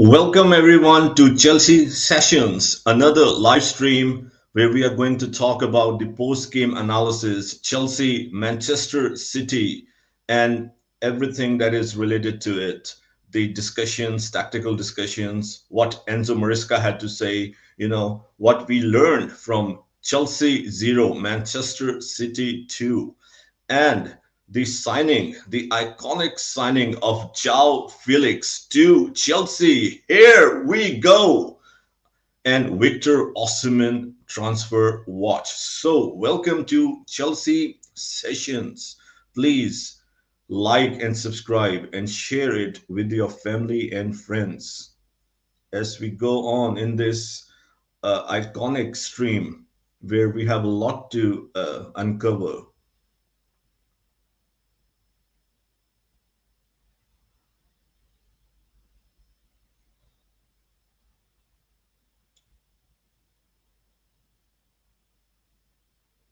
Welcome everyone to Chelsea Sessions, another live stream where we are going to talk about the post-game analysis, Chelsea, Manchester City, and everything that is related to it. The discussions, tactical discussions, what Enzo Maresca had to say, what we learned from Chelsea 0, Manchester City 2, and the iconic signing of Joao Felix to Chelsea. Here we go. And Victor Osimhen transfer watch. So, welcome to Chelsea Sessions. Please like and subscribe and share it with your family and friends as we go on in this iconic stream where we have a lot to uncover.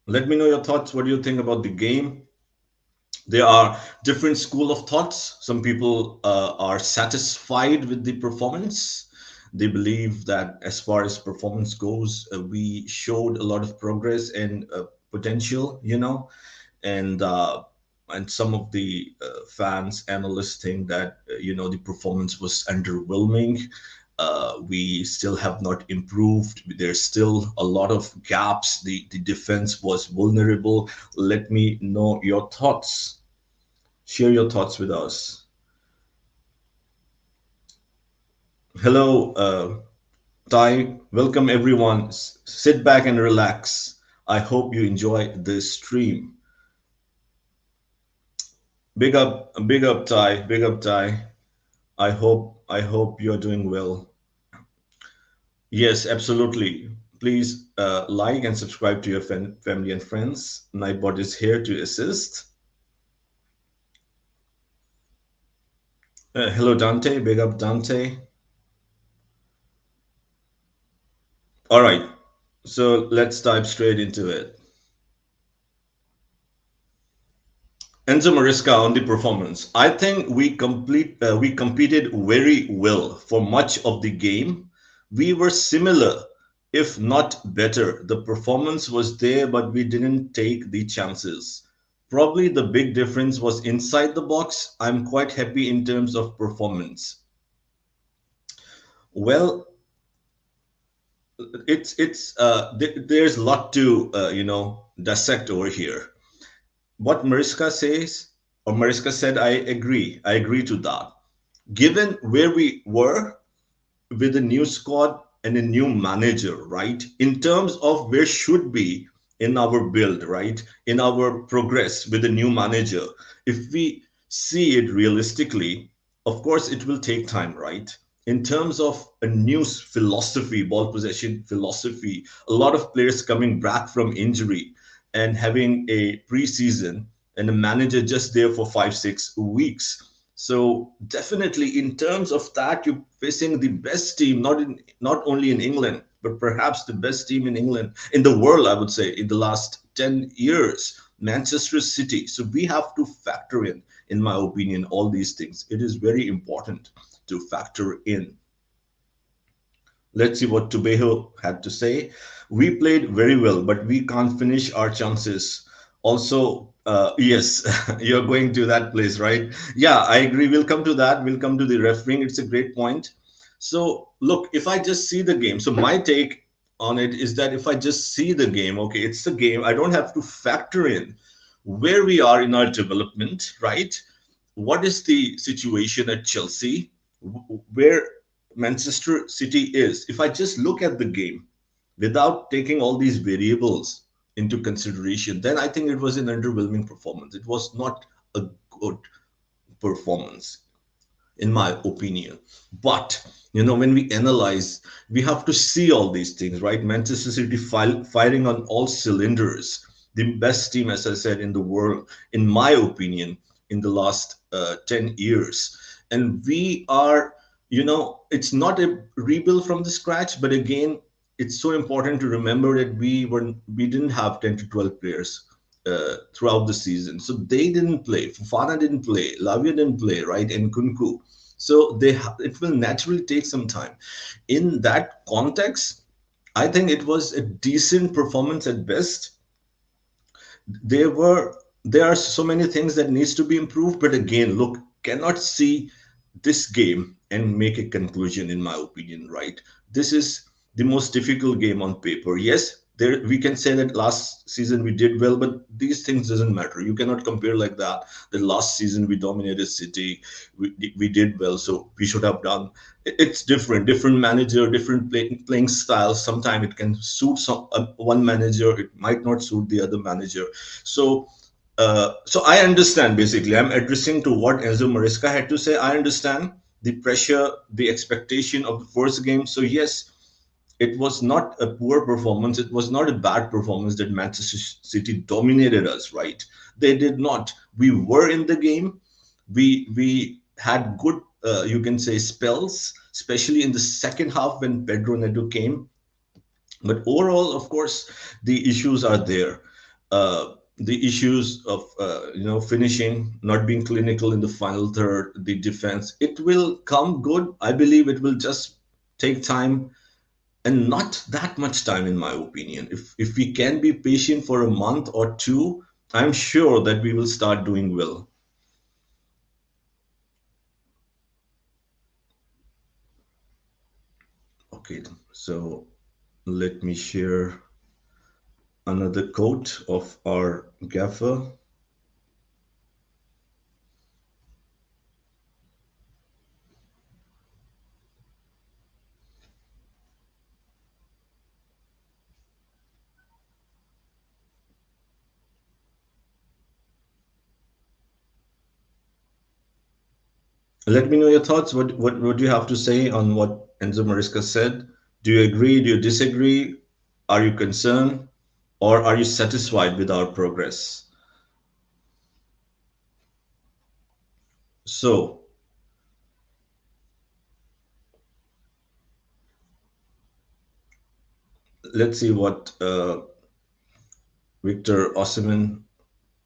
Let me know your thoughts. What do you think about the game? There are different school of thoughts. Some people are satisfied with the performance. They believe that as far as performance goes, we showed a lot of progress and potential, and some of the fans, analysts think that the performance was underwhelming. We still have not improved. There's still a lot of gaps. The defense was vulnerable. Let me know your thoughts. Share your thoughts with us. Hello, Ty. Welcome, everyone. Sit back and relax. I hope you enjoy this stream. Big up, Ty. Big up, Ty. I hope you're doing well. Yes, absolutely. Please like and subscribe to your family and friends. Nightbot is here to assist. Hello, Dante. Big up, Dante. All right. So let's dive straight into it. Enzo Maresca on the performance. I think we competed very well for much of the game. We were similar, if not better. The performance was there, but we didn't take the chances. Probably the big difference was inside the box. I'm quite happy in terms of performance. Well, there's a lot to dissect over here. What Mariska says, or Mariska said, I agree. I agree to that. Given where we were with a new squad and a new manager, right? In terms of where should be in our build, right? In our progress with a new manager, if we see it realistically, of course, it will take time, right? In terms of a new philosophy, ball possession philosophy, a lot of players coming back from injury and having a preseason and a manager just there for 5 6 weeks. So definitely, in terms of that, you're facing the best team, not only in England, but perhaps the best team in England, in the world, I would say, in the last 10 years, Manchester City. So we have to factor in my opinion, all these things. It is very important to factor in. Let's see what Tubejo had to say. We played very well, but we can't finish our chances. Also, yes, you're going to that place, right? Yeah, I agree. We'll come to that. We'll come to the refereeing. It's a great point. So, look, if I just see the game, so my take on it is that if I just see the game, okay, it's the game. I don't have to factor in where we are in our development, right? What is the situation at Chelsea, where Manchester City is. If I just look at the game without taking all these variables into consideration, then I think it was an underwhelming performance. It was not a good performance, in my opinion. But when we analyze, we have to see all these things, right? Manchester City firing on all cylinders, the best team, as I said, in the world, in my opinion, in the last 10 years. And we are, it's not a rebuild from the scratch, but again, it's so important to remember that we didn't have 10 to 12 players throughout the season. So they didn't play. Fofana didn't play. Lavia didn't play, right? And Kunku. So it will naturally take some time. In that context, I think it was a decent performance at best. There are so many things that needs to be improved, but again, look, cannot see this game and make a conclusion, in my opinion, right? This is the most difficult game on paper. Yes, there we can say that last season we did well, but these things doesn't matter. You cannot compare like that. The last season we dominated City, we did well, so we should have done. It's different manager, different playing styles. Sometimes it can suit one manager, it might not suit the other manager. So so I understand, basically. I'm addressing to what Enzo Maresca had to say. I understand the pressure, the expectation of the first game. So yes, it was not a poor performance. It was not a bad performance that Manchester City dominated us, right? They did not. We were in the game. We had good, you can say, spells, especially in the second half when Pedro Neto came. But overall, of course, the issues are there. The issues of finishing, not being clinical in the final third, the defense. It will come good. I believe it will just take time, and not that much time, in my opinion. If we can be patient for a month or two, I'm sure that we will start doing well. Okay, so let me share another quote of our gaffer. Let me know your thoughts. What do you have to say on what Enzo Maresca said? Do you agree? Do you disagree? Are you concerned? Or are you satisfied with our progress? So let's see what Victor Osimhen.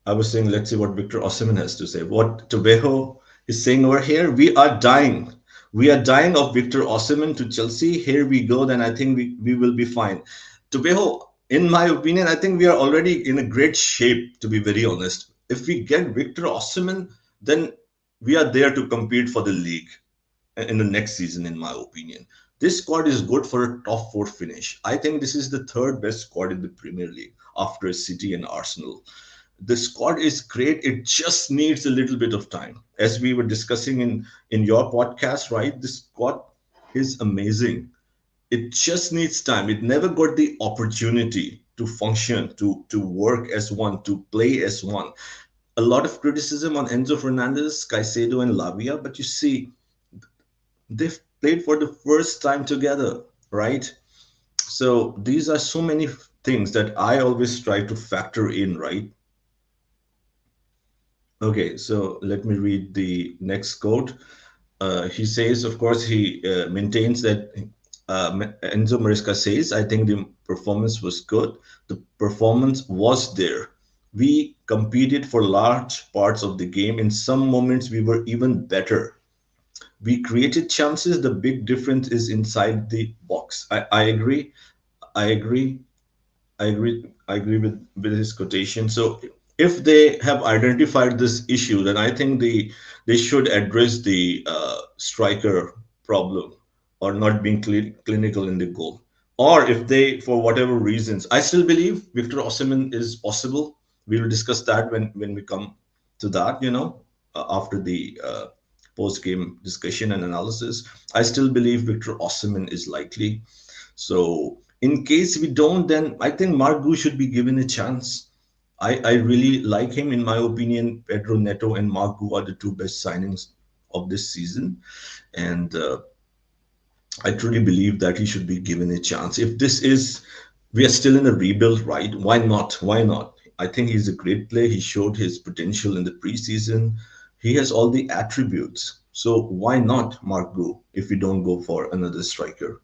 I was saying, let's see what Victor Osimhen has to say. What Tobejo is saying over here, we are dying. We are dying of Victor Osimhen to Chelsea. Here we go. Then I think we will be fine. Tobejo, in my opinion, I think we are already in a great shape, to be very honest. If we get Victor Osimhen, then we are there to compete for the league in the next season, in my opinion. This squad is good for a top four finish. I think this is the third best squad in the Premier League after City and Arsenal. The squad is great. It just needs a little bit of time. As we were discussing in your podcast, right? This squad is amazing. It just needs time. It never got the opportunity to function, to work as one, to play as one. A lot of criticism on Enzo Fernandez, Caicedo, and Lavia, but you see, they've played for the first time together, right? So these are so many things that I always try to factor in, right? Okay, so let me read the next quote. He says, of course, he maintains that Enzo Maresca says, I think the performance was good. The performance was there. We competed for large parts of the game. In some moments, we were even better. We created chances. The big difference is inside the box. I agree. I agree. I agree with his quotation. So if they have identified this issue, then I think they should address the striker problem or not being clinical in the goal. Or if they, for whatever reasons, I still believe Victor Osimhen is possible. We will discuss that when we come to that. After the post game discussion and analysis, I still believe Victor Osimhen is likely. So in case we don't, then I think Mark Gu should be given a chance. I really like him. In my opinion, Pedro Neto and Mark Gu are the two best signings of this season. And I truly believe that he should be given a chance. If this is, we are still in a rebuild, right? Why not? Why not? I think he's a great player. He showed his potential in the preseason. He has all the attributes. So why not Mark Gu if we don't go for another striker?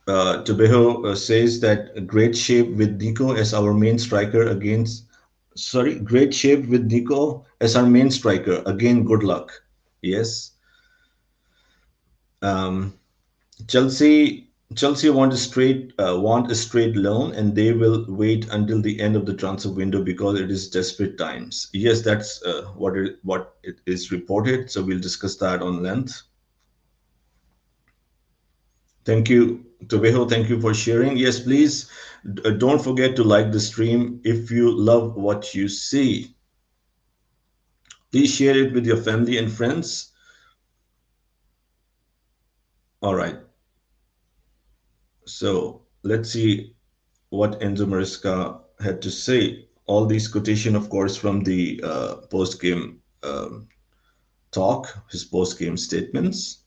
Tobejo says that great shape with Nico as our main striker against. Sorry, great shape with Nico as our main striker. Again, good luck. Yes. Um, Chelsea want a straight loan, and they will wait until the end of the transfer window because it is desperate times. Yes, that's what it is reported. So we'll discuss that on length. Thank you, Tobejo. Thank you for sharing. Yes, please don't forget to like the stream if you love what you see. Please share it with your family and friends. All right. So let's see what Enzo Maresca had to say. All these quotation, of course, from the post-game talk, his post-game statements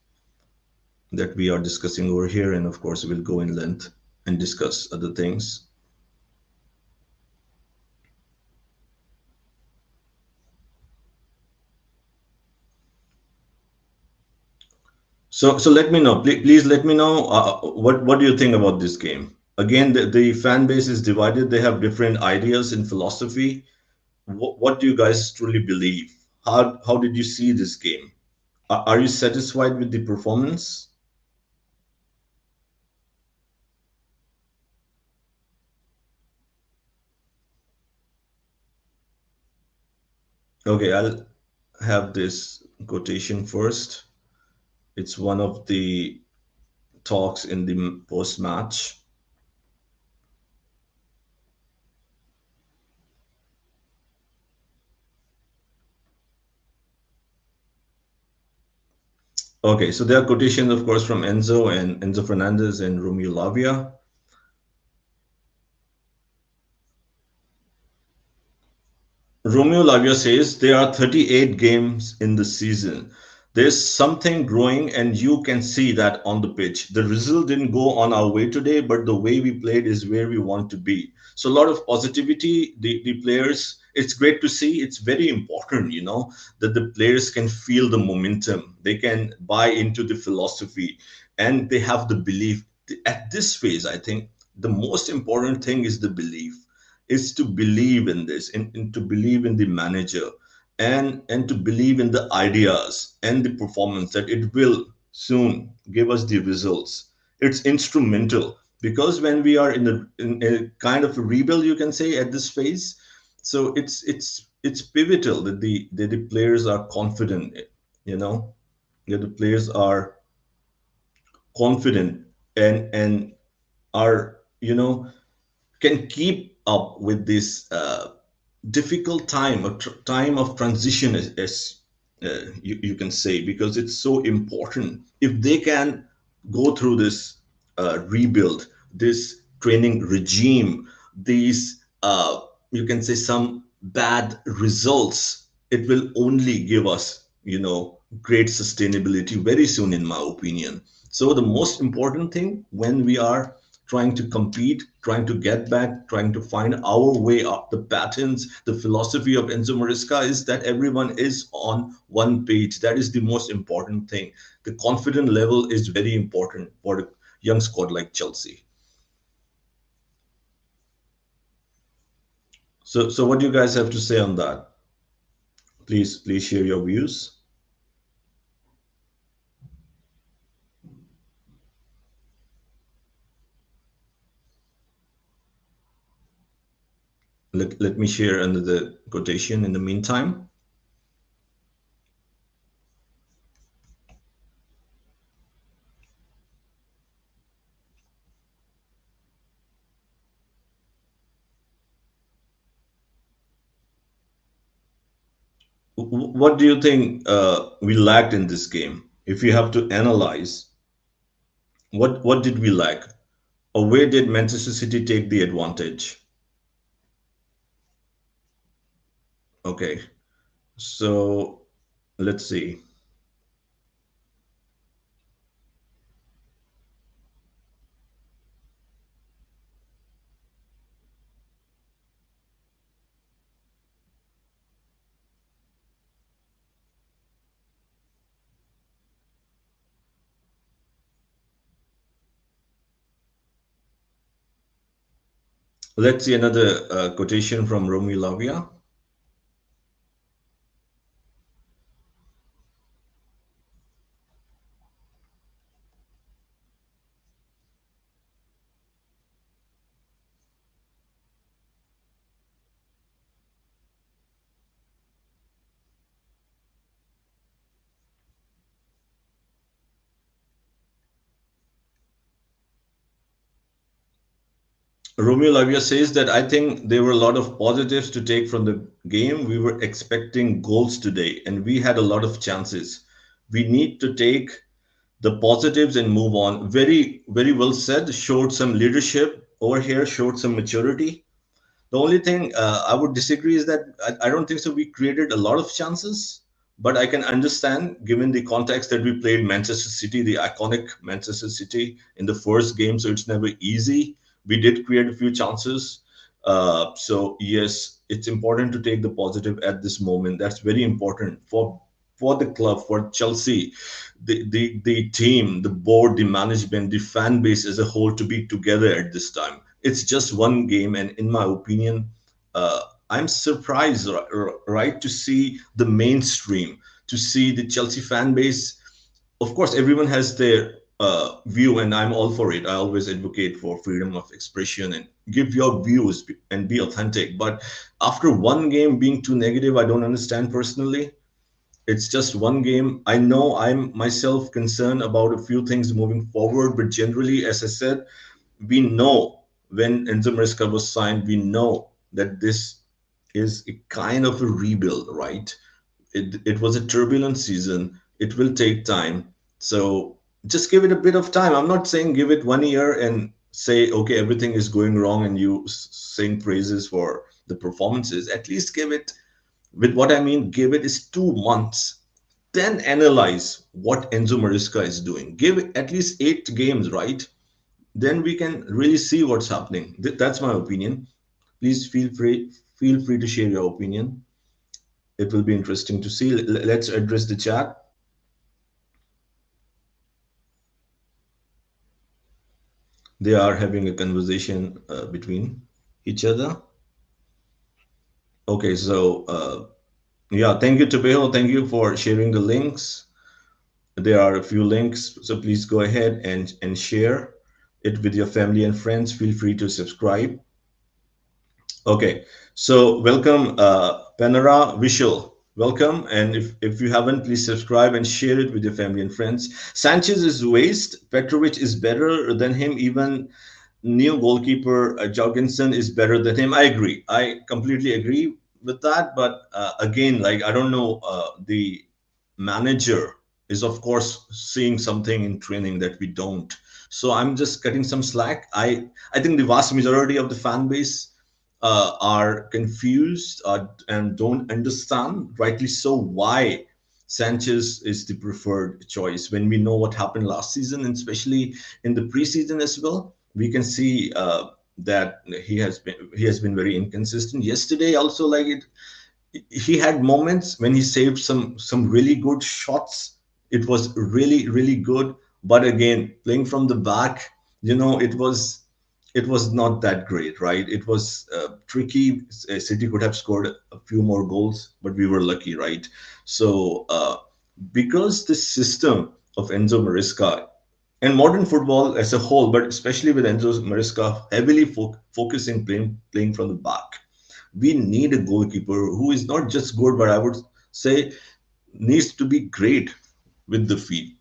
that we are discussing over here, and of course, we'll go in length and discuss other things. So let me know. Please let me know what do you think about this game. Again, the fan base is divided. They have different ideas and philosophy. What do you guys truly believe? How did you see this game? Are you satisfied with the performance? Okay, I'll have this quotation first. It's one of the talks in the post match. Okay, so there are quotations, of course, from Enzo Fernandez and Romeo Lavia. Romeo Lavia says there are 38 games in the season. There's something growing, and you can see that on the pitch. The result didn't go on our way today, but the way we played is where we want to be. So, a lot of positivity. The players, it's great to see. It's very important, that the players can feel the momentum. They can buy into the philosophy, and they have the belief at this phase, I think the most important thing is the belief, is to believe in this, and to believe in the manager, and to believe in the ideas and the performance, that it will soon give us the results. It's instrumental, because when we are in a kind of a rebuild, you can say, at this phase, so it's pivotal that the players are confident, you know, that the players are confident, and are, can keep up with this difficult time, a time of transition, as you can say, because it's so important. If they can go through this rebuild, this training regime, these, you can say, some bad results, it will only give us, great sustainability very soon, in my opinion. So the most important thing when we are trying to compete, trying to get back, trying to find our way up the patterns, the philosophy of Enzo Maresca is that everyone is on one page. That is the most important thing. The confident level is very important for a young squad like Chelsea. So what do you guys have to say on that? Please share your views. Let me share another quotation in the meantime. What do you think we lacked in this game? If you have to analyze, what did we lack? Or where did Manchester City take the advantage? Okay, so let's see. Let's see another quotation from Romeo Lavia. Romeo Lavia says that I think there were a lot of positives to take from the game. We were expecting goals today, and we had a lot of chances. We need to take the positives and move on. Very, very well said. Showed some leadership over here, showed some maturity. The only thing I would disagree is that I don't think so. We created a lot of chances, but I can understand, given the context that we played Manchester City, the iconic Manchester City, in the first game, so it's never easy. We did create a few chances. So yes, it's important to take the positive at this moment. That's very important for the club, for Chelsea, the team, the board, the management, the fan base as a whole, to be together at this time. It's just one game, and in my opinion, I'm surprised, right, to see the mainstream, to see the Chelsea fan base. Of course, everyone has their view, and I'm all for it. I always advocate for freedom of expression and give your views and be authentic. But after one game being too negative, I don't understand personally. It's just one game. I know I'm myself concerned about a few things moving forward, but generally, as I said, we know when Enzo Maresca was signed, we know that this is a kind of a rebuild, right? It was a turbulent season. It will take time. So just give it a bit of time. I'm not saying give it 1 year and say, okay, everything is going wrong, and you sing praises for the performances. At least give it, with what I mean, give it is 2 months. Then analyze what Enzo Maresca is doing. Give it at least 8 games, right? Then we can really see what's happening. That's my opinion. Please feel free to share your opinion. It will be interesting to see. Let's address the chat. They are having a conversation between each other. Okay, so yeah, thank you, Tobeho. Thank you for sharing the links. There are a few links, so please go ahead and share it with your family and friends. Feel free to subscribe. Okay, so welcome, Panera Vishal. Welcome, and if you haven't, please subscribe and share it with your family and friends. Sanchez is waste. Petrovic is better than him. Even new goalkeeper Jorgensen is better than him. I agree. I completely agree with that. But again, like I don't know, the manager is of course seeing something in training that we don't. So I'm just cutting some slack. I think the vast majority of the fan base are confused and don't understand, rightly so, why Sanchez is the preferred choice when we know what happened last season, and especially in the preseason as well. We can see that he has been very inconsistent. Yesterday, also, like it, he had moments when he saved some really good shots. It was really good, but again, playing from the back, it was not that great, right? It was tricky. City could have scored a few more goals, but we were lucky, right? So because the system of Enzo Maresca and modern football as a whole, but especially with Enzo Maresca heavily focusing playing from the back, we need a goalkeeper who is not just good, but I would say needs to be great with the feet.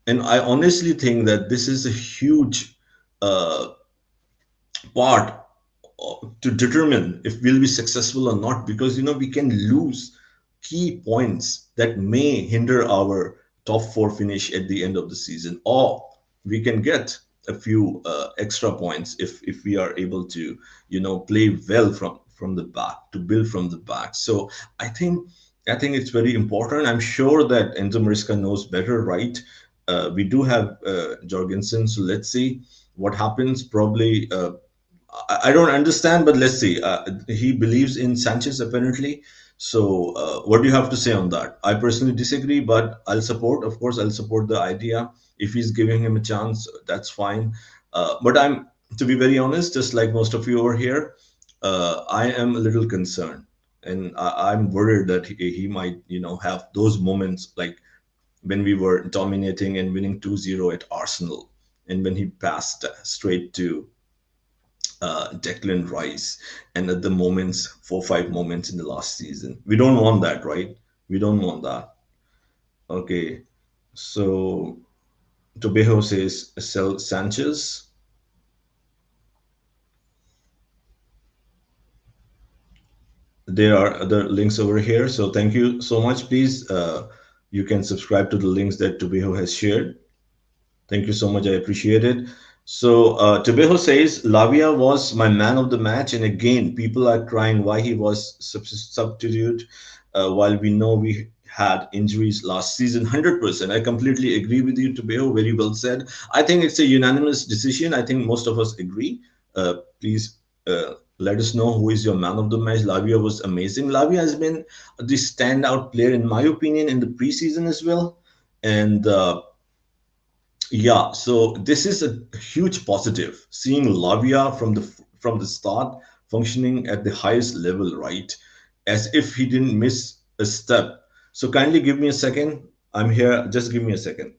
And I honestly think that this is a huge uh, part to determine if we'll be successful or not, because we can lose key points that may hinder our top four finish at the end of the season, or we can get a few extra points if we are able to play well from the back, to build from the back. So I think it's very important. I'm sure that Enzo Maresca knows better, right? We do have Jorgensen, so let's see what happens. Probably I don't understand, but let's see. He believes in Sanchez apparently. So, what do you have to say on that? I personally disagree, but I'll support. Of course, I'll support the idea. If he's giving him a chance, that's fine. But to be very honest, just like most of you over here, I am a little concerned, and I'm worried that he might, have those moments like when we were dominating and winning 2-0 at Arsenal, and when he passed straight to Declan Rice, and at the moments, 4 5 moments in the last season. We don't want that, right? We don't want that. Okay, so Tobejo says sell Sanchez. There are other links over here, so thank you so much. Please, you can subscribe to the links that Tobejo has shared. Thank you so much. I appreciate it. So, Tobejo says Lavia was my man of the match, and again, people are crying why he was substitute, while we know we had injuries last season. 100%. I completely agree with you, Tobejo. Very well said. I think it's a unanimous decision. I think most of us agree. Please let us know who is your man of the match. Lavia was amazing. Lavia has been the standout player, in my opinion, in the preseason as well. And yeah, so this is a huge positive. Seeing Lavia from the start functioning at the highest level, right? As if he didn't miss a step. So kindly give me a second. I'm here. Just give me a second.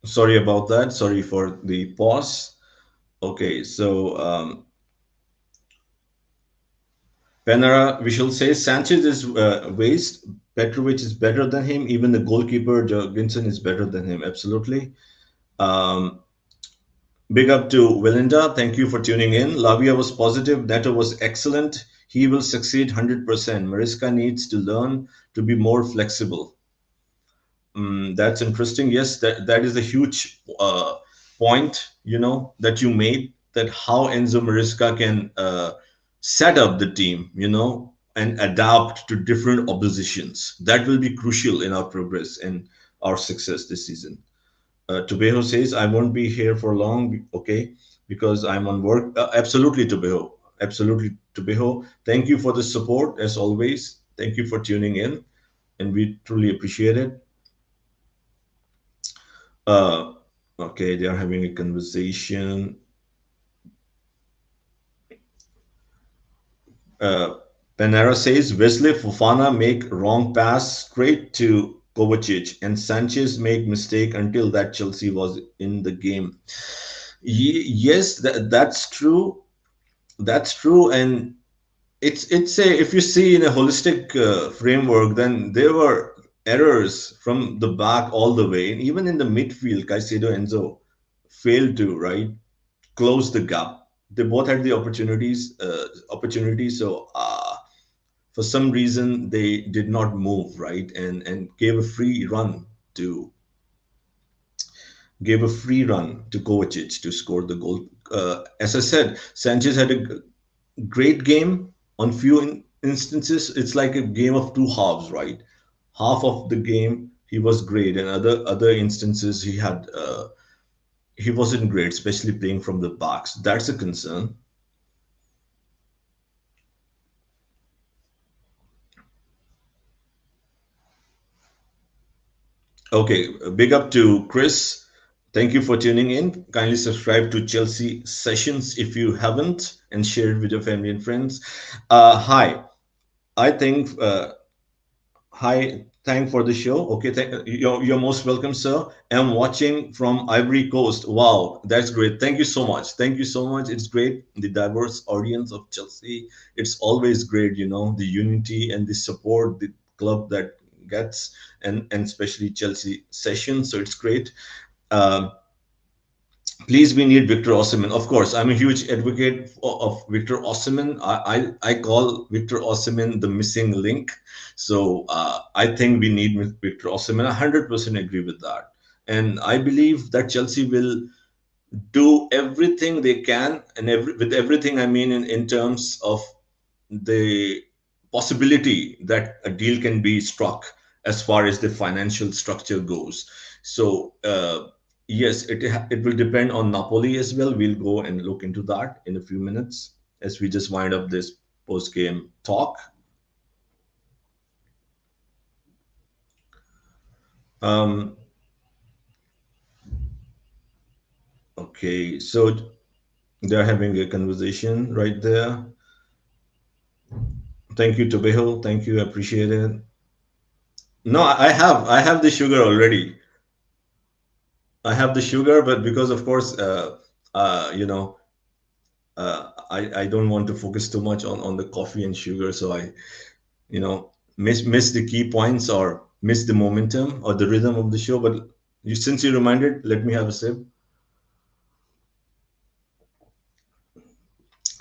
Sorry about that. Sorry for the pause. Okay, so Penara Vishal says Sanchez is waste. Petrovic is better than him. Even the goalkeeper Jorgensen is better than him. Absolutely. Um, Big up to Willinda. Thank you for tuning in. Lavia was positive. Neto was excellent. He will succeed 100%. Mariska needs to learn to be more flexible. That's interesting. Yes, that is a huge point, that you made, that how Enzo Mariska can set up the team, and adapt to different oppositions. That will be crucial in our progress and our success this season. Tobejo says, I won't be here for long. Okay. because I'm on work. Absolutely, Tobiho. Absolutely, Tobiho. Thank you for the support as always. Thank you for tuning in, and we truly appreciate it. Uh, okay, they are having a conversation. Panera says Wesley Fofana make wrong pass straight to Kovacic, and Sanchez make mistake until that Chelsea was in the game. Yes, that's true. That's true, and it's a if you see in a holistic framework, then there were errors from the back all the way, and even in the midfield, Caicedo Enzo failed to close the gap. They both had the opportunities. So for some reason they did not move right, and to gave a free run to Kovacic to score the goal. As I said, Sanchez had a great game on few instances. It's like a game of two halves, right? Half of the game he was great, and other instances he wasn't great, especially playing from the backs. That's a concern. Okay, big up to Chris. Thank you for tuning in. Kindly subscribe to Chelsea Sessions if you haven't, and share it with your family and friends. Hi, I think Hi, thank for the show. Okay, you're most welcome, sir. I'm watching from Ivory Coast. Wow, that's great. Thank you so much. Thank you so much. It's great. The diverse audience of Chelsea. It's always great, the unity and the support the club that gets, and especially Chelsea sessions. So it's great. Um, Please, we need Victor Osimhen. Of course, I'm a huge advocate of Victor Osimhen. I call Victor Osimhen the missing link. So I think we need Victor Osimhen. I 100% agree with that. And I believe that Chelsea will do everything they can, and with everything I mean in terms of the possibility that a deal can be struck as far as the financial structure goes. So yes, it will depend on Napoli as well. We'll go and look into that in a few minutes as we just wind up this post game talk. Um, okay, so they're having a conversation right there. Thank you, Tobeho. Thank you, appreciate it. No, I have the sugar already. I have the sugar, but because of course, I don't want to focus too much on the coffee and sugar, so I miss the key points or miss the momentum or the rhythm of the show. But since you reminded, let me have a sip.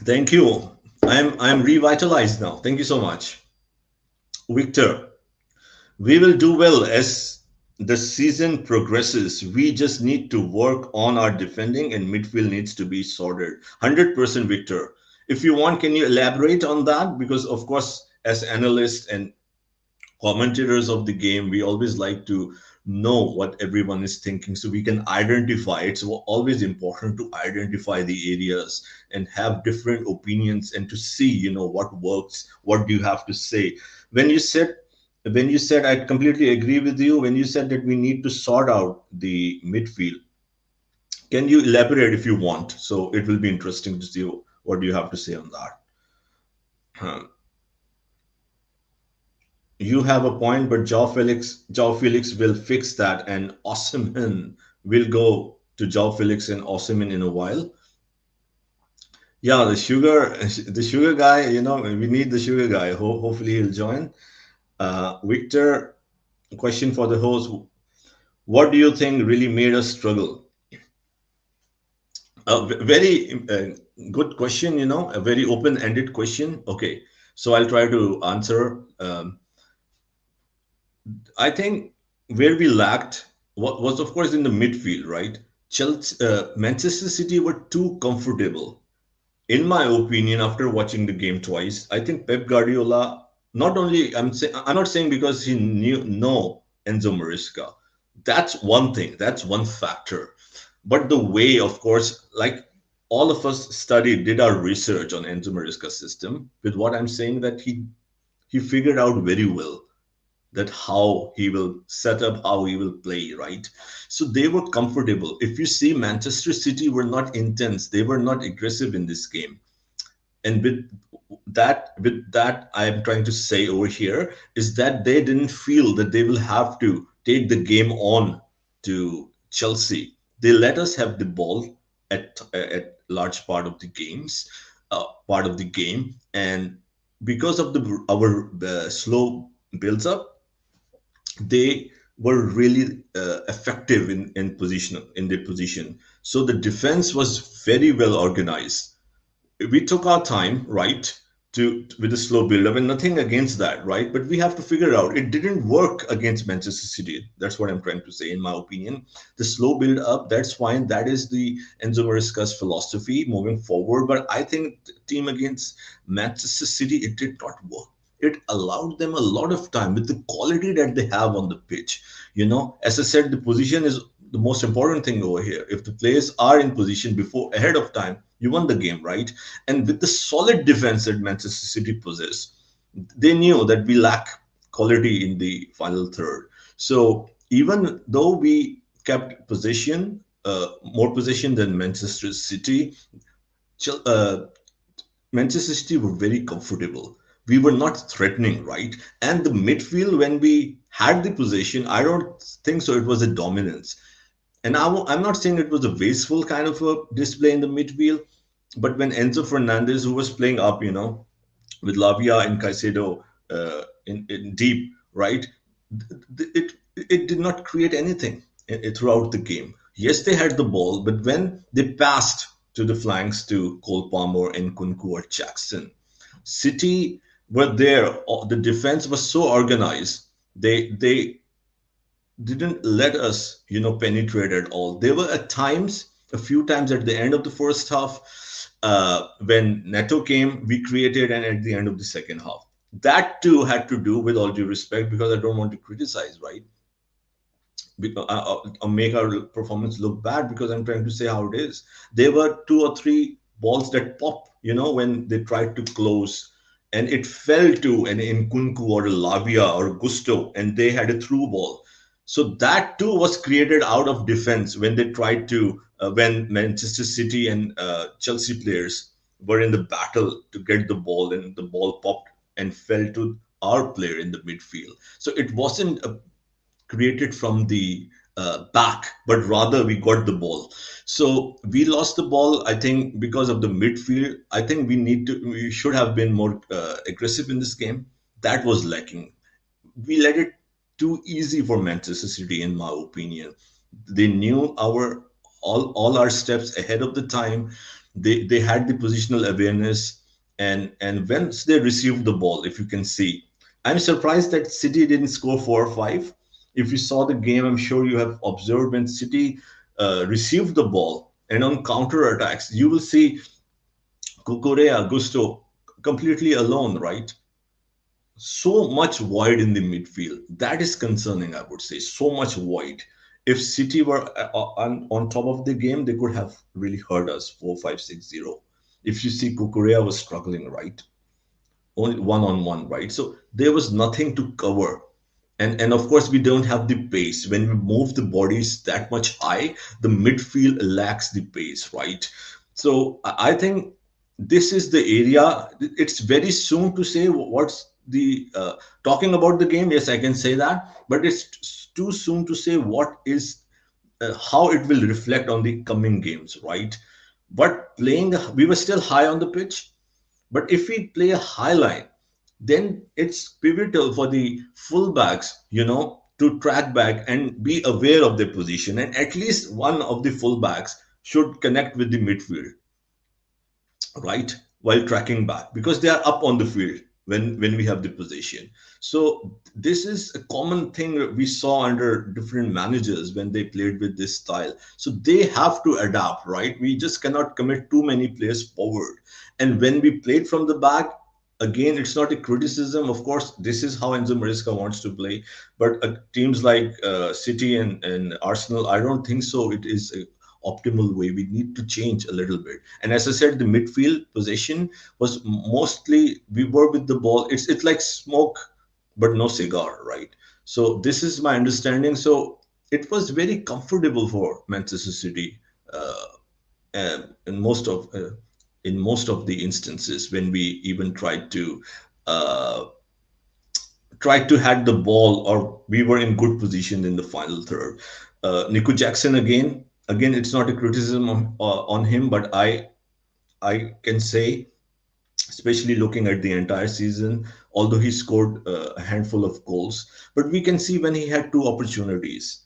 Thank you. I'm revitalized now. Thank you so much, Victor. We will do well as the season progresses. We just need to work on our defending, and midfield needs to be sorted. 100% Victor. If you want, can you elaborate on that? Because, of course, as analysts and commentators of the game, we always like to know what everyone is thinking so we can identify. It's always important to identify the areas and have different opinions and to see, what works, what do you have to say. When you said I completely agree with you. When you said that we need to sort out the midfield, can you elaborate if you want? So it will be interesting to see what do you have to say on that. Um, You have a point, but Joao Felix will fix that, and Osimhen will go to Joao Felix and Osimhen in a while. Yeah, the sugar guy. We need the sugar guy. Hopefully he'll join. Victor, question for the host: what do you think really made us struggle? Very good question. A very open-ended question. Okay, so I'll try to answer. I think where we lacked was, of course, in the midfield, right? Manchester City were too comfortable. In my opinion, after watching the game twice, I think Pep Guardiola, not only I'm not saying because he knew no Enzo Maresca. That's one thing. That's one factor. But the way, of course, like all of us did our research on Enzo Maresca's system. With what I'm saying, that he figured out very well that how he will set up, how he will play, right? So they were comfortable. If you see, Manchester City were not intense, they were not aggressive in this game. And with that I am trying to say over here is that they didn't feel that they will have to take the game on to Chelsea. They let us have the ball at large part of the game, and because of our slow builds up, they were really effective in their position. So the defense was very well organized. We took our time, right, to with a slow build up, and nothing against that, right? But we have to figure out it didn't work against Manchester City. That's what I'm trying to say, in my opinion. The slow build up, that's fine. That is the Enzo Maresca's philosophy moving forward. But I think the team against Manchester City, it did not work. It allowed them a lot of time with the quality that they have on the pitch. As I said, the position is the most important thing over here. If the players are in position before ahead of time, you won the game, right? And with the solid defense that Manchester City possess, they knew that we lack quality in the final third. So even though we kept possession, more possession than Manchester City, uh, Manchester City were very comfortable. We were not threatening, right? And the midfield, when we had the possession, I don't think so. It was a dominance. And I'm not saying it was a wasteful kind of a display in the midfield, but when Enzo Fernandez, who was playing up, with Lavia and Caicedo in deep, right? It did not create anything throughout the game. Yes, they had the ball, but when they passed to the flanks to Cole Palmer and Kunku or Jackson, City were there. The defense was so organized. They didn't let us, penetrate at all. There were a few times at the end of the first half, when Neto came, we created, and at the end of the second half. That too had to do, with all due respect, because I don't want to criticize, right? Make our performance look bad, because I'm trying to say how it is. There were two or three balls that pop, when they tried to close, and it fell to an Nkunku or a Lavia or Gusto, and they had a through ball. So that too was created out of defense when they tried to, when Manchester City and Chelsea players were in the battle to get the ball, and the ball popped and fell to our player in the midfield. So it wasn't created from the back, but rather we got the ball. So we lost the ball, I think, because of the midfield. I think we should have been more aggressive in this game. That was lacking. We let it too easy for Manchester City, in my opinion. They knew all our steps ahead of the time. They had the positional awareness, and once they received the ball, if you can see, I'm surprised that City didn't score 4 or 5. If you saw the game, I'm sure you have observed when City received the ball and on counter attacks, you will see Kukurea, Gusto completely alone, right? So much void in the midfield. That is concerning, I would say. So much void. If City were on top of the game, they could have really hurt us 4-5-6-0. If you see, Kukurea was struggling, right? Only one on one, right? So there was nothing to cover. And of course, we don't have the pace. When we move the bodies that much high, the midfield lacks the pace, right? So I think this is the area. It's very soon to say what's the talking about the game. Yes, I can say that, but it's too soon to say what is how it will reflect on the coming games, right? But we were still high on the pitch. But if we play a high line, then it's pivotal for the fullbacks, to track back and be aware of their position. And at least one of the fullbacks should connect with the midfield, right, while tracking back, because they are up on the field when we have the possession. So this is a common thing we saw under different managers when they played with this style. So they have to adapt, right? We just cannot commit too many players forward. And when we played from the back, again, it's not a criticism. Of course, this is how Enzo Maresca wants to play. But teams like City and Arsenal, I don't think so. It is optimal way. We need to change a little bit. And as I said, the midfield position was mostly we were with the ball. It's like smoke, but no cigar, right? So this is my understanding. So it was very comfortable for Manchester City in most of the instances when we even uh, tried to hack the ball, or we were in good position in the final third. Nico Jackson again, it's not a criticism on him, but I can say, especially looking at the entire season, although he scored a handful of goals, but we can see when he had two opportunities,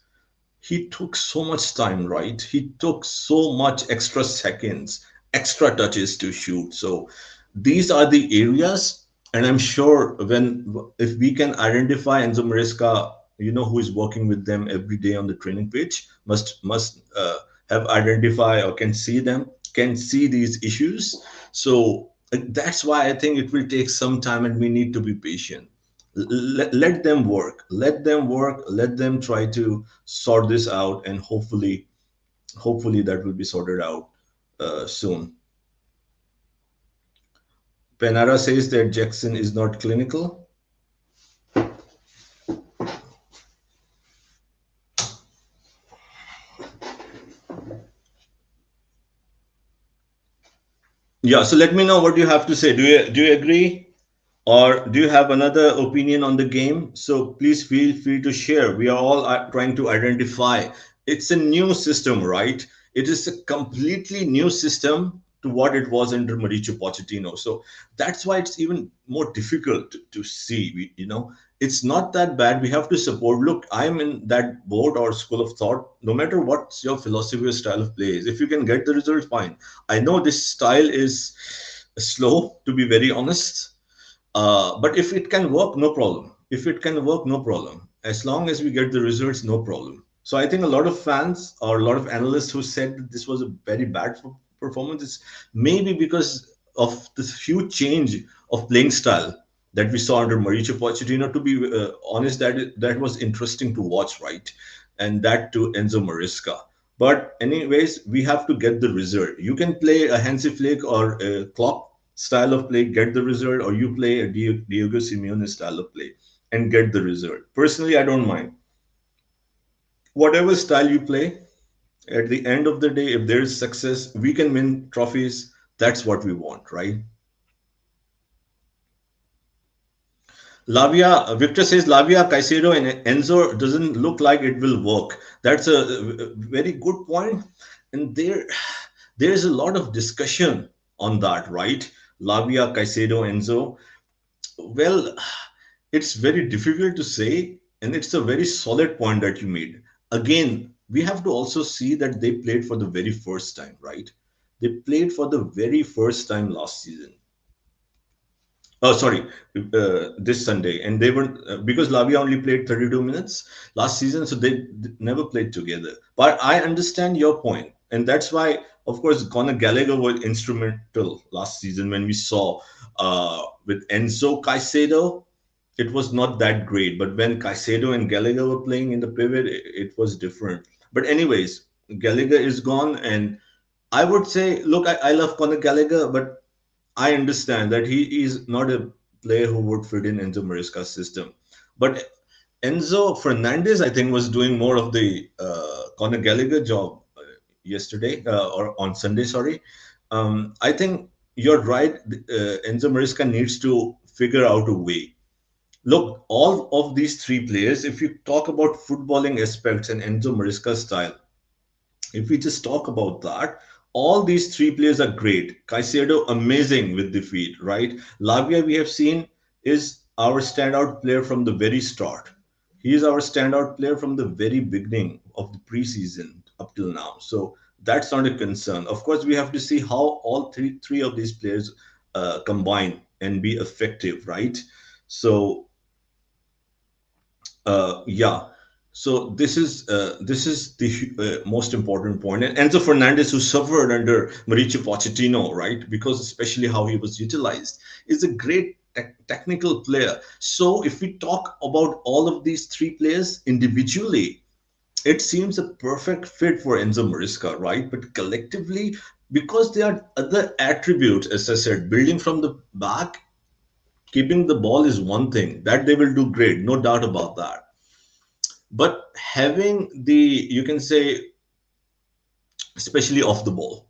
he took so much time, right? He took so much extra seconds, extra touches to shoot. So these are the areas, and I'm sure when if we can identify Enzo Maresca, who is working with them every day on the training pitch, must have identify or can see these issues. So that's why I think it will take some time, and we need to be patient. Let them work, let them try to sort this out, and hopefully that will be sorted out soon. Penara says that Jackson is not clinical. Yeah, so let me know what you have to say. Do you agree, or do you have another opinion on the game? So please feel free to share. We are all trying to identify. It's a new system, right? It is a completely new system to what it was under Mauricio Pochettino. So that's why it's even more difficult to see. It's not that bad. We have to support. Look, I'm in that board or school of thought. No matter what your philosophy or style of play is, if you can get the result, fine. I know this style is slow, to be very honest, but if it can work, no problem. If it can work, no problem. As long as we get the results, no problem. So I think a lot of fans or a lot of analysts who said that this was a very bad performance is maybe because of this huge change of playing style that we saw under Mauricio Pochettino. To be honest, that was interesting to watch, right? And that to Enzo Maresca. But anyways, we have to get the result. You can play a Hansi Flick or a Klopp style of play, get the result, or you play a Diego Simeone style of play and get the result. Personally, I don't mind. Whatever style you play, at the end of the day, if there is success, we can win trophies. That's what we want, right? Victor says Lavia, Caicedo, and Enzo doesn't look like it will work. That's a very good point. And there's a lot of discussion on that, right? Lavia, Caicedo, Enzo. Well, it's very difficult to say, and it's a very solid point that you made. Again, we have to also see that they played for the very first time, right? They played for the very first time last season. Oh, sorry, this Sunday, and they were because Lavia only played 32 minutes last season, so they never played together. But I understand your point, and that's why, of course, Conor Gallagher was instrumental last season when we saw with Enzo Caicedo. It was not that great, but when Caicedo and Gallagher were playing in the pivot, it was different. But anyways, Gallagher is gone, and I would say, look, I love Conor Gallagher, but I understand that he is not a player who would fit in Enzo Maresca's system. But Enzo Fernandez, I think, was doing more of the Conor Gallagher job yesterday or on Sunday. Sorry, I think you're right. Enzo Maresca needs to figure out a way. Look, all of these three players, if you talk about footballing aspects and Enzo Maresca's style, if we just talk about that, all these three players are great. Caicedo, amazing with the feet, right? Lavia, we have seen, is our standout player from the very start. He is our standout player from the very beginning of the preseason up till now. So that's not a concern. Of course, we have to see how all three of these players combine and be effective, right? So yeah. So this is the most important point. And Enzo Fernandez, who suffered under Mauricio Pochettino, right? Because especially how he was utilized, is a great technical player. So if we talk about all of these three players individually, it seems a perfect fit for Enzo Maresca, right? But collectively, because there are other attributes, as I said, building from the back, keeping the ball is one thing that they will do great, no doubt about that. But having the, you can say, especially off the ball,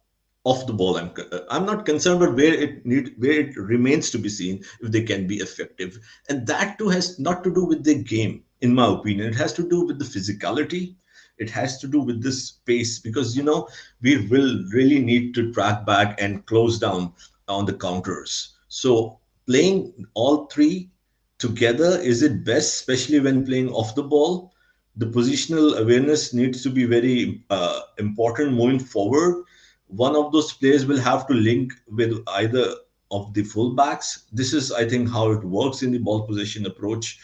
I'm not concerned, but where it remains to be seen if they can be effective, and that too has not to do with the game, in my opinion. It has to do with the physicality. It has to do with this pace, because we will really need to track back and close down on the counters. So playing all three together, is it best, especially when playing off the ball? The positional awareness needs to be very important moving forward. One of those players will have to link with either of the fullbacks. This is, I think, how it works in the ball possession approach.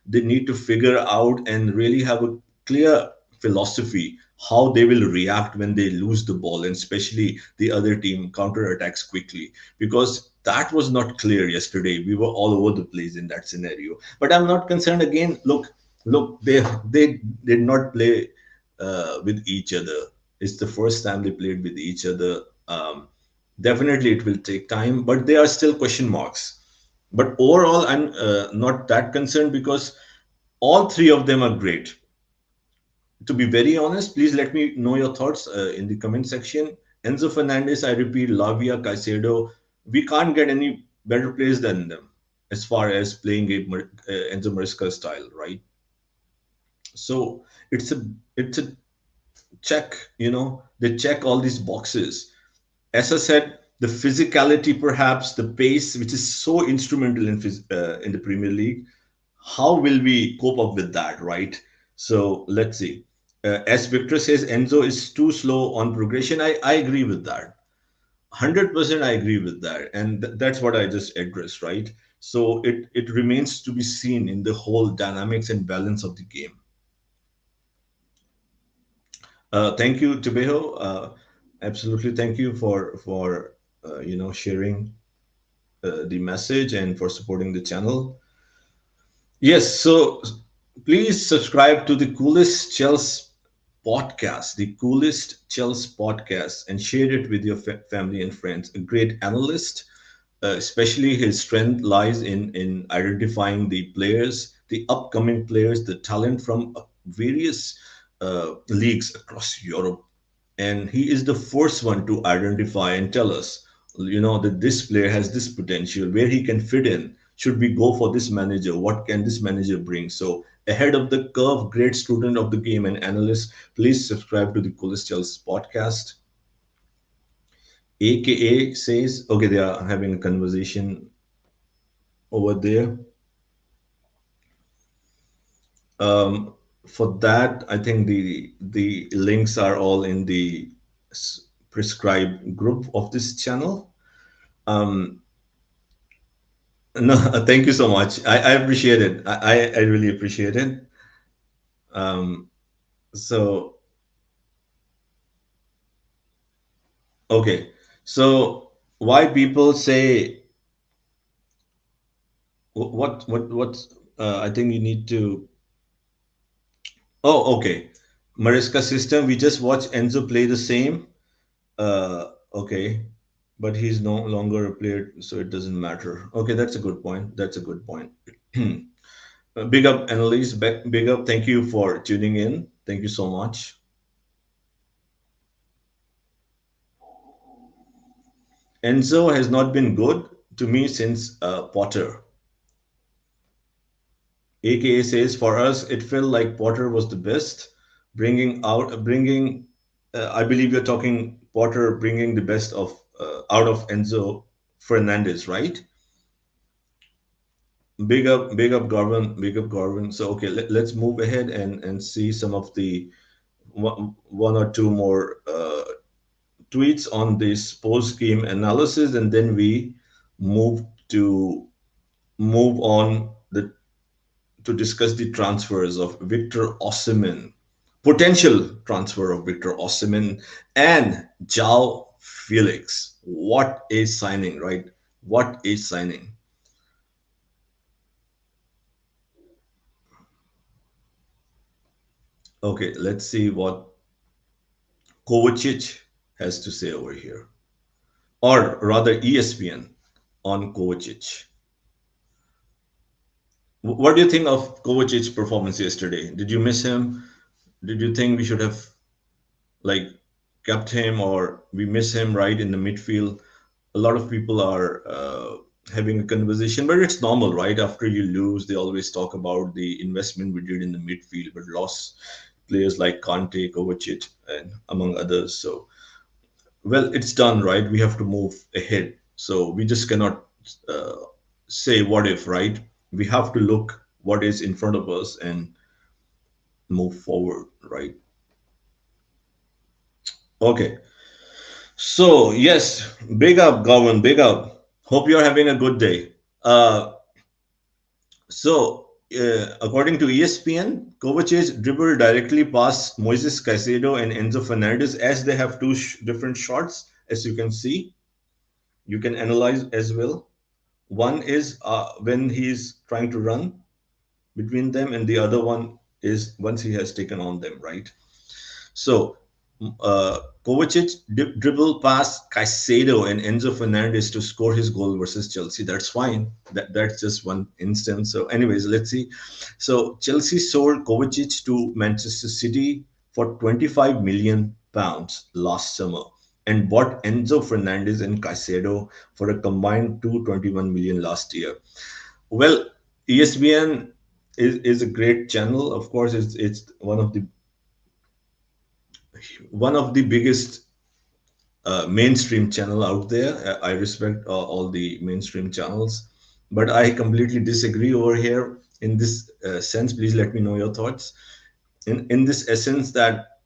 They need to figure out and really have a clear philosophy how they will react when they lose the ball, and especially the other team counter attacks quickly, because that was not clear yesterday. We were all over the place in that scenario. But I'm not concerned. Again, look, they did not play with each other. It's the first time they played with each other. Definitely it will take time, but there are still question marks. But overall, I'm not that concerned, because all three of them are great. To be very honest, please let me know your thoughts in the comment section. Enzo Fernandez, I repeat, Lavia, Caicedo, we can't get any better players than them as far as playing Enzo Maresca style, right? So it's a check. They check all these boxes. As I said, the physicality, perhaps the pace, which is so instrumental in the Premier League. How will we cope up with that, right? So let's see. As Victor says, Enzo is too slow on progression. I agree with that. 100% I agree with that. And that's what I just addressed, right? So it remains to be seen in the whole dynamics and balance of the game. Thank you, Tibeho. Absolutely, thank you for sharing the message and for supporting the channel. Yes, so please subscribe to the coolest Chelsea podcast, the coolest Chelsea podcast, and share it with your family and friends. A great analyst, especially his strength lies in identifying the players, the upcoming players, the talent from various leagues across Europe. And he is the first one to identify and tell us, that this player has this potential, where he can fit in. Should we go for this manager? What can this manager bring? So ahead of the curve, great student of the game and analyst. Please subscribe to the Coolest Chelsea podcast. AKA says, okay, they are having a conversation over there. Um, for that, I think the links are all in the prescribed group of this channel. Um, no, thank you so much. I appreciate it. I really appreciate it. Um, so okay, so why people say what? I think you need to. Oh, okay. Mariska system. We just watch Enzo play the same. Okay, but he's no longer a player, so it doesn't matter. Okay, that's a good point. That's a good point. Big up, Annalise. Big up. Thank you for tuning in. Thank you so much. Enzo has not been good to me since Potter. AKA says for us, it felt like Potter was the best, bringing. I believe you're talking Potter bringing the best of out of Enzo Fernandez, right? Big up, Garvin. Big up, Garvin. So okay, let's move ahead and see some of the one or two more tweets on this post game analysis, and then we move to move on the to discuss the transfers of Victor Osimhen, potential transfer of Victor Osimhen and Joao Felix. What a signing, right? What a signing. Okay, let's see what Kovacic has to say over here, or rather ESPN on Kovacic. What do you think of Kovacic's performance yesterday? Did you miss him? Did you think we should have like kept him, or we miss him right in the midfield? A lot of people are having a conversation, but it's normal, right? After you lose, they always talk about the investment we did in the midfield, but lost players like Kante, Kovacic, and among others. So, well, it's done, right? We have to move ahead. So we just cannot uh, say what if, right? We have to look what is in front of us and move forward, right? Okay. So, yes, big up, Gowan, big up. Hope you're having a good day. Uh, According to ESPN, Kovacic dribbled directly past Moises Caicedo and Enzo Fernandez as they have two different shots, as you can see. You can analyze as well. One is when he's trying to run between them, and the other one is once he has taken on them, right? So, Kovacic dribbled past Caicedo and Enzo Fernandez to score his goal versus Chelsea. That's fine. That's just one instance. So, anyways, let's see. So, Chelsea sold Kovacic to Manchester City for 25 million pounds last summer and bought Enzo Fernandez and Caicedo for a combined 221 million last year. Well, ESPN is a great channel. Of course, it's one of the biggest mainstream channel out there. I respect all the mainstream channels, but I completely disagree over here in this sense. Please let me know your thoughts. In this essence, that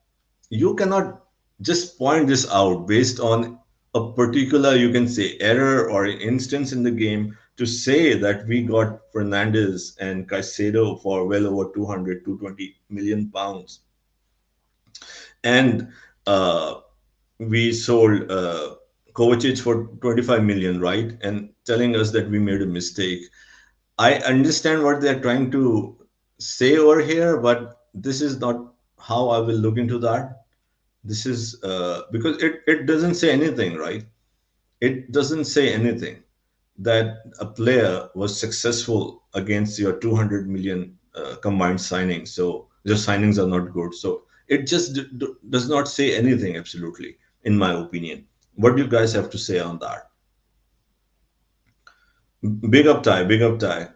you cannot just point this out based on a particular, you can say, error or instance in the game to say that we got Fernandez and Caicedo for well over 200, 220 million pounds, and we sold Kovacic for 25 million, right? And telling us that we made a mistake. I understand what they're trying to say over here, but this is not how I will look into that. This is because it doesn't say anything, right? It doesn't say anything that a player was successful against your 200 million combined signings. So your signings are not good. So it just does not say anything, absolutely, in my opinion. What do you guys have to say on that? Big up tie, big up tie.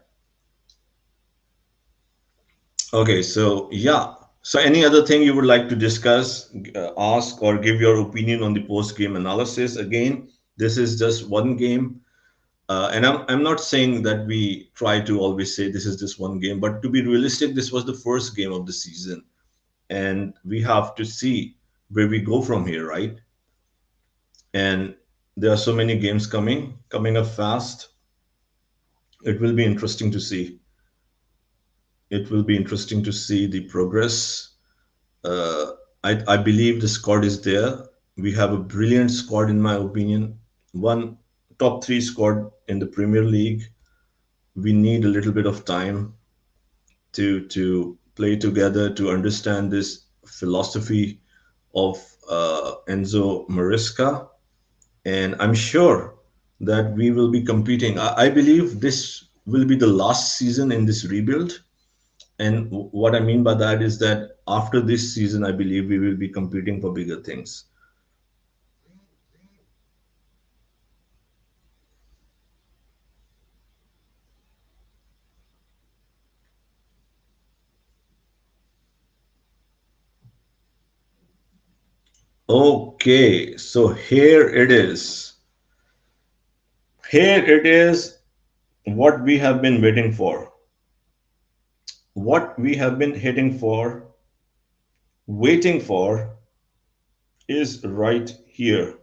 Okay, so yeah. So any other thing you would like to discuss, ask, or give your opinion on the post game analysis? Again, this is just one game. And I'm not saying that we try to always say this is just one game, but to be realistic, this was the first game of the season. And we have to see where we go from here, right? And there are so many games coming up fast. It will be interesting to see. It will be interesting to see the progress. Uh, I believe the squad is there. We have a brilliant squad, in my opinion. One top three squad in the Premier League. We need a little bit of time to play together to understand this philosophy of Enzo Maresca, and I'm sure that we will be competing. I believe this will be the last season in this rebuild, and what I mean by that is that after this season, I believe we will be competing for bigger things. Okay, so here it is. Here it is, what we have been waiting for. What we have been hitting for, waiting for, is right here.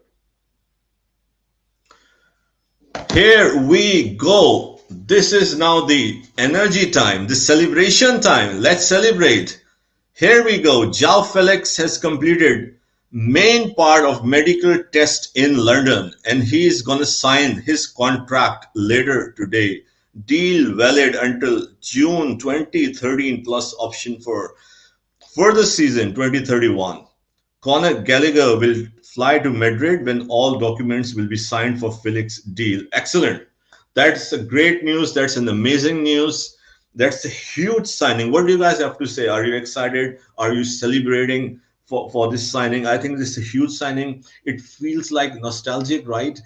Here we go. This is now the energy time, the celebration time. Let's celebrate. Here we go. Joao Felix has completed main part of medical test in London, and he is going to sign his contract later today. Deal valid until June 2013 plus option for For the season 2031, Conor Gallagher will fly to Madrid when all documents will be signed for Felix deal. Excellent. That's a great news. That's an amazing news. That's a huge signing. What do you guys have to say? Are you excited? Are you celebrating for this signing? I think this is a huge signing. It feels like nostalgic, right?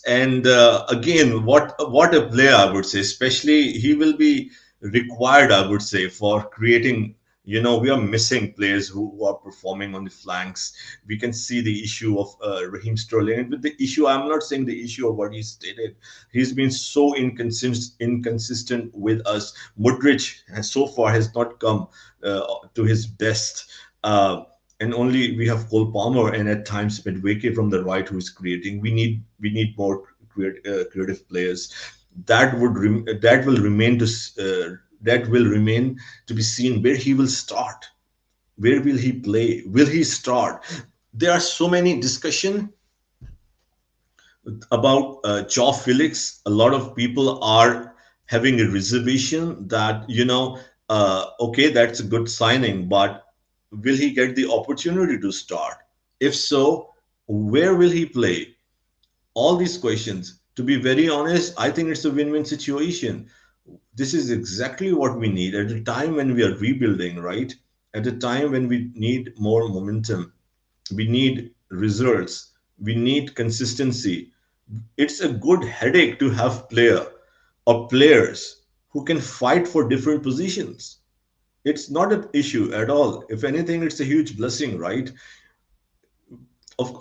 And again, what a player, I would say. Especially he will be required, I would say, for creating. We are missing players who are performing on the flanks. We can see the issue of Raheem Sterling. And with the issue, I'm not saying the issue of what he stated. He's been so inconsistent with us. Modric has so far has not come to his best. And only we have Cole Palmer and at times Medweke from the right who is creating. We need more creative players. That will remain to be seen where he will start. Where will he play? Will he start? There are so many discussion about Joao Felix. A lot of people are having a reservation that okay, that's a good signing, but will he get the opportunity to start? If so, where will he play? All these questions. To be very honest, I think it's a win-win situation. This is exactly what we need at a time when we are rebuilding, right? At a time when we need more momentum, we need results, we need consistency. It's a good headache to have players who can fight for different positions. It's not an issue at all. If anything, it's a huge blessing, right?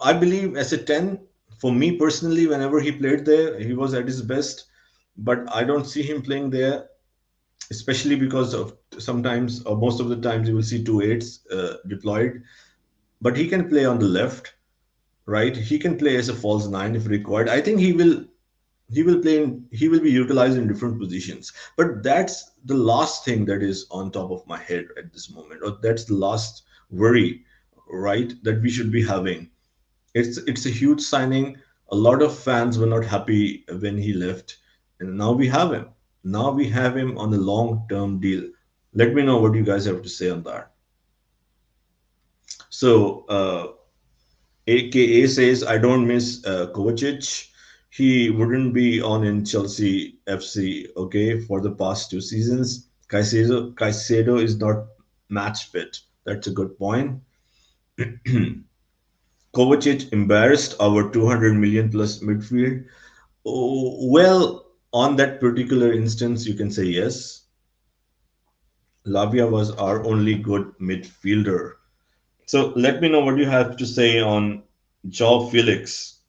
I believe as a 10, for me personally, whenever he played there, he was at his best. But I don't see him playing there, especially because of sometimes or most of the times you will see two eights deployed. But he can play on the left, right? He can play as a false nine if required. I think he will be utilized in different positions. But that's the last thing that is on top of my head at this moment, or that's the last worry, right? That we should be having. It's a huge signing. A lot of fans were not happy when he left, and now we have him. Now we have him on a long-term deal. Let me know what you guys have to say on that. So, AKA says, I don't miss Kovacic. He wouldn't be on in Chelsea FC, okay, for the past 2 seasons. Caicedo is not match fit. That's a good point. Kovacic embarrassed our 200 million plus midfield. Oh, well, on that particular instance, you can say yes. Lavia was our only good midfielder. So let me know what you have to say on Joao Felix.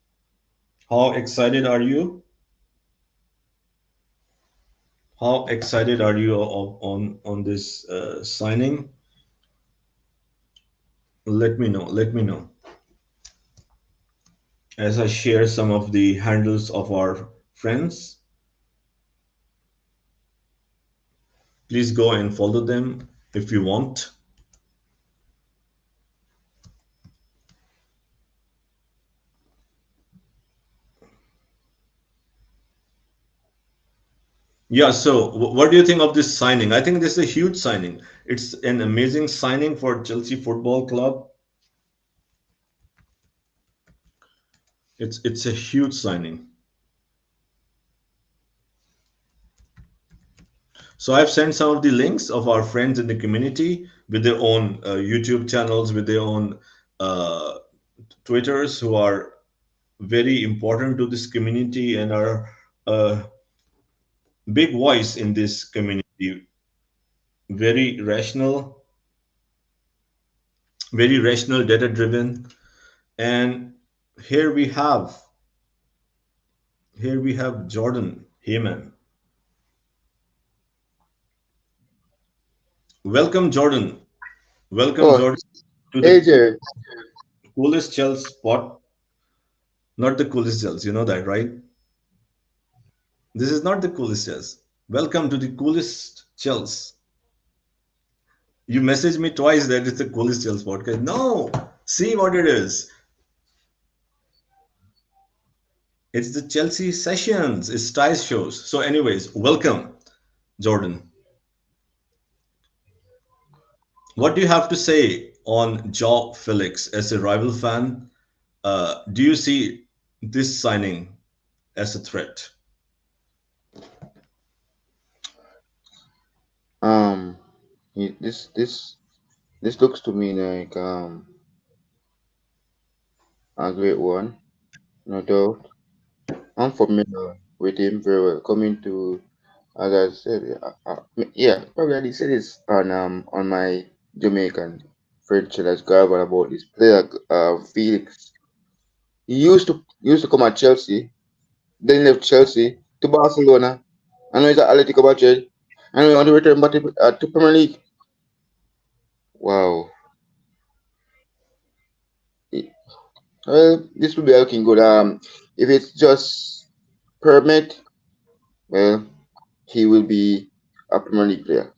How excited are you? How excited are you on this signing? Let me know. Let me know as I share some of the handles of our friends. Please go and follow them if you want. Yeah, so what do you think of this signing? I think this is a huge signing. It's an amazing signing for Chelsea Football Club. It's a huge signing. So I've sent some of the links of our friends in the community with their own YouTube channels, with their own uh, Twitters, who are very important to this community and are a big voice in this community. Very rational, data driven. And here we have Jordan Heyman. Welcome, Jordan. Welcome, Oh, Jordan, to hey the Jared. coolest Chelsea spot. Not the coolest Chelsea, you know that, right? This is not the coolest Chelsea. Welcome to the coolest Chelsea. You messaged me twice that it's the coolest Chelsea podcast. No, see what it is. It's the Chelsea sessions. It's Styles shows. So, anyways, welcome, Jordan. What do you have to say on Joao Felix as a rival fan? Do you see this signing as a threat? Um, this looks to me like a great one, no doubt. I'm familiar with him very well. Coming to, as I said, yeah, probably I did say this on my Jamaican friend that's gravel about this player, Felix. He used to come at Chelsea, then he left Chelsea to Barcelona. I know he's at Atletico Madrid. I know he want to return back to Premier League. Wow. It- Well, this will be looking good. If it's just permit, well, he will be a Premier League player.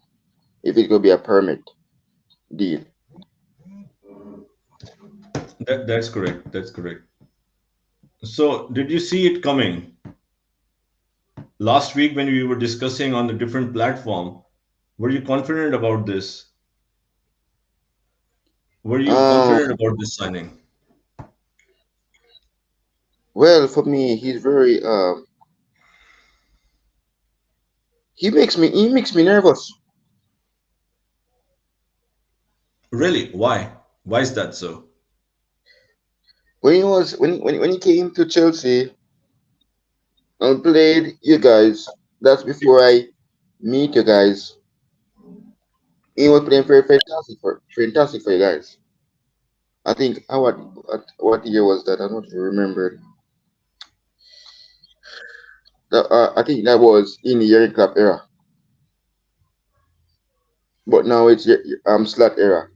If it could be a permit deal. That's correct. That's correct. So, did you see it coming last week when we were discussing on the different platform? Were you confident about this? Were you Um, confident about this signing? well, for me, he's very he makes me nervous. Really? Why? Why is that so? When he came to Chelsea and played you guys. That's before I meet you guys. He was playing very fantastic for you guys. I think what year was that? I don't remember. I think that was in the Jurgen Klopp era, but now it's Slot era.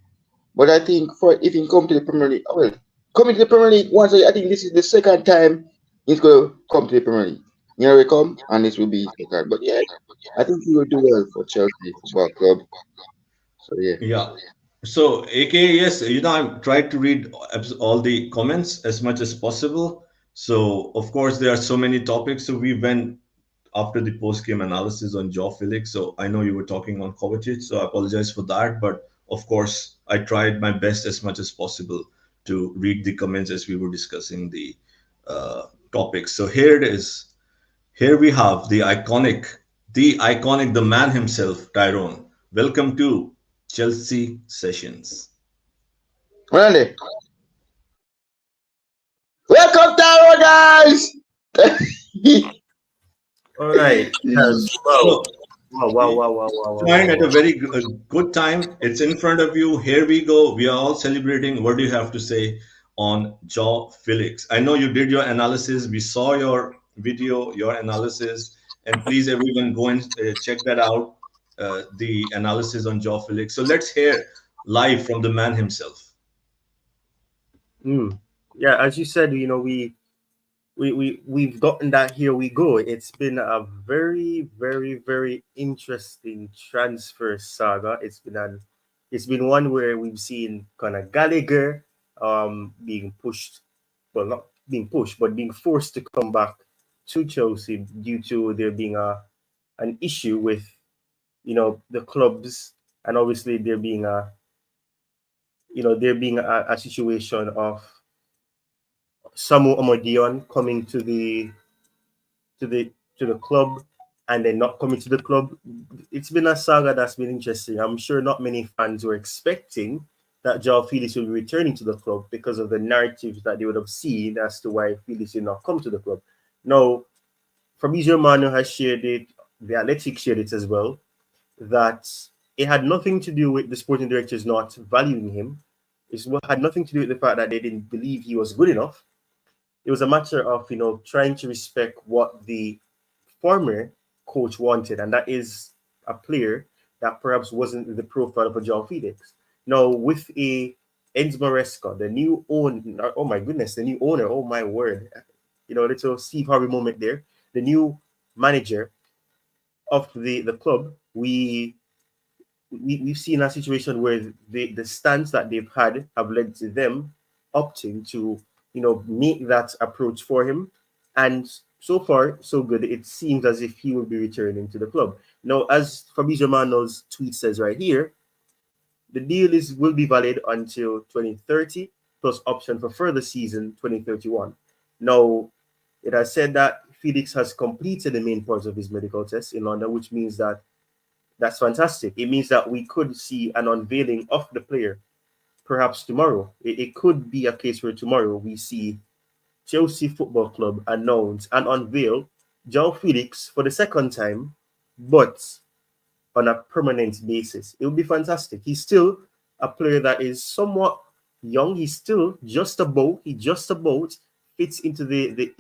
But I think for if he come to the Premier League, well, coming to the Premier League once, I think this is the second time he's gonna come to the Premier League. Here we come, and this will be his second. But yeah, I think he will do well for Chelsea Football Club. So yeah. Yeah. So, AK, yes, I'm trying to read all the comments as much as possible. So, of course, there are so many topics. So, we went after the post game analysis on Joe Felix. So, I know you were talking on Kovacic. So, I apologize for that. But of course, I tried my best as much as possible to read the comments as we were discussing the topics. So, here it is. Here we have the man himself, Tyrone. Welcome to Chelsea Sessions. Well, then, welcome Taro, guys. All right. Yes. Wow. So, Wow. Wow. Wow. Wow. Wow. Wow. joined Wow. at a Wow. very good time. It's in front of you. Here we go. We are all celebrating. What do you have to say on Joe Felix? I know you did your analysis. We saw your video, your analysis, and please, everyone, go and check that out. The analysis on Joe Felix. So let's hear live from the man himself. Mm. Yeah. As you said, we've gotten that. Here we go. It's been a very, very, very interesting transfer saga. It's been one where we've seen kind of Gallagher being pushed, well, not being pushed, but being forced to come back to Chelsea due to there being an issue with the clubs, and obviously there being a situation of Samu Omodion coming to the to the club and then not coming to the club. It's been a saga that's been interesting. I'm sure not many fans were expecting that Joao Felix will be returning to the club because of the narratives that they would have seen as to why Felix did not come to the club. Now, Fabrizio Mano has shared it, the Athletic shared it as well, that it had nothing to do with the sporting directors not valuing him. It had nothing to do with the fact that they didn't believe he was good enough. It was a matter of trying to respect what the former coach wanted, and that is a player that perhaps wasn't the profile of a John Felix. Now with a Enzo Maresca, the new owner, oh my goodness, the new owner, oh my word, little Steve Harvey moment there, the new manager of the club, we've seen a situation where the stance that they've had have led to them opting to make that approach for him, and so far so good. It seems as if he will be returning to the club. Now, as Fabrizio Romano's tweet says right here, The deal is will be valid until 2030 plus option for further season 2031. Now, it has said that Felix has completed the main parts of his medical test in London, which means that that's fantastic. It means that we could see an unveiling of the player perhaps tomorrow. It could be a case where tomorrow we see Chelsea Football Club announce and unveil Joao Felix for the second time, but on a permanent basis. It would be fantastic. He's still a player that is somewhat young. He's still he just about fits into the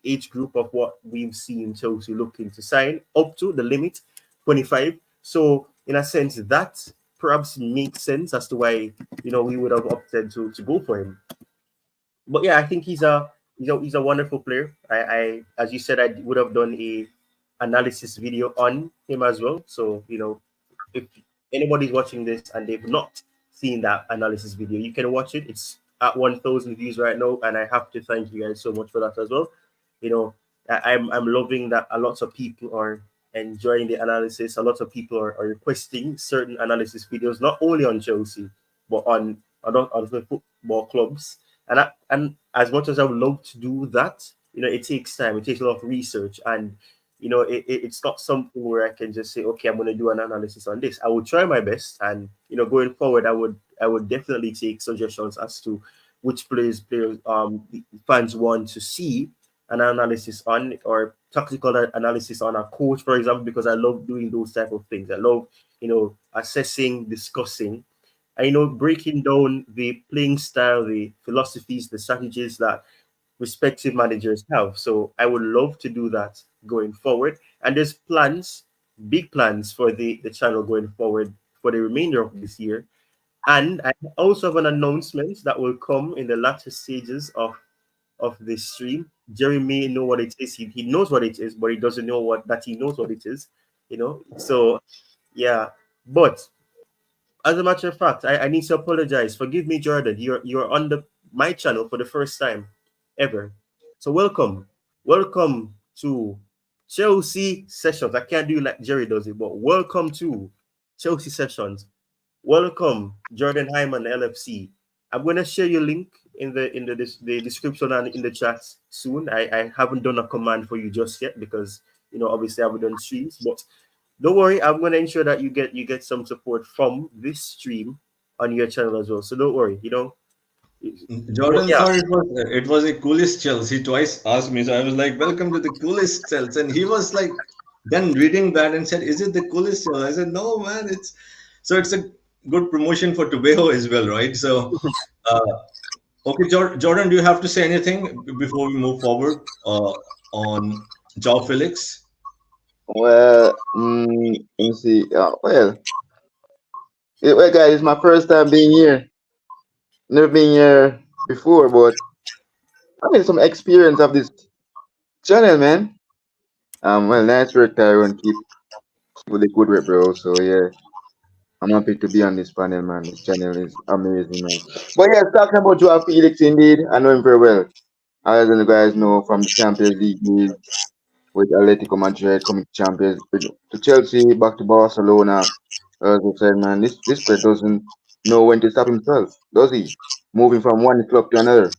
age group of what we've seen Chelsea looking to sign up to the limit 25. So in a sense, that perhaps makes sense as to why we would have opted to go for him. But yeah, I think he's a wonderful player. I as you said, I would have done a analysis video on him as well. So if anybody's watching this and they've not seen that analysis video, you can watch it. It's at 1,000 views right now, and I have to thank you guys so much for that as well. You know, I'm loving that a lot of people are enjoying the analysis. A lot of people are requesting certain analysis videos, not only on Chelsea, but on other football clubs. And as much as I would love to do that, it takes time. It takes a lot of research, and it's not something where I can just say, okay, I'm going to do an analysis on this. I will try my best, and going forward, I would definitely take suggestions as to which players the fans want to see an analysis on, or tactical analysis on a coach, for example, because I love doing those type of things. I love assessing, discussing, and breaking down the playing style, the philosophies, the strategies that respective managers have. So I would love to do that going forward. And there's plans, big plans for the channel going forward for the remainder of this year. And I also have an announcement that will come in the latter stages of this stream. Jerry may know what it is. He knows what it is, but he doesn't know that he knows what it is. So yeah. But as a matter of fact, I need to apologize. Forgive me, Jordan. You're on my channel for the first time ever. So welcome to Chelsea Sessions. I can't do like Jerry does it, but welcome to Chelsea Sessions. Welcome, Jordan Hyman, LFC. I'm gonna share your link in the description and in the chat soon. I haven't done a command for you just yet because obviously I haven't done streams, but don't worry, I'm gonna ensure that you get some support from this stream on your channel as well. So don't worry, But Jordan yeah, thought it was a coolest Chelsea. He twice asked me, so I was like, "Welcome to the coolest Chelsea," and he was like, then reading that and said, "Is it the coolest Chelsea?" I said, "No, man. It's a good promotion for Tobago as well, right?" So, uh, okay, Jordan, do you have to say anything before we move forward on Joao Felix? Well, let me see. Well, guys, it's my first time being here. Never been here before, but I mean some experience of this channel, man. Well, nice work, Tyrone. Keep with the good work, bro. So yeah, I'm happy to be on this panel, man. This channel is amazing, man. But yeah, talking about Joao Felix, indeed, I know him very well. As you guys know, from the Champions League days with Atletico Madrid coming to Champions to Chelsea, back to Barcelona. As I said, man, this player doesn't know when to stop himself, does he? Moving from one club to another.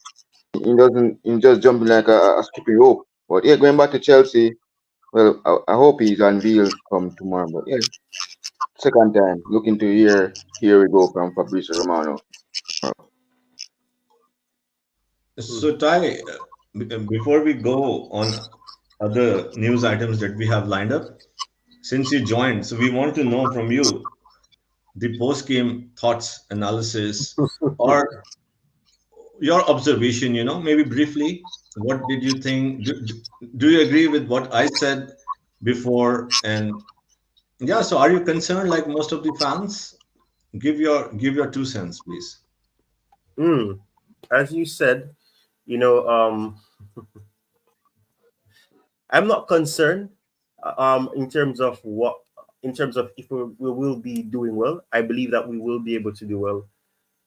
He doesn't. He just jumping like a skipping rope. But yeah, going back to Chelsea. Well, I hope he's unveiled come tomorrow. But yeah, second time. Looking to hear. Here we go from Fabrizio Romano. So, Ty, before we go on other news items that we have lined up, since you joined, so we want to know from you the post-game thoughts, analysis, or your observation, maybe briefly, what did you think? Do you agree with what I said before? And yeah, so are you concerned like most of the fans? Give your 2 cents, please. mm, as you said, you know, um, I'm not concerned in terms of if we will be doing well. I believe that we will be able to do well.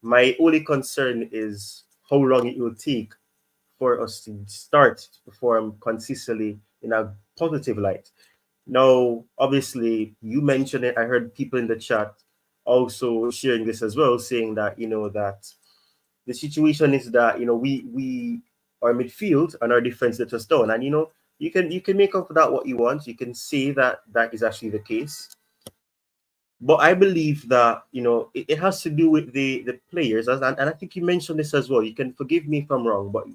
My only concern is how long it will take for us to start to perform consistently in a positive light. Now, obviously, you mentioned it. I heard people in the chat also sharing this as well, saying that that the situation is that we our midfield and our defense let us down, and you can make up for that what you want. You can say that that is actually the case, but I believe that it has to do with the players, and I think you mentioned this as well. You can forgive me if I'm wrong, but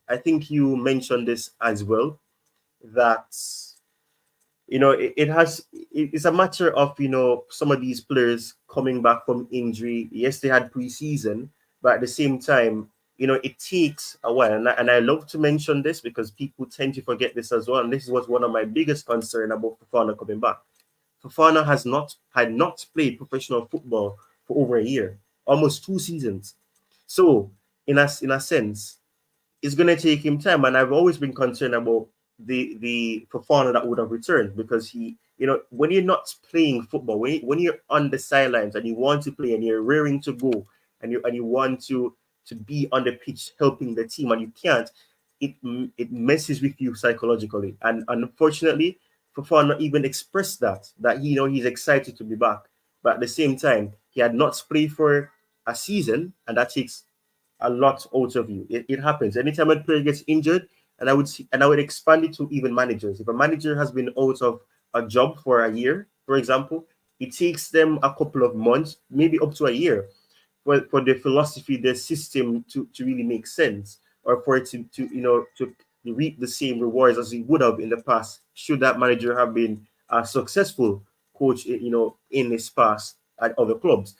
I think you mentioned this as well, that it's a matter of some of these players coming back from injury. Yes, they had preseason, but at the same time, it takes a while. And I love to mention this because people tend to forget this as well. And this was one of my biggest concern about Fofana coming back. Fofana had not played professional football for over a year, almost 2 seasons. So in a sense, it's going to take him time. And I've always been concerned about the Fofana that would have returned, because when you're not playing football, when you're on the sidelines and you want to play and you're raring to go, and you want to be on the pitch helping the team, and you can't, it messes with you psychologically. And unfortunately, Fofana even expressed that he's excited to be back, but at the same time he had not played for a season, and that takes a lot out of you. It happens anytime a player gets injured, and I would expand it to even managers. If a manager has been out of a job for a year, for example, it takes them a couple of months, maybe up to a year, for the philosophy, the system to really make sense, or for it to reap the same rewards as it would have in the past, should that manager have been a successful coach, in his past at other clubs.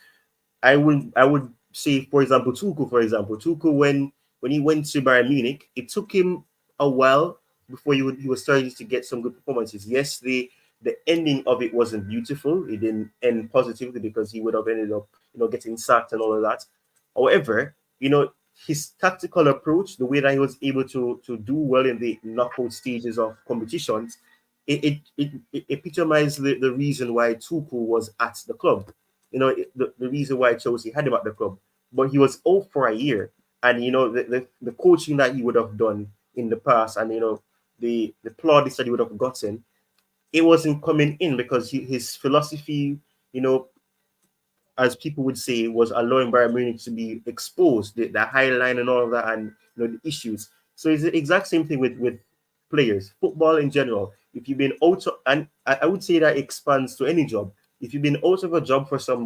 I would say, for example, Tuchel. For example, Tuchel, when he went to Bayern Munich, it took him a while before he was starting to get some good performances. Yes, the ending of it wasn't beautiful. It didn't end positively, because he would have ended up getting sacked and all of that. However, his tactical approach, the way that he was able to do well in the knockout stages of competitions, it epitomized the reason why Tuchel was at the club. The reason why Chelsea had him at the club. But he was out for a year, and the coaching that he would have done in the past, and the plaudits that he would have gotten, it wasn't coming in, because his philosophy, you know, as people would say, was allowing Bayern Munich to be exposed, the high line and all of that, and the issues. So it's the exact same thing with players, football in general. If you've been out, and I would say that expands to any job. If you've been out of a job for a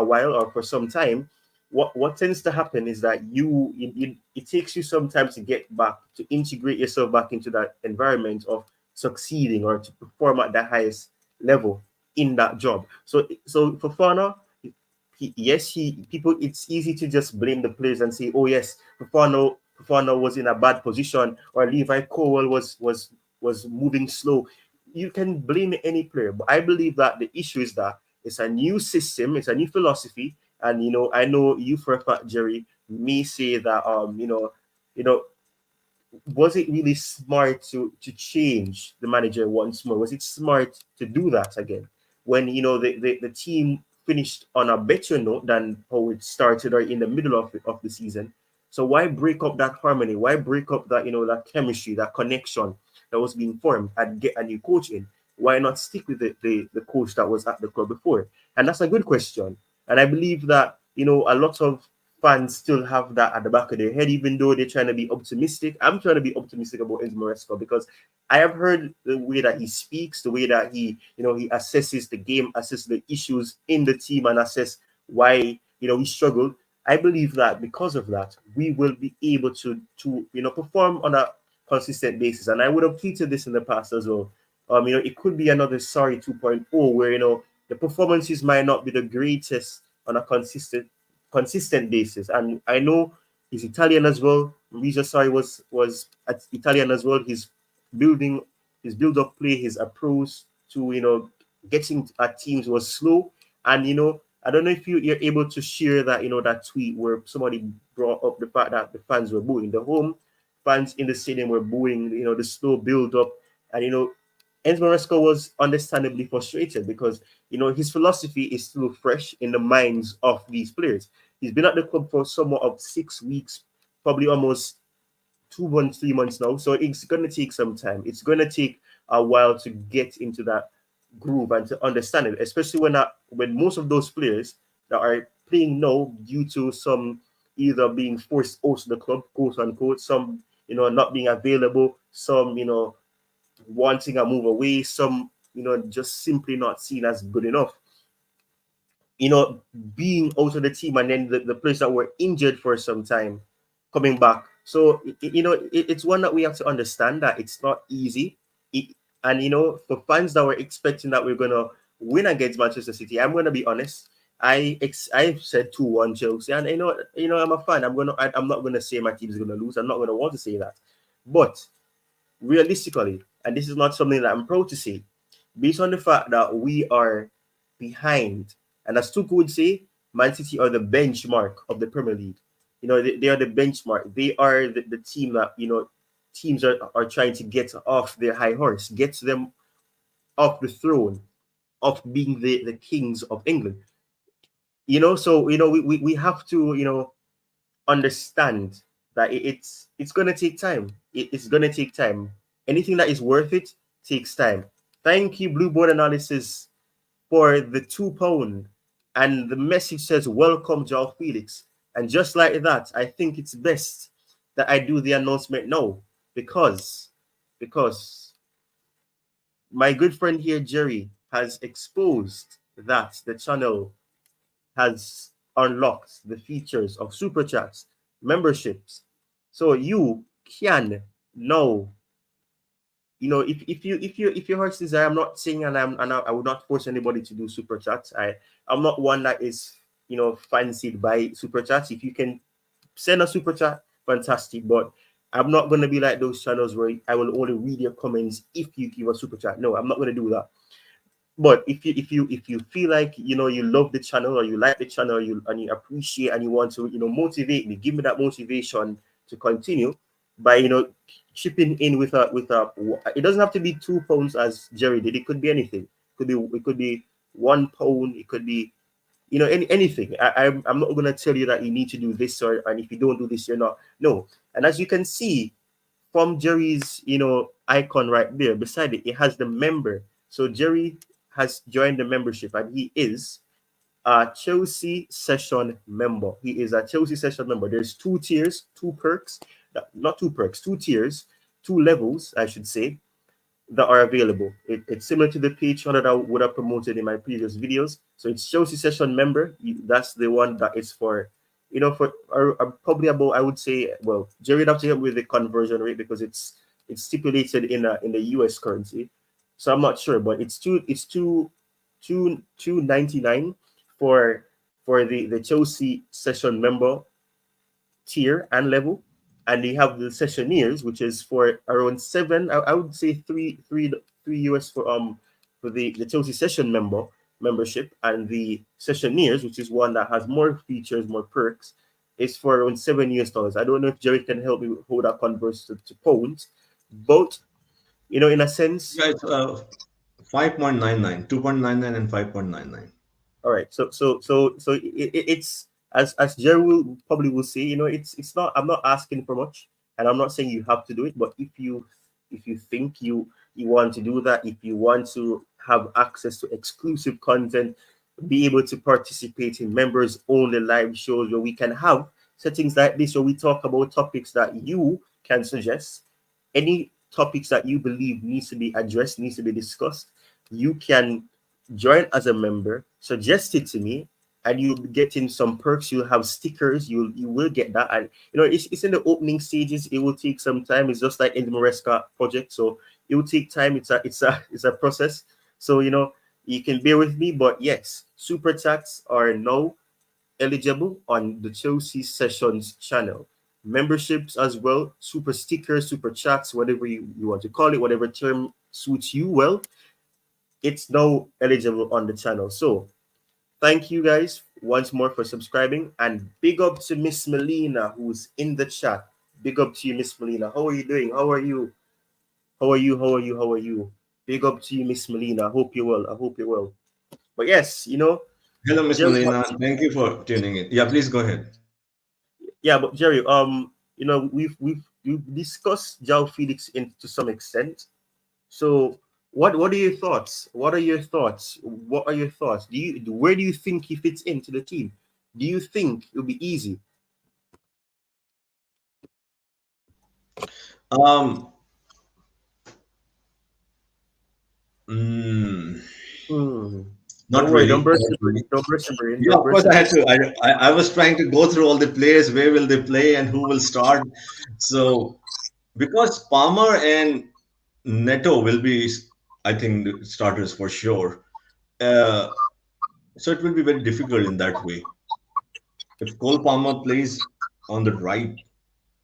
while, or for some time, what tends to happen is that it takes you some time to get back, to integrate yourself back into that environment of succeeding, or to perform at the highest level in that job. So for Fana, yes, people, it's easy to just blame the players and say, oh yes, Fofana was in a bad position, or Levi Cowell was moving slow. You can blame any player, but I believe that the issue is that it's a new system, it's a new philosophy, and I know you for a fact, Jerry, may say that you know was it really smart to change the manager once more? Was it smart to do that again when the team finished on a better note than how it started, or in the middle of the season? So why break up that harmony? Why break up that that chemistry, that connection that was being formed, and get a new coach in? Why not stick with the coach that was at the club before? And that's a good question. And I believe that a lot of fans still have that at the back of their head, even though they're trying to be optimistic. I'm trying to be optimistic about Enzo Maresca, because I have heard the way that he speaks, the way that he assesses the game, assesses the issues in the team, and assess why he struggled. I believe that because of that, we will be able to perform on a consistent basis. And I would have tweeted this in the past as well. It could be another sorry 2.0, where the performances might not be the greatest on a consistent basis. And I know he's Italian as well. Risa Sarri was Italian as well. Building his build-up play, his approach to getting at teams was slow. And I don't know if you're able to share that that tweet where somebody brought up the fact that the fans were booing. The home fans in the stadium were booing, the slow build-up. And Enzo Maresca was understandably frustrated, because his philosophy is still fresh in the minds of these players. He's been at the club for somewhat of 6 weeks, probably almost 2 months, 3 months now. So it's going to take some time. It's going to take a while to get into that groove and to understand it, especially when most of those players that are playing now due to some either being forced out of the club, quote unquote, some not being available, some wanting a move away, some just simply not seen as good enough. Being out of the team, and then the players that were injured for some time coming back. So it's one that we have to understand that it's not easy. And for fans that were expecting that we're gonna win against Manchester City, I'm gonna be honest. I said 2-1 Chelsea, and I'm a fan. I'm not gonna say my team is gonna lose. I'm not gonna want to say that, but realistically, and this is not something that I'm proud to say, based on the fact that we are behind, and as Tuku would say, Man City are the benchmark of the Premier League. They are the benchmark. They are the team that teams are trying to get off their high horse, get them off the throne of being the kings of England. So we have to understand that it's gonna take time. It's gonna take time. Anything that is worth it takes time. Thank you, Blue Board Analysis, for the £2. And the message says, "Welcome, Joao Felix." And just like that, I think it's best that I do the announcement now, because my good friend here, Jerry, has exposed that the channel has unlocked the features of super chats, memberships. So you can now, if your heart's desire, I'm not saying, and I would not force anybody to do super chats. I'm not one that is fancied by super chats. If you can send a super chat, fantastic. But I'm not going to be like those channels where I will only read your comments if you give a super chat. No, I'm not going to do that. But if you feel like you love the channel, or you like the channel, and you appreciate, and you want to motivate me, give me that motivation to continue by chipping in with a it doesn't have to be £2 as Jerry did. It could be anything. It could be £1. It could be anything. I'm not gonna tell you that you need to do this, and if you don't do this, you're not. No. And as you can see from Jerry's icon right there beside it, it has the member. So Jerry has joined the membership, and he is a Chelsea session member. He is a Chelsea session member. There's 2 tiers, 2 perks, not 2 perks, 2 tiers, 2 levels, I should say, that are available. It's similar to the Patreon that I would have promoted in my previous videos. So it's Chelsea session member. That's the one that is for, for probably about, I would say, well, Jerry would have to help with the conversion rate, because it's stipulated in the US currency. So I'm not sure, but it's 2.99 for the Chelsea session member tier and level. And you have the sessioneers, which is for around 7. I would say three US for the Chelsea session membership, and the sessioneers, which is one that has more features, more perks, is for around $7. I don't know if Jerry can help me with how that converts to pounds, but in a sense, Yeah, it's 5.99, 2.99 and 5.99. all right. So it's as Jerry will probably say, it's not. I'm not asking for much, and I'm not saying you have to do it. But if you think you want to do that, if you want to have access to exclusive content, be able to participate in members only live shows where we can have settings like this, where we talk about topics that you can suggest, any topics that you believe needs to be addressed, needs to be discussed, you can join as a member, suggest it to me, and you'll be getting some perks. You'll have stickers. You will get that, and it's in the opening stages. It will take some time. It's just like in the Maresca project, so it will take time. It's a process. So you can bear with me, but yes, super chats are now eligible on the Chelsea Sessions channel. Memberships as well, super stickers, super chats, whatever you want to call it, whatever term suits you well, it's now eligible on the channel. So thank you guys once more for subscribing, and big up to Miss Melina who's in the chat. Big up to you, Miss Melina. How are you doing? How are you? How are you? How are you? How are you? Big up to you, Miss Melina. I hope you're well. I hope you're well. But yes, Hello, Miss Jerry, Melina. Thank you for tuning in. Yeah, please go ahead. yeah, but Jerry, we've discussed Joao Felix to some extent. So What are your thoughts? What are your thoughts? What are your thoughts? Where do you think he fits into the team? Do you think it'll be easy? Um, mm, Hmm. Not Don't worry, don't really. burst Not your brain. really. Don't burst your brain. Yeah, Don't of course burst your I brain. had to. I was trying to go through all the players, where will they play and who will start. So because Palmer and Neto will be, I think, the starters for sure. Uh, so it will be very difficult in that way. If Cole Palmer plays on the right,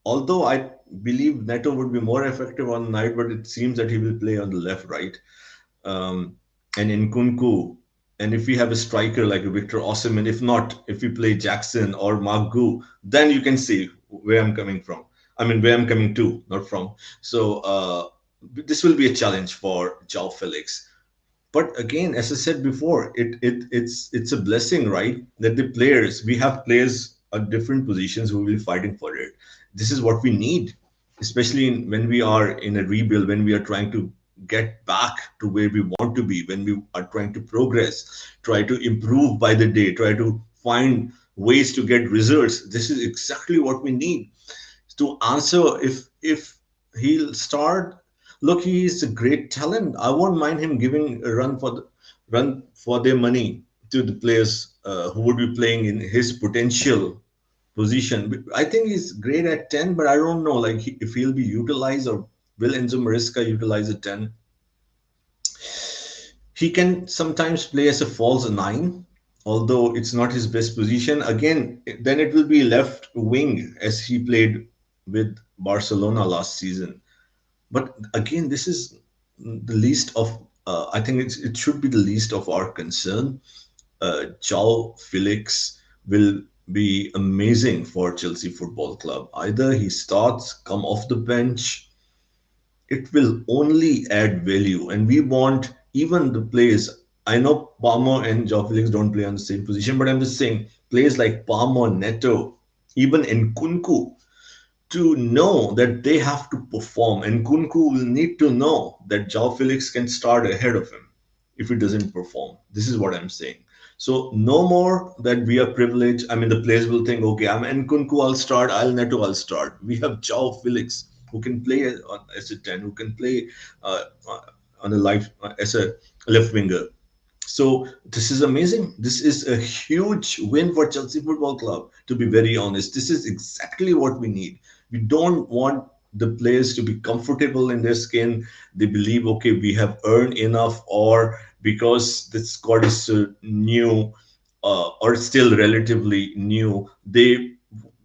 although I believe Neto would be more effective on the night, but it seems that he will play on the left, right. Um, and in Kunku, and if we have a striker like Victor Osimhen, if not, if we play Jackson or Magu, then you can see where I'm coming from. I mean, where I'm coming to, not from. So this will be a challenge for Joao Felix. But again, as I said before, it's a blessing, right? That the players, we have players at different positions who will be fighting for it. This is what we need, especially when we are in a rebuild, when we are trying to get back to where we want to be, when we are trying to progress, try to improve by the day, try to find ways to get results. This is exactly what we need to answer if he'll start. Look, he is a great talent. I won't mind him giving a run for their money to the players who would be playing in his potential position. I think he's great at 10, but I don't know like if he'll be utilized, or will Enzo Maresca utilize a 10. He can sometimes play as a false nine, although it's not his best position. Again, then it will be left wing as he played with Barcelona last season. But again, this is the least of, I think it should be the least of our concern. Joao Felix will be amazing for Chelsea Football Club. Either he starts, come off the bench, it will only add value. And we want even the players. I know Palmer and Joao Felix don't play on the same position, but I'm just saying players like Palmer, Neto, even Nkunku, to know that they have to perform. And Kunku will need to know that Joao Felix can start ahead of him if he doesn't perform. This is what I'm saying. So no more that we are privileged. I mean, the players will think, okay, I'm Nkunku, I'll start. I'll Neto, I'll start. We have Joao Felix who can play as a 10, who can play on a life as a left winger. So this is amazing. This is a huge win for Chelsea Football Club, to be very honest. This is exactly what we need. We don't want the players to be comfortable in their skin. They believe, okay, we have earned enough, or because the squad is so new, or still relatively new, they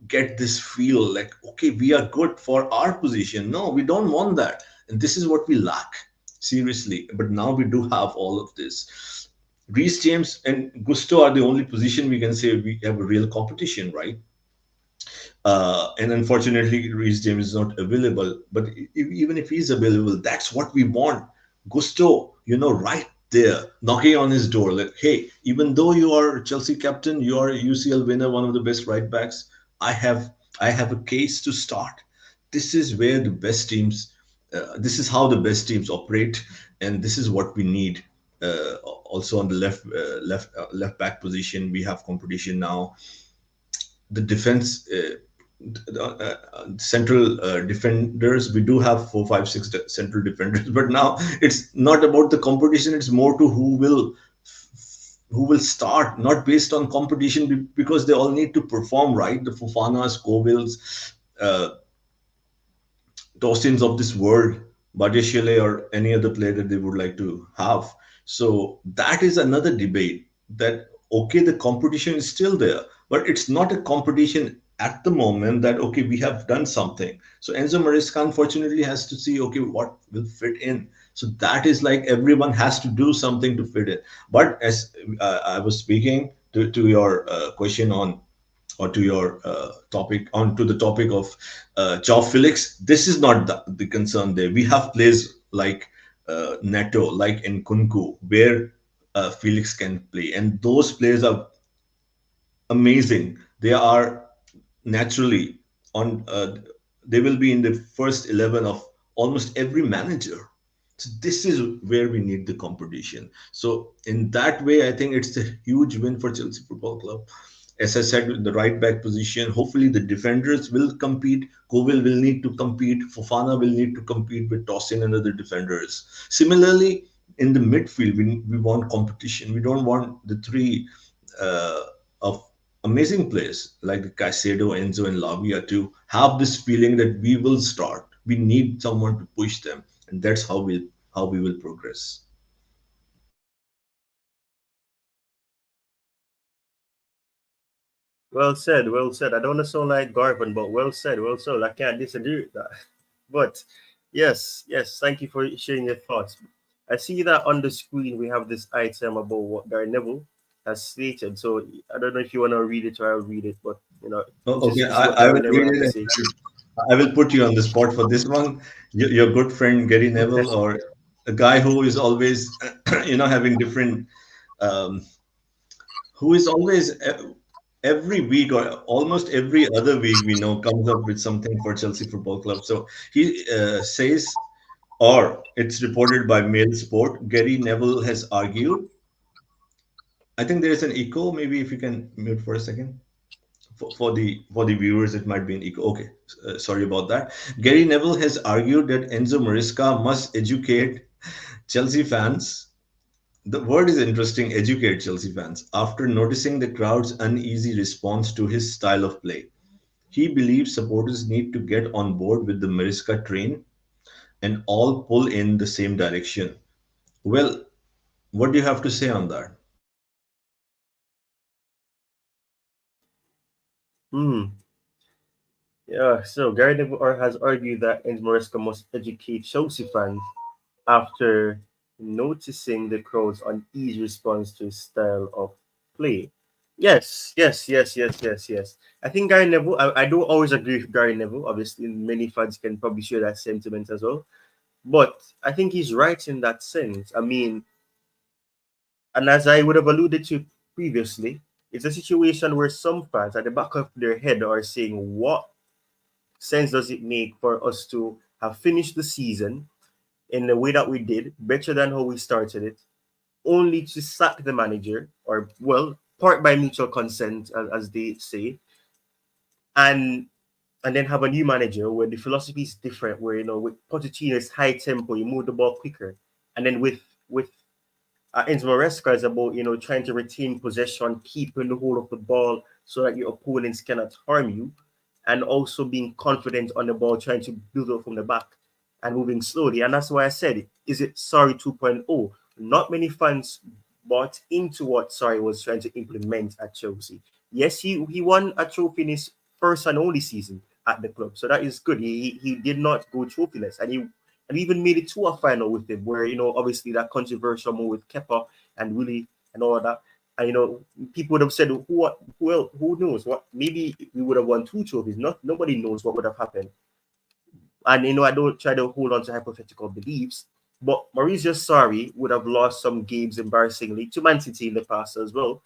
get this feel like, okay, we are good for our position. No, we don't want that. And this is what we lack, seriously. But now we do have all of this. Reece James and Gusto are the only position we can say we have a real competition, right? And unfortunately, Reece James is not available. But even if he's available, that's what we want. Gusto, right there, knocking on his door. Like, hey, even though you are Chelsea captain, you are a UCL winner, one of the best right backs. I have, I have a case to start. This is where the best teams. This is how the best teams operate, and this is what we need. Also on the left back position, we have competition now. The defense, central defenders, we do have four, five, six central defenders, but now it's not about the competition. It's more to who will start, not based on competition, because they all need to perform, right? The Fofanas, Covils, uh, Dawson's of this world, Badiashile, or any other player that they would like to have. So that is another debate, that okay, the competition is still there, but it's not a competition at the moment that okay, we have done something. So Enzo Maresca unfortunately has to see okay what will fit in. So that is like everyone has to do something to fit it. But as I was speaking to your question on, or to your topic, on to the topic of Joao Felix, this is not the concern there. We have players like Neto, like Nkunku, where Felix can play, and those players are amazing. They are naturally on. They will be in the first 11 of almost every manager. So this is where we need the competition. So in that way, I think it's a huge win for Chelsea Football Club. As I said, with the right back position, hopefully the defenders will compete. Koval will need to compete. Fofana will need to compete with Tosin and other defenders. Similarly, in the midfield, we want competition. We don't want the three uh, of amazing players like Caicedo, Enzo, and Lavia to have this feeling that we will start. We need someone to push them, and that's how we will progress. Well said, well said. I don't want to sound like Garvin, but well said, well said. I can't disagree with that. But yes, yes, thank you for sharing your thoughts. I see that on the screen we have this item about what Gary Neville has stated. So I don't know if you want to read it or I'll read it, but Okay, interested to see what I Gary will Neville read had to it. say. I will put you on the spot for this one. Your good friend Gary Neville, or a guy who is always, having different, um, who is always every week or almost every other week, we know, comes up with something for Chelsea Football Club. So he says, or it's reported by Mail Sport, Gary Neville has argued. I think there is an echo. Maybe if you can mute for a second. For the viewers, it might be an echo. Okay, sorry about that. Gary Neville has argued that Enzo Maresca must educate Chelsea fans. The word is interesting, educate Chelsea fans, after noticing the crowd's uneasy response to his style of play. He believes supporters need to get on board with the Maresca train and all pull in the same direction. Well, what do you have to say on that? Hmm. Yeah, so Gary Neville has argued that Enzo Maresca must educate Chelsea fans after noticing the crowd's uneasy response to his style of play. Yes, yes, yes, yes, yes, yes. I think Gary Neville, I don't always agree with Gary Neville. Obviously, many fans can probably share that sentiment as well. But I think he's right in that sense. I mean, and as I would have alluded to previously, it's a situation where some fans at the back of their head are saying, what sense does it make for us to have finished the season in the way that we did, better than how we started it, only to sack the manager, or well, part by mutual consent, as they say, and then have a new manager where the philosophy is different. Where with Pochettino's high tempo, you move the ball quicker, and then with Enzo Maresca is about trying to retain possession, keeping the hold of the ball so that your opponents cannot harm you, and also being confident on the ball, trying to build up from the back and moving slowly. And that's why I said, is it Sorry 2.0? Not many fans bought into what Sorry was trying to implement at Chelsea. Yes, he won a trophy in his first and only season at the club, so that is good. He did not go trophyless, and even made it to a final with him, where obviously that controversial move with Kepa and Willie and all that. And people would have said, who knows what? Maybe we would have won two trophies. Nobody knows what would have happened. And I don't try to hold on to hypothetical beliefs, but Maurizio Sarri would have lost some games embarrassingly to Man City in the past as well.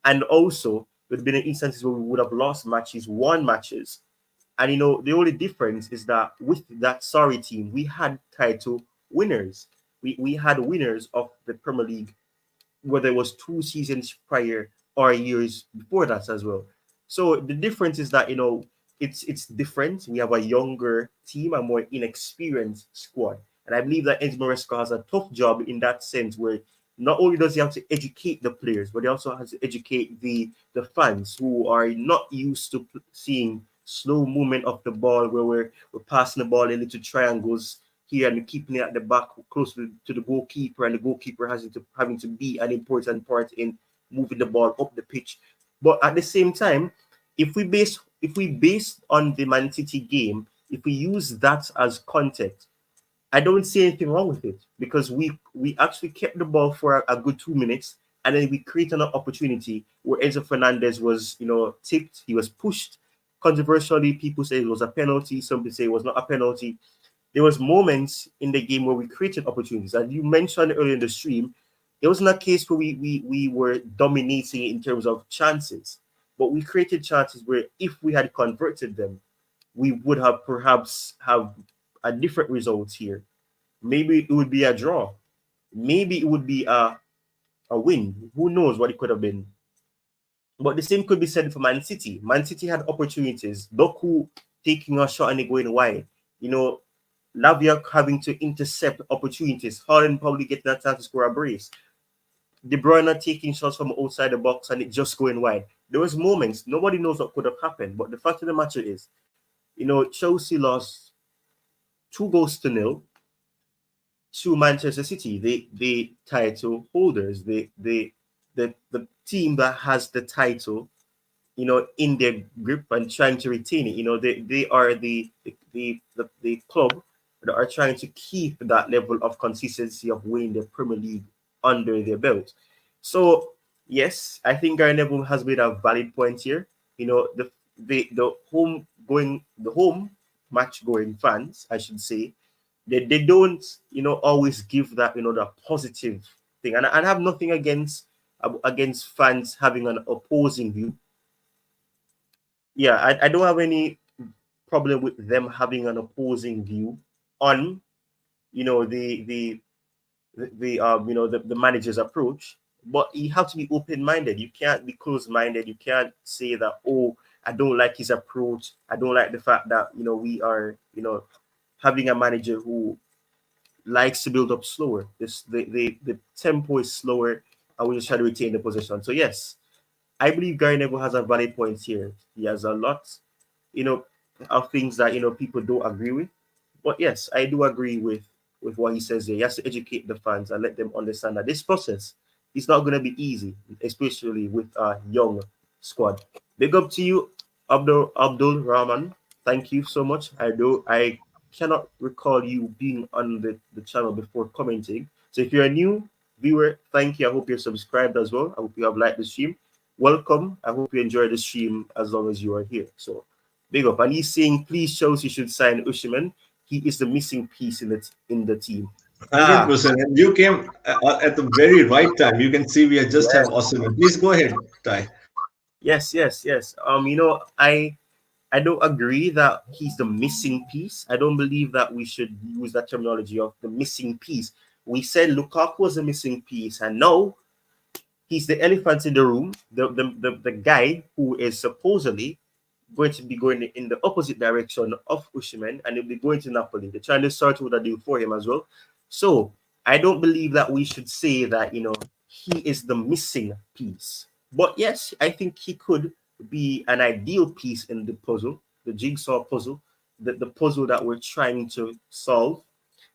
And also, there would have been instances where we would have lost matches, won matches. And the only difference is that with that sorry team, we had title winners. We had winners of the Premier League, whether it was 2 seasons prior or years before that as well. So the difference is that it's different. We have a younger team, a more inexperienced squad, and I believe that Enzo Maresca has a tough job in that sense, where not only does he have to educate the players, but he also has to educate the fans who are not used to seeing slow movement of the ball, where we're passing the ball in little triangles here and keeping it at the back close to the goalkeeper, and the goalkeeper having to be an important part in moving the ball up the pitch. But at the same time, if we base on the Man City game, if we use that as context, I don't see anything wrong with it, because we actually kept the ball for a good 2 minutes, and then we created an opportunity where Enzo Fernandez was, tipped, he was pushed. Controversially, people say it was a penalty, some people say it was not a penalty. There was moments in the game where we created opportunities, and you mentioned earlier in the stream, it wasn't a case where we were dominating in terms of chances, but we created chances where if we had converted them, we would have perhaps have a different result here. Maybe it would be a draw. Maybe it would be a win. Who knows what it could have been? But the same could be said for Man City. Man City had opportunities. Doku taking a shot and it going wide. You know, Lavia having to intercept opportunities. Holland probably getting a chance to score a brace. De Bruyne taking shots from outside the box and it just going wide. There was moments. Nobody knows what could have happened. But the fact of the matter is, you know, Chelsea lost 2 goals to nil to Manchester City, the title holders, the team that has the title, you know, in their grip and trying to retain it. You know, they are the club that are trying to keep that level of consistency of winning the Premier League under their belt. So yes, I think Gary Neville has made a valid point here. You know, the home match going fans, I should say, they don't, you know, always give that, you know, the positive thing. And I have nothing against fans having an opposing view. Yeah, I don't have any problem with them having an opposing view on, you know, you know, the manager's approach. But you have to be open-minded. You can't be closed-minded. You can't say that, oh, I don't like his approach. I don't like the fact that, you know, we are, you know, having a manager who likes to build up slower. The tempo is slower, and we just try to retain the possession. So yes, I believe Gary Neville has a valid point here. He has a lot, you know, of things that, you know, people don't agree with. But yes, I do agree with what he says there. He has to educate the fans and let them understand that this process is not going to be easy, especially with a young squad. Big up to you, Abdul Rahman. Thank you so much. I cannot recall you being on the channel before commenting. So if you're a new viewer, thank you. I hope you're subscribed as well. I hope you have liked the stream. Welcome. I hope you enjoy the stream as long as you are here. So big up. And he's saying, please shows you should sign Osimhen. He is the missing piece in the team. Ah, 100%. And you came at the very right time. You can see we just have yes, Osimhen. Please go ahead, Ty. yes. You know, I don't agree that he's the missing piece. I don't believe that we should use that terminology of the missing piece. We said Lukaku was a missing piece, and now he's the elephant in the room, the guy who is supposedly going to be going in the opposite direction of Osimhen, and he'll be going to Napoli. They're trying to sort out a deal for him as well. So I don't believe that we should say that, you know, he is the missing piece. But yes, I think he could be an ideal piece in the puzzle, the jigsaw puzzle, the puzzle that we're trying to solve.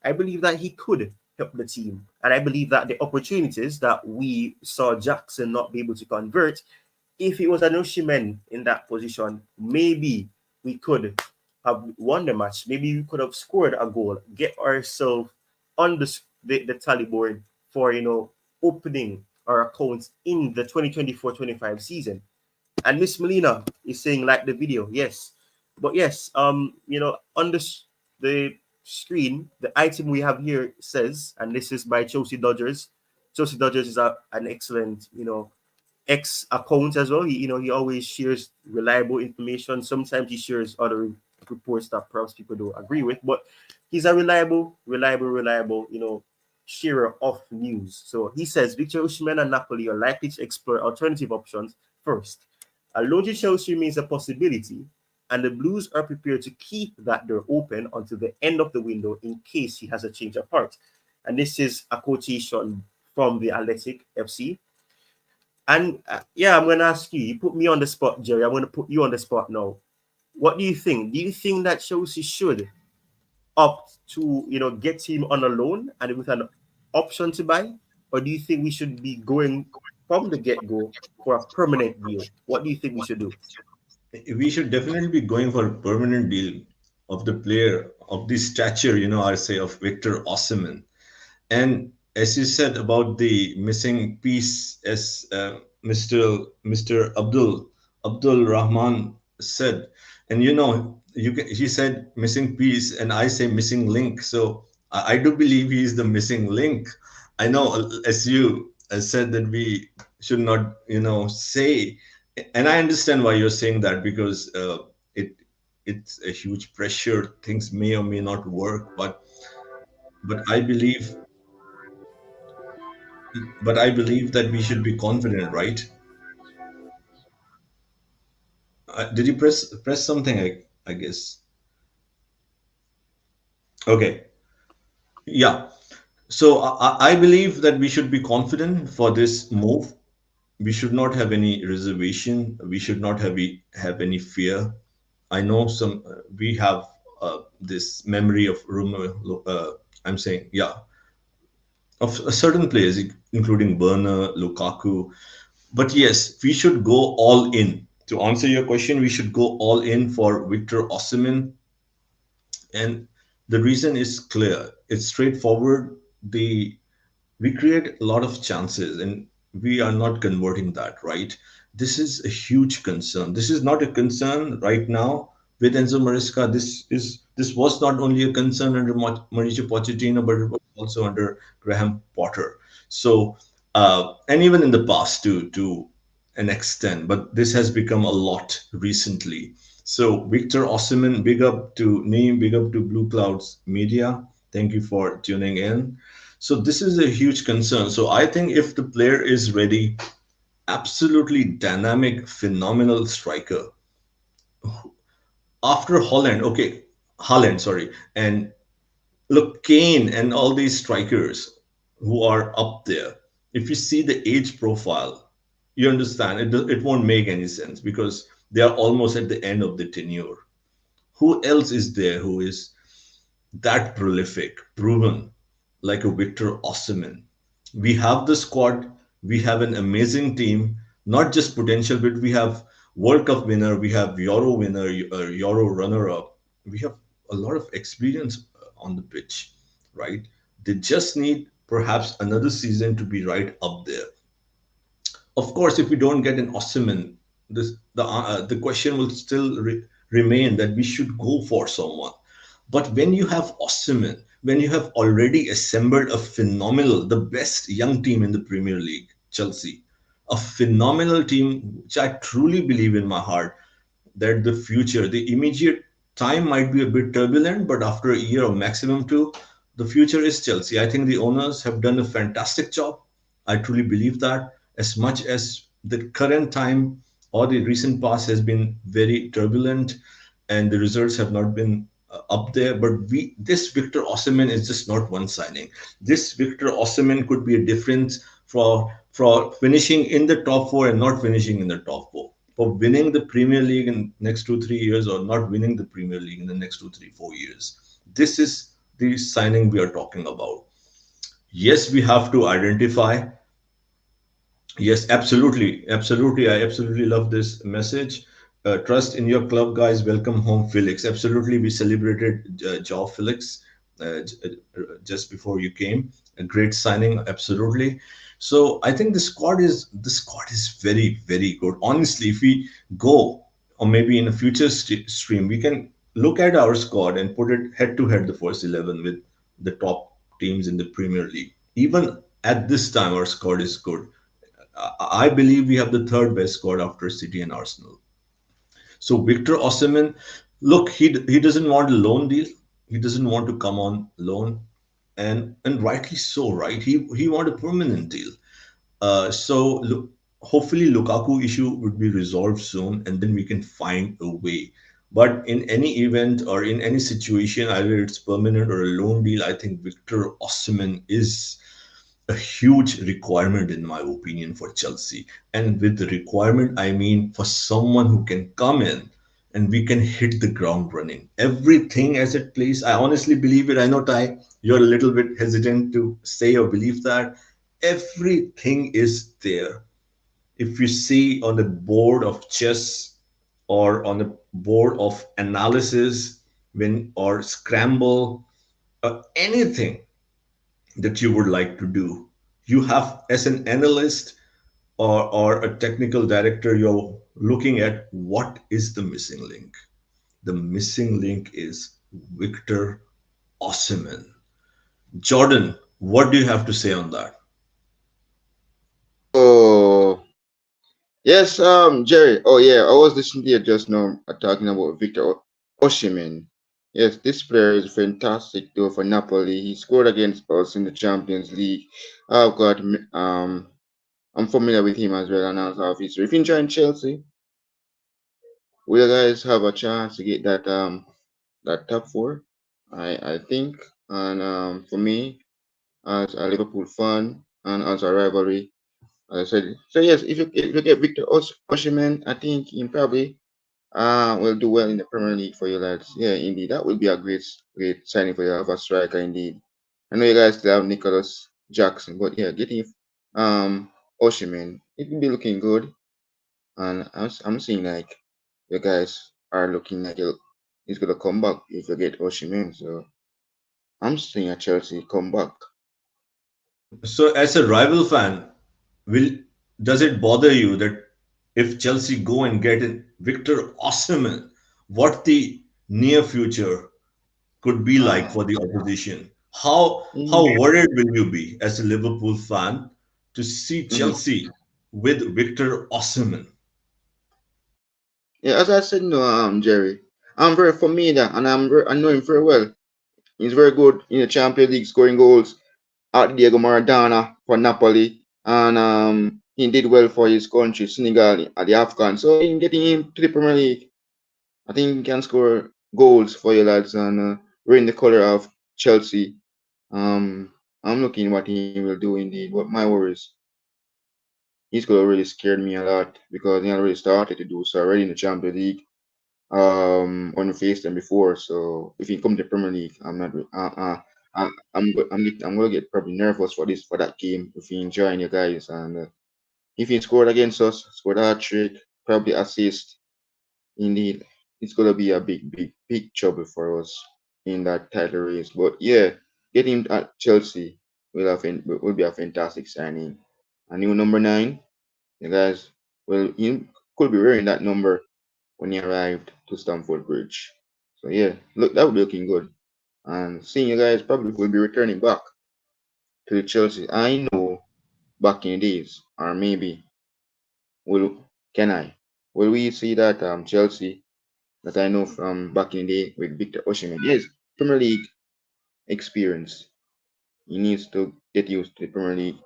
I believe that he could help the team. And I believe that the opportunities that we saw Jackson not be able to convert, if it was an Osimhen in that position, maybe we could have won the match. Maybe we could have scored a goal, get ourselves on the tally board for, you know, opening our accounts in the 2024-25 season. And Miss Melina is saying like the video, yes. But yes, you know, on the screen, the item we have here says, and this is by Chelsea Dodgers. Chelsea Dodgers is an excellent, you know, X account as well. You know, he always shares reliable information. Sometimes he shares other reports that perhaps people don't agree with, but he's a reliable, you know, sharer of news. So he says Victor Osimhen and Napoli are likely to explore alternative options first. A loan to Chelsea remains a possibility, and the Blues are prepared to keep that door open until the end of the window in case he has a change of heart. And this is a quotation from the Athletic FC. And yeah, I'm going to ask you. You put me on the spot, Jerry. I'm going to put you on the spot now. What do you think? Do you think that Chelsea should opt to, you know, get him on a loan and with an option to buy, or do you think we should be going from the get-go for a permanent deal? What do you think we should do? We should definitely be going for a permanent deal of the player of this stature, I say of Victor Osimhen. And as you said about the missing piece, as Mr. Abdul Rahman said, and he said missing piece, and I say missing link. So I do believe he is the missing link. I know, as you said, that we should not, say, and I understand why you're saying that, because it it's a huge pressure. Things may or may not work, but but I believe, but I believe that we should be confident, right? Did you press something? I guess. Okay. Yeah. So I believe that we should be confident for this move. We should not have any reservation. We should not have any fear. I know some we have this memory of rumor. I'm saying, yeah, of a certain players, including Werner, Lukaku. But yes, we should go all in. To answer your question, we should go all in for Victor Osimhen, and the reason is clear. It's straightforward. The We create a lot of chances and we are not converting that, right? This is a huge concern. This is not a concern right now with Enzo Maresca. This was not only a concern under Mauricio Pochettino, but it was also under Graham Potter. So and even in the past to an extent, but this has become a lot recently. So Victor Osimhen, big up to Neem, big up to Blue Clouds Media. Thank you for tuning in. So this is a huge concern. So I think if the player is ready, absolutely dynamic, phenomenal striker. After Holland, okay, Holland, sorry, and look, Kane and all these strikers who are up there. If you see the age profile, you understand it won't make any sense because they are almost at the end of the tenure. Who else is there who is that prolific, proven, like a Victor Osimhen? We have the squad, we have an amazing team, not just potential, but we have World Cup winner, we have Euro winner, Euro runner up. We have a lot of experience on the pitch, right? They just need perhaps another season to be right up there. Of course, if we don't get an Osimhen, the question will still remain that we should go for someone. But when you have Osimhen, when you have already assembled a phenomenal, the best young team in the Premier League, Chelsea, a phenomenal team, which I truly believe in my heart that the future, the immediate time might be a bit turbulent, but after a year or maximum two, the future is Chelsea. I think the owners have done a fantastic job. I truly believe that, as much as the current time or the recent past has been very turbulent and the results have not been up there. But this Victor Osimhen is just not one signing. This Victor Osimhen could be a difference for finishing in the top four and not finishing in the top four, for winning the Premier League in next 2 3 years or not winning the Premier League in the next 2 3 4 years. This is the signing we are talking about. Yes, we have to identify. Yes, absolutely. Absolutely. I absolutely love this message. Trust in your club, guys. Welcome home, Felix. Absolutely. We celebrated Joao Felix just before you came. A great signing. Absolutely. So I think the squad is very, very good. Honestly, if we go, or maybe in a future stream, we can look at our squad and put it head to head the first 11 with the top teams in the Premier League. Even at this time, our squad is good. I believe we have the third best squad after City and Arsenal. So Victor Osimhen, look, he doesn't want a loan deal. He doesn't want to come on loan, and rightly so, right? He want a permanent deal. So look, hopefully Lukaku issue would be resolved soon, and then we can find a way. But in any event or in any situation, either it's permanent or a loan deal, I think Victor Osimhen is a huge requirement in my opinion for Chelsea. And with the requirement, I mean for someone who can come in and we can hit the ground running. Everything as it plays, I honestly believe it. I know, Ty, you're a little bit hesitant to say or believe that. Everything is there. If you see on the board of chess or on the board of analysis, when or scramble or anything that you would like to do. You have, as an analyst or a technical director, you're looking at what is the missing link. The missing link is Victor Osimhen. Jordan, what do you have to say on that? Oh, yes, Jerry. Oh, yeah, I was listening to you just now talking about Victor Osimhen. Yes, this player is fantastic though for Napoli. He scored against us in the Champions League. I've got I'm familiar with him as well and also have history. If you join Chelsea, will you guys have a chance to get that top four? I think. And for me, as a Liverpool fan and as a rivalry, as I said. So yes, if you get Victor Osimhen, I think he probably will do well in the Premier League for you lads. Yeah, indeed, that would be a great signing for you of a striker indeed. I know you guys still have Nicholas Jackson, but yeah, getting Osimhen, it will be looking good, and I'm seeing like you guys are looking like he's gonna come back if you get Osimhen. So I'm seeing a Chelsea come back. So, as a rival fan, will does it bother you that if Chelsea go and get in Victor Osimhen, what the near future could be like Ah, for the opposition? How mm, worried will you be as a Liverpool fan to see mhm. Chelsea with Victor Osimhen? Yeah, as I said, no, Jerry, I'm very familiar and I know him very well. He's very good in the Champions League, scoring goals at Diego Maradona for Napoli, and he did well for his country, Senegal, at the AFCON. So in getting him to the Premier League, I think he can score goals for you lads and wearing the colour of Chelsea. Um, I'm looking what he will do indeed. But my worries, he's could already scared me a lot because he already started to do so already in the Champions League. When we faced them before. So if he come to Premier League, I'm not. I'm gonna get probably nervous for that game if he enjoying you guys and if he scored against us, scored a hat trick, probably assist. Indeed, it's gonna be a big trouble for us in that title race. But yeah, getting him at Chelsea will be a fantastic signing. A new number 9, you guys. Well, he could be wearing that number when he arrived to Stamford Bridge. So yeah, look, that would be looking good. And seeing you guys probably will be returning back to the Chelsea. I know back in the days, or maybe will can I? Will we see that Chelsea that I know from back in the day with Victor Osimhen? Yes, Premier League experience. He needs to get used to the Premier League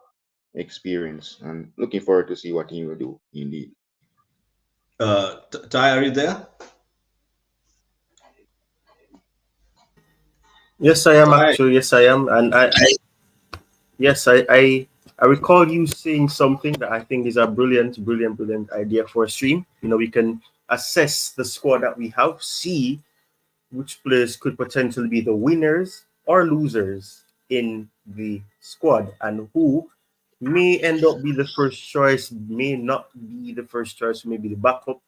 experience, and looking forward to see what he will do. Indeed. Ty, are you there? Yes, I am Ty, actually. Yes, I am, and yes, I recall you saying something that I think is a brilliant idea for a stream. We can assess the squad that we have, see which players could potentially be the winners or losers in the squad, and who may end up be the first choice, may not be the first choice, maybe the backup.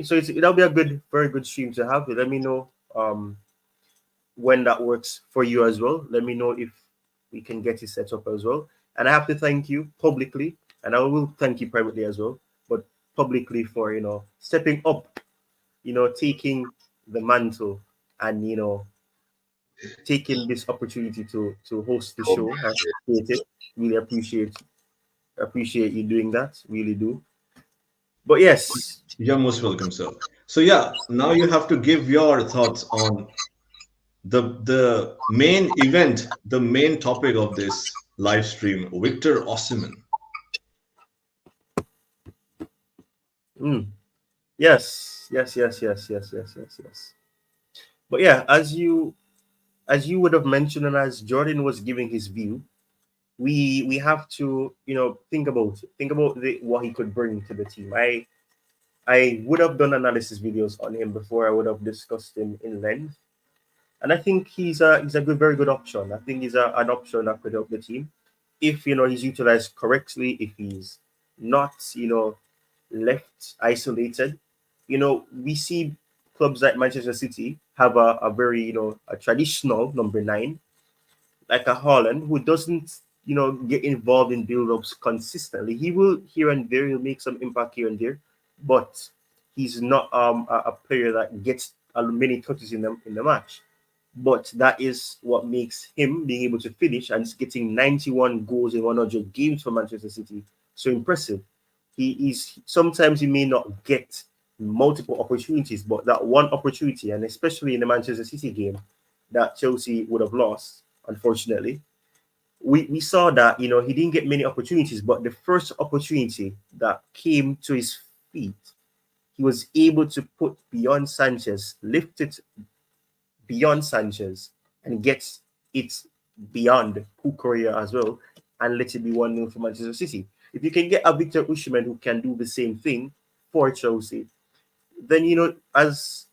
So that'll be a very good stream to have. Let me know when that works for you as well. Let me know if we can get it set up as well. And I have to thank you publicly, and I will thank you privately as well, but publicly for stepping up, taking the mantle, and taking this opportunity to host the Um, show. I appreciate it. Really appreciate you doing that. Really do. But yes, you're most welcome, sir. So yeah, now you have to give your thoughts on the main event, the main topic of this live stream, Victor Osimhen. mm, yes. But yeah, as you would have mentioned, and as Jordan was giving his view, we have to think about what he could bring to the team. I would have done analysis videos on him before. I would have discussed him in length, and I think he's a very good option. I think he's an option that could help the team if he's utilized correctly. If he's not left isolated. We see clubs like Manchester City have a very a traditional number 9 like a Holland who doesn't get involved in build-ups consistently. He will here and there, he'll make some impact here and there, but he's not a player that gets many touches in the match. But that is what makes him being able to finish and getting 91 goals in 100 games for Manchester City so impressive. He is sometimes he may not get multiple opportunities, but that one opportunity, and especially in the Manchester City game that Chelsea would have lost, unfortunately, we saw that he didn't get many opportunities, but the first opportunity that came to his feet, he was able to put beyond Sanchez, lift it beyond Sanchez, and get it beyond Kukurea as well, and let it be 1-0 for Manchester City. If you can get a Victor Osimhen who can do the same thing for Chelsea, then as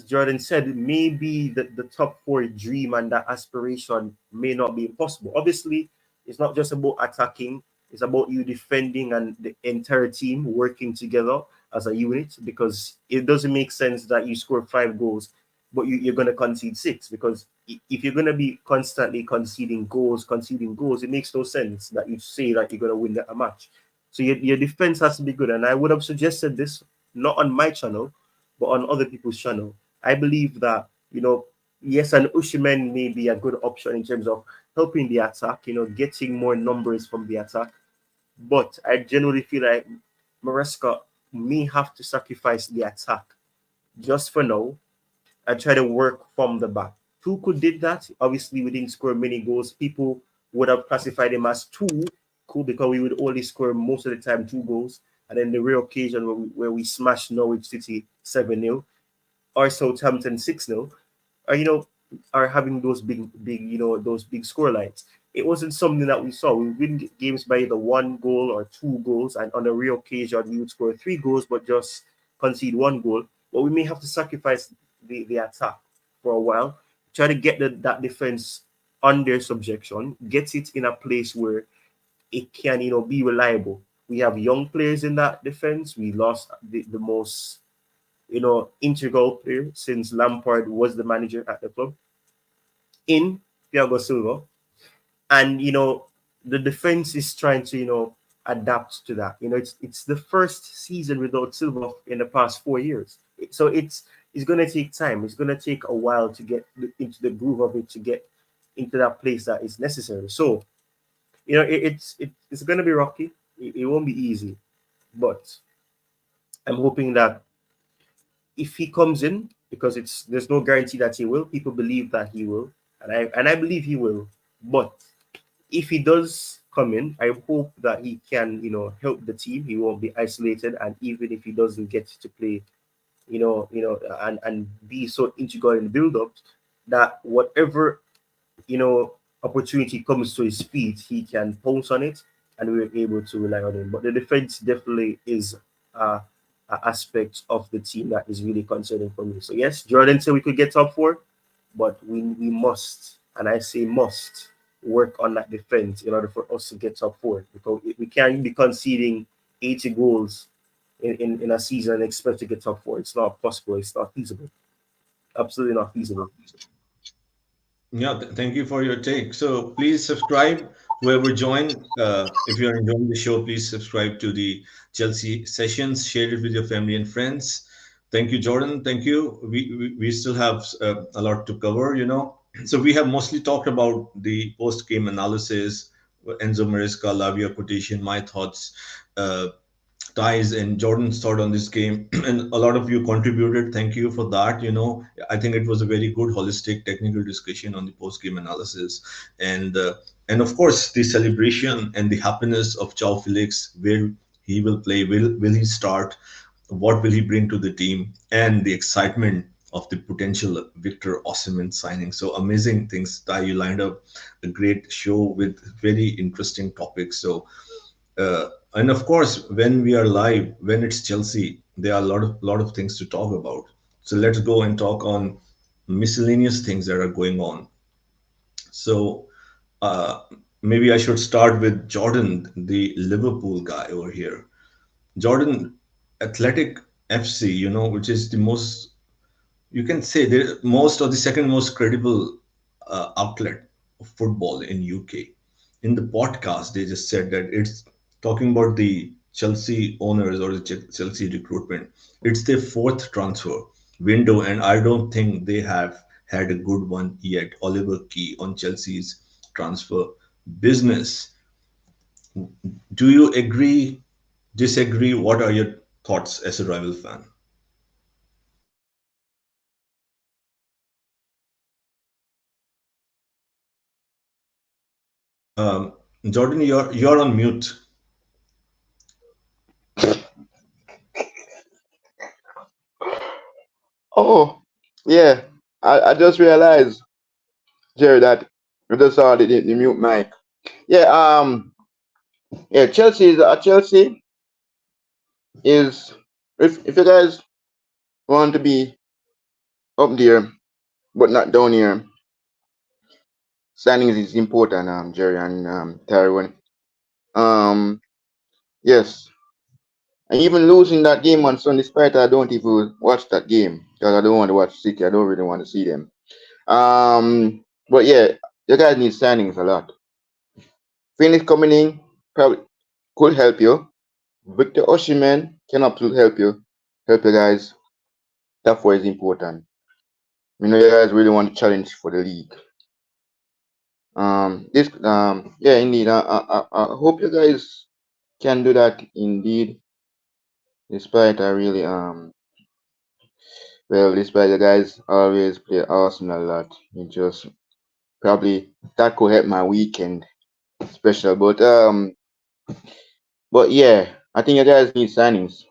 Jordan said, maybe the top four dream and that aspiration may not be impossible. Obviously, it's not just about attacking, it's about you defending and the entire team working together as a unit, because it doesn't make sense that you score 5 goals but you're going to concede 6, because if you're going to be constantly conceding goals, it makes no sense that you say that you're going to win a match. So your defense has to be good, and I would have suggested this not on my channel, but on other people's channel. I believe that, yes, an Ushimen may be a good option in terms of helping the attack, getting more numbers from the attack. But I generally feel like Maresca may have to sacrifice the attack just for now and try to work from the back. Tuku did that. Obviously, we didn't score many goals. People would have classified him as too cool because we would only score most of the time 2 goals. And then the rare occasion where we smashed Norwich City 7-0 or Southampton 6-0, or are having those those big score lines. It wasn't something that we saw. We win games by either 1 goal or 2 goals, and on a rare occasion we would score 3 goals but just concede 1 goal. But we may have to sacrifice the attack for a while, try to get that defense under subjection, get it in a place where it can be reliable. We have young players in that defense. We lost the most integral player since Lampard was the manager at the club in Thiago Silva. And the defense is trying to adapt to that. It's the first season without Silva in the past 4 years. So it's going to take time. It's going to take a while to get into the groove of it, to get into that place that is necessary. So it's going to be rocky. It won't be easy, but I'm hoping that if he comes in, because there's no guarantee that he will. People believe that he will, and I believe he will. But if he does come in, I hope that he can help the team. He won't be isolated, and even if he doesn't get to play, and be so integral in the build-up, that whatever opportunity comes to his feet, he can pounce on it, and we're able to rely on him. But the defense definitely is uh, an aspect of the team that is really concerning for me. So yes, Jordan said we could get top 4, but we must, and I say must, work on that defense in order for us to get top 4, because we can't be conceding 80 goals in a season and expect to get top 4. It's not possible. It's not feasible. Absolutely not feasible. Yeah, thank you for your take. So please subscribe, whoever joined. If you're enjoying the show, please subscribe to the Chelsea sessions. Share it with your family and friends. Thank you, Jordan. Thank you. We still have a lot to cover. So we have mostly talked about the post-game analysis, Enzo Maresca, Lavia quotation, my thoughts. Ties and Jordan's thought on this game, and a lot of you contributed. Thank you for that. I think it was a very good, holistic, technical discussion on the post-game analysis, and of course the celebration and the happiness of Joao Felix, where he will play, will he start, what will he bring to the team, and the excitement of the potential Victor Osimhen signing. So amazing things that you lined up, a great show with very interesting topics. So and of course, when we are live, when it's Chelsea, there are a lot of things to talk about. So let's go and talk on miscellaneous things that are going on. So uh, maybe I should start with Jordan, the Liverpool guy over here. Jordan, Athletic FC, which is the most, you can say, the most or the second most credible outlet of football in UK. In the podcast, they just said that it's talking about the Chelsea owners or the Chelsea recruitment. It's their fourth transfer window, and I don't think they have had a good one yet. Oliver Key on Chelsea's transfer business. Do you agree, disagree? What are your thoughts as a rival fan? Um, Jordan, you're on mute. Oh, yeah. I just realized, Jerry, that I just saw the mute mic. Yeah. Yeah. Chelsea is if you guys want to be up there but not down here, signings is important. Jerry and Tyrone. Um, yes. And even losing that game on Sunday, despite I don't even watch that game because I don't want to watch City. I don't really want to see them. But yeah, you guys need signings a lot. Phoenix coming in probably could help you. Victor Osimhen can absolutely help you guys. That for is important. You know, you guys really want to challenge for the league. This yeah, indeed. I hope you guys can do that indeed. Despite I really despite the guys always play Arsenal a lot. It just probably that could help my weekend special. But yeah, I think you guys need signings,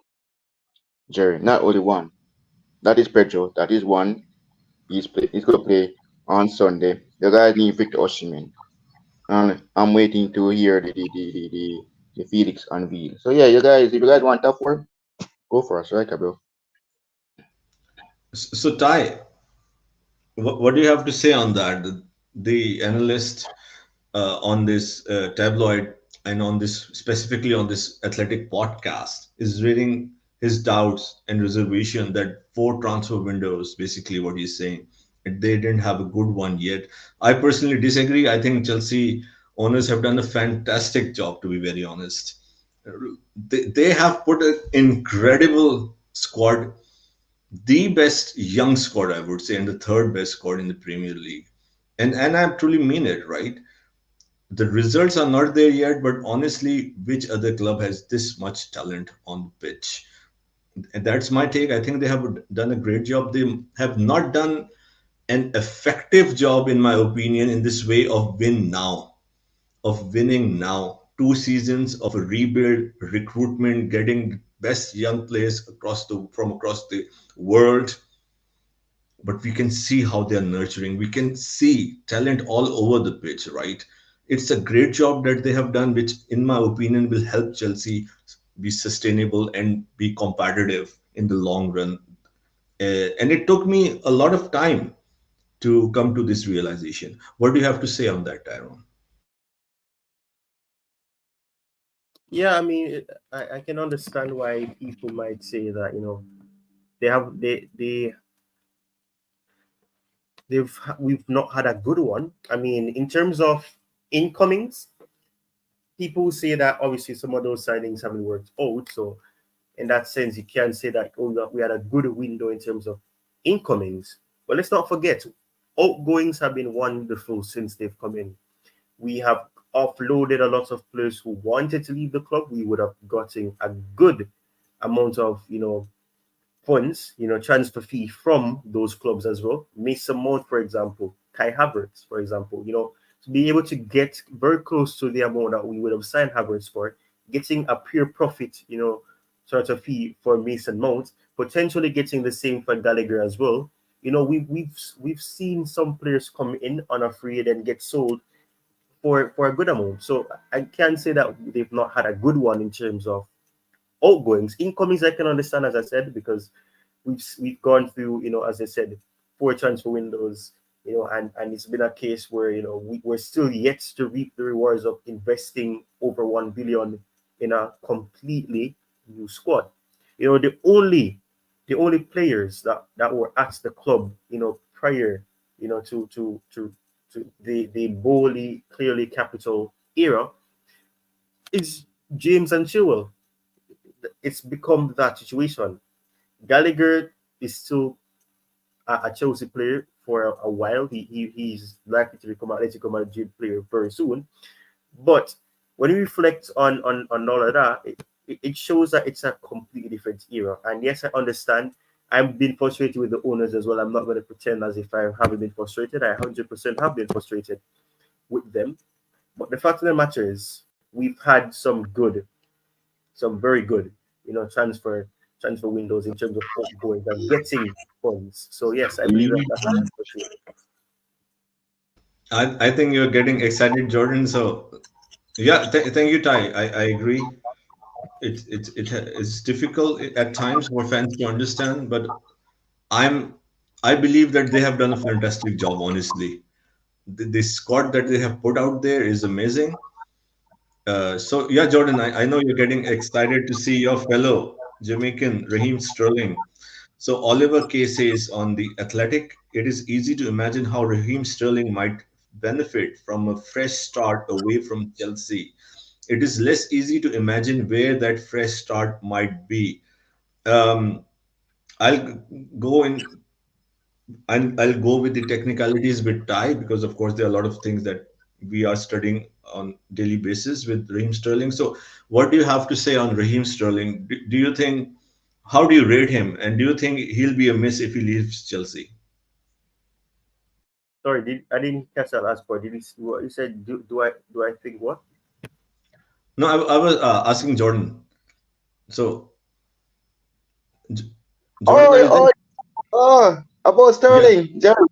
Jerry. Not only one. That is Pedro. That is one. He's gonna play on Sunday. You guys need Victor Osimhen. And I'm waiting to hear the Felix unveil. So yeah, you guys, if you guys want that for, go for us, right, bro? So, Ty, what do you have to say on that? The analyst on this tabloid and on this specifically on this athletic podcast is reading his doubts and reservation that four transfer windows, basically what he's saying, and they didn't have a good one yet. I personally disagree. I think Chelsea owners have done a fantastic job, to be very honest. They have put an incredible squad, the best young squad, I would say, and the third best squad in the Premier League. And I truly mean it, right? The results are not there yet, but honestly, which other club has this much talent on the pitch? And that's my take. I think they have done a great job. They have not done an effective job, in my opinion, in this way of winning now. 2 seasons of a rebuild, recruitment, getting best young players from across the world, but we can see how they're nurturing. We can see talent all over the pitch, right? It's a great job that they have done, which, in my opinion, will help Chelsea be sustainable and be competitive in the long run. And it took me a lot of time to come to this realization. What do you have to say on that, Tyrone? Yeah, I mean, I can understand why people might say that, they have we've not had a good one. I mean, in terms of incomings, people say that obviously some of those signings haven't worked out. So in that sense, you can say that, oh, look, we had a good window in terms of incomings. But let's not forget, outgoings have been wonderful since they've come in. We have offloaded a lot of players who wanted to leave the club. We would have gotten a good amount of, funds, transfer fee from those clubs as well. Mason Mount, for example, Kai Havertz, for example, to be able to get very close to the amount that we would have signed Havertz for, getting a pure profit, sort of fee for Mason Mount, potentially getting the same for Gallagher as well. We've seen some players come in on a free and get sold for a good amount. So I can't say that they've not had a good one in terms of outgoings. Incomings, I can understand, as I said, because we've gone through, as I said, four transfer windows, and it's been a case where we're still yet to reap the rewards of investing over 1 billion in a completely new squad. The only players that were at the club, prior, to the Bowley clearly capital era is James and Chilwell. It's become that situation. Gallagher is still a Chelsea player for a while. He's likely to become an Atletico Madrid player very soon. But when you reflect on all of that, it shows that it's a completely different era. And yes, I understand. I've been frustrated with the owners as well. I'm not going to pretend as if I haven't been frustrated. I 100% have been frustrated with them. But the fact of the matter is, we've had some very good, transfer windows in terms of going and getting funds. So yes, I believe that that's the answer to it. I think you're getting excited, Jordan. So yeah, thank you, Ty. I agree. It's difficult at times for fans to understand, but I'm I believe that they have done a fantastic job. Honestly, the squad that they have put out there is amazing. So yeah, Jordan, I know you're getting excited to see your fellow Jamaican Raheem Sterling. So Oliver Kay says on the Athletic, it is easy to imagine how Raheem Sterling might benefit from a fresh start away from Chelsea. It is less easy to imagine where that fresh start might be. Um, I'll go in and I'll go with the technicalities with Ty because, of course, there are a lot of things that we are studying on daily basis with Raheem Sterling. So, what do you have to say on Raheem Sterling? Do you think how do you rate him, and do you think he'll be a miss if he leaves Chelsea? Sorry, I didn't catch that last part. Did you what you said? Do I think what? No, I was asking Jordan. So, J- Jordan, are Oh, you there? oh, oh, about Yeah. Sterling, Jerry.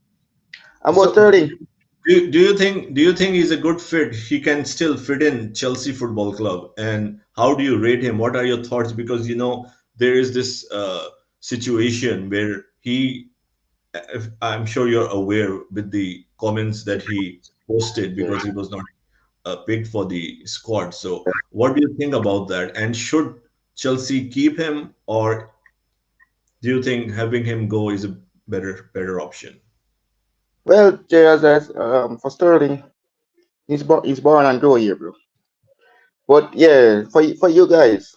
About So, Sterling. do you think he's a good fit? He can still fit in Chelsea Football Club, and how do you rate him? What are your thoughts? Because there is this situation where I'm sure you're aware with the comments that he posted Yeah. because he was not picked for the squad. So, what do you think about that? And should Chelsea keep him, or do you think having him go is a better option? Well, Jerry, for Sterling, he's born and grow here, bro. But yeah, for you guys,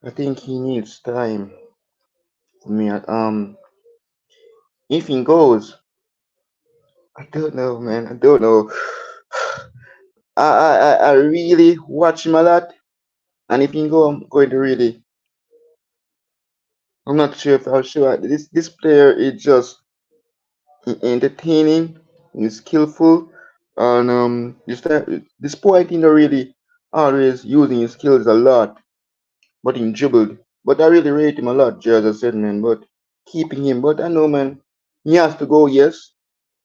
I think he needs time. For me, if he goes, I don't know, man. I don't know. I really watch him a lot, and if he go, I'm going to really. I'm not sure if I'm sure this player is just entertaining, he's skillful, and this point he not really always using his skills a lot, but he dribbled. But I really rate him a lot, just as I said, man. But keeping him, but I know, man, he has to go. Yes,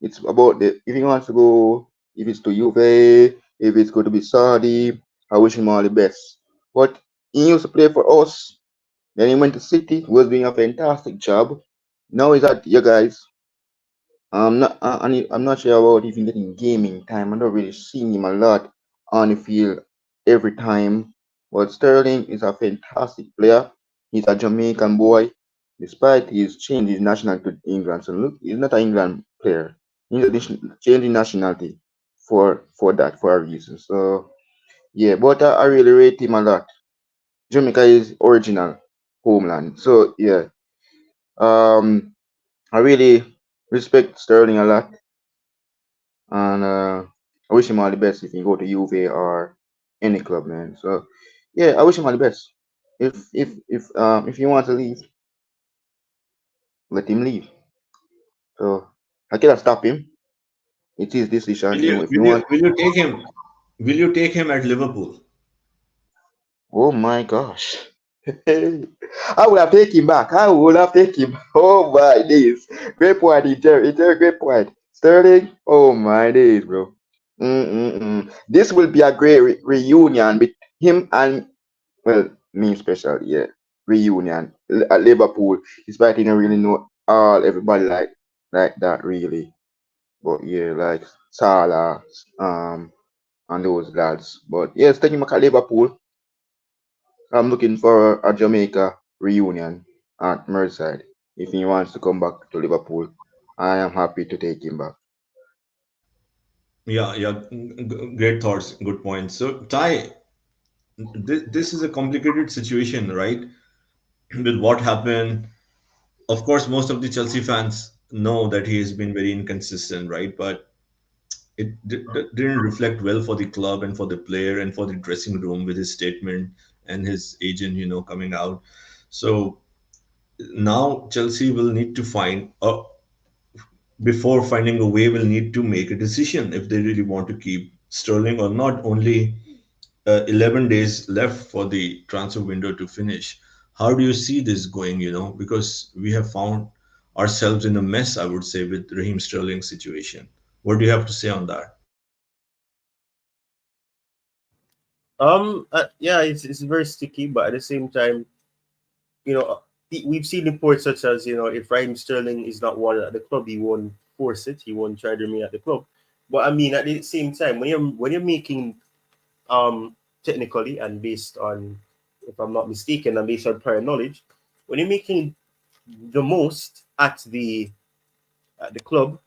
it's about the if he wants to go, if it's to Juve, if it's going to be Saudi. I wish him all the best. But he used to play for us. Then he went to City, was doing a fantastic job. Now he's at you guys. I'm not sure about even getting gaming time. I'm not really seeing him a lot on the field every time. But Sterling is a fantastic player. He's a Jamaican boy, despite his change his nationality to England. So look, he's not an England player. He's a changing nationality for a reason. So yeah, but I really rate him a lot. Jamaica is original homeland. So yeah, um, I really respect Sterling a lot. And I wish him all the best if he go to Juve or any club, man. So yeah, I wish him all the best. If he wants to leave, let him leave. So I cannot stop him. It's his decision. Will you If he will you want, will you take him? Will you take him at Liverpool? oh my gosh. I would have taken him back. I would have taken him. Oh my days. Great point, Inter. Inter, great point. Sterling. Oh my days, bro. Mm-mm-mm. This will be a great reunion with him and well, me especially, yeah. Reunion at Liverpool. Despite he don't really know all everybody like that really. But yeah, like Salah, and those lads. But yeah, taking back at Liverpool. I'm looking for a Jamaica reunion at Merseyside. If he wants to come back to Liverpool, I am happy to take him back. Yeah, yeah, great thoughts, good points. So, Ty, this is a complicated situation, right? With what happened, of course, most of the Chelsea fans know that he has been very inconsistent, right? But it didn't reflect well for the club and for the player and for the dressing room with his statement and his agent, coming out. So now Chelsea will need to find before finding a way, will need to make a decision if they really want to keep Sterling or not. Only 11 days left for the transfer window to finish. How do you see this going? Because we have found ourselves in a mess, I would say, with Raheem Sterling's situation. What do you have to say on that? Yeah, it's very sticky, but at the same time, you know, we've seen reports such as, if Raheem Sterling is not wanted at the club, he won't force it. He won't try to remain at the club. But I mean, at the same time, when you're making technically and based on, if I'm not mistaken, and based on prior knowledge, when you're making the most at the club,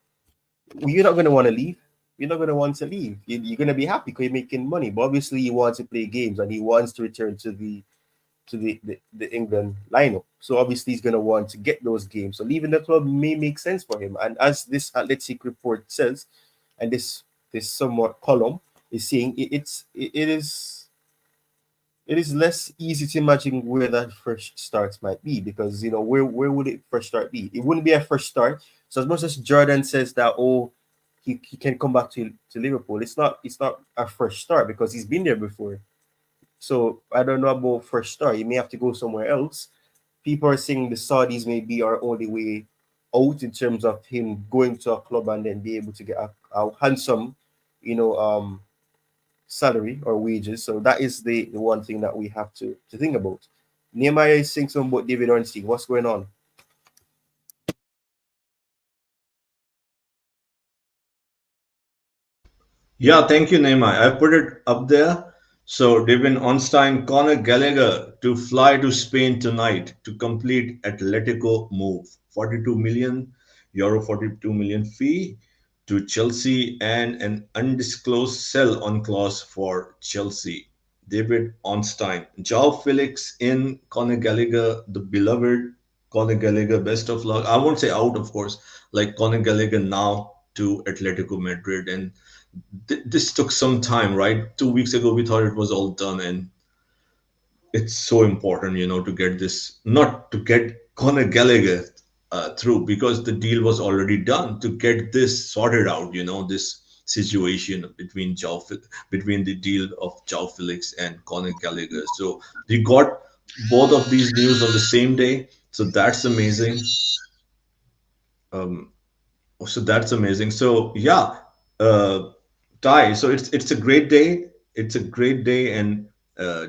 you're not going to want to leave. You're not going to want to leave. You're going to be happy because you're making money. But obviously, he wants to play games and he wants to return to the England lineup. So obviously, he's going to want to get those games. So leaving the club may make sense for him. And as this Athletic report says, and this somewhat column is saying, it is less easy to imagine where that fresh start might be, because where would it fresh start be? It wouldn't be a fresh start. So as much as Jordan says that, oh, he can come back to Liverpool, it's not a fresh start because he's been there before. So I don't know about fresh start. He may have to go somewhere else. People are saying the Saudis may be our only way out in terms of him going to a club and then be able to get a handsome, you know, salary or wages. So that is the one thing that we have to think about. Nehemiah is saying something about David Ornstein. What's going on? Yeah, thank you, Neymar. I put it up there. So, Devin Onstein, Conor Gallagher to fly to Spain tonight to complete Atletico move. 42 million euro, 42 million fee to Chelsea and an undisclosed sell on clause for Chelsea. David Onstein, Joao Felix in, Conor Gallagher, the beloved Conor Gallagher, best of luck. I won't say out, of course, like Conor Gallagher now to Atletico Madrid. And this took some time, right? 2 weeks ago, we thought it was all done, and it's so important, to get this, not to get Conor Gallagher through, because the deal was already done. To get this sorted out, this situation between the deal of Joao Felix and Conor Gallagher. So we got both of these news on the same day. So that's amazing. Um, So that's amazing. So yeah, Ty. So it's a great day. It's a great day, and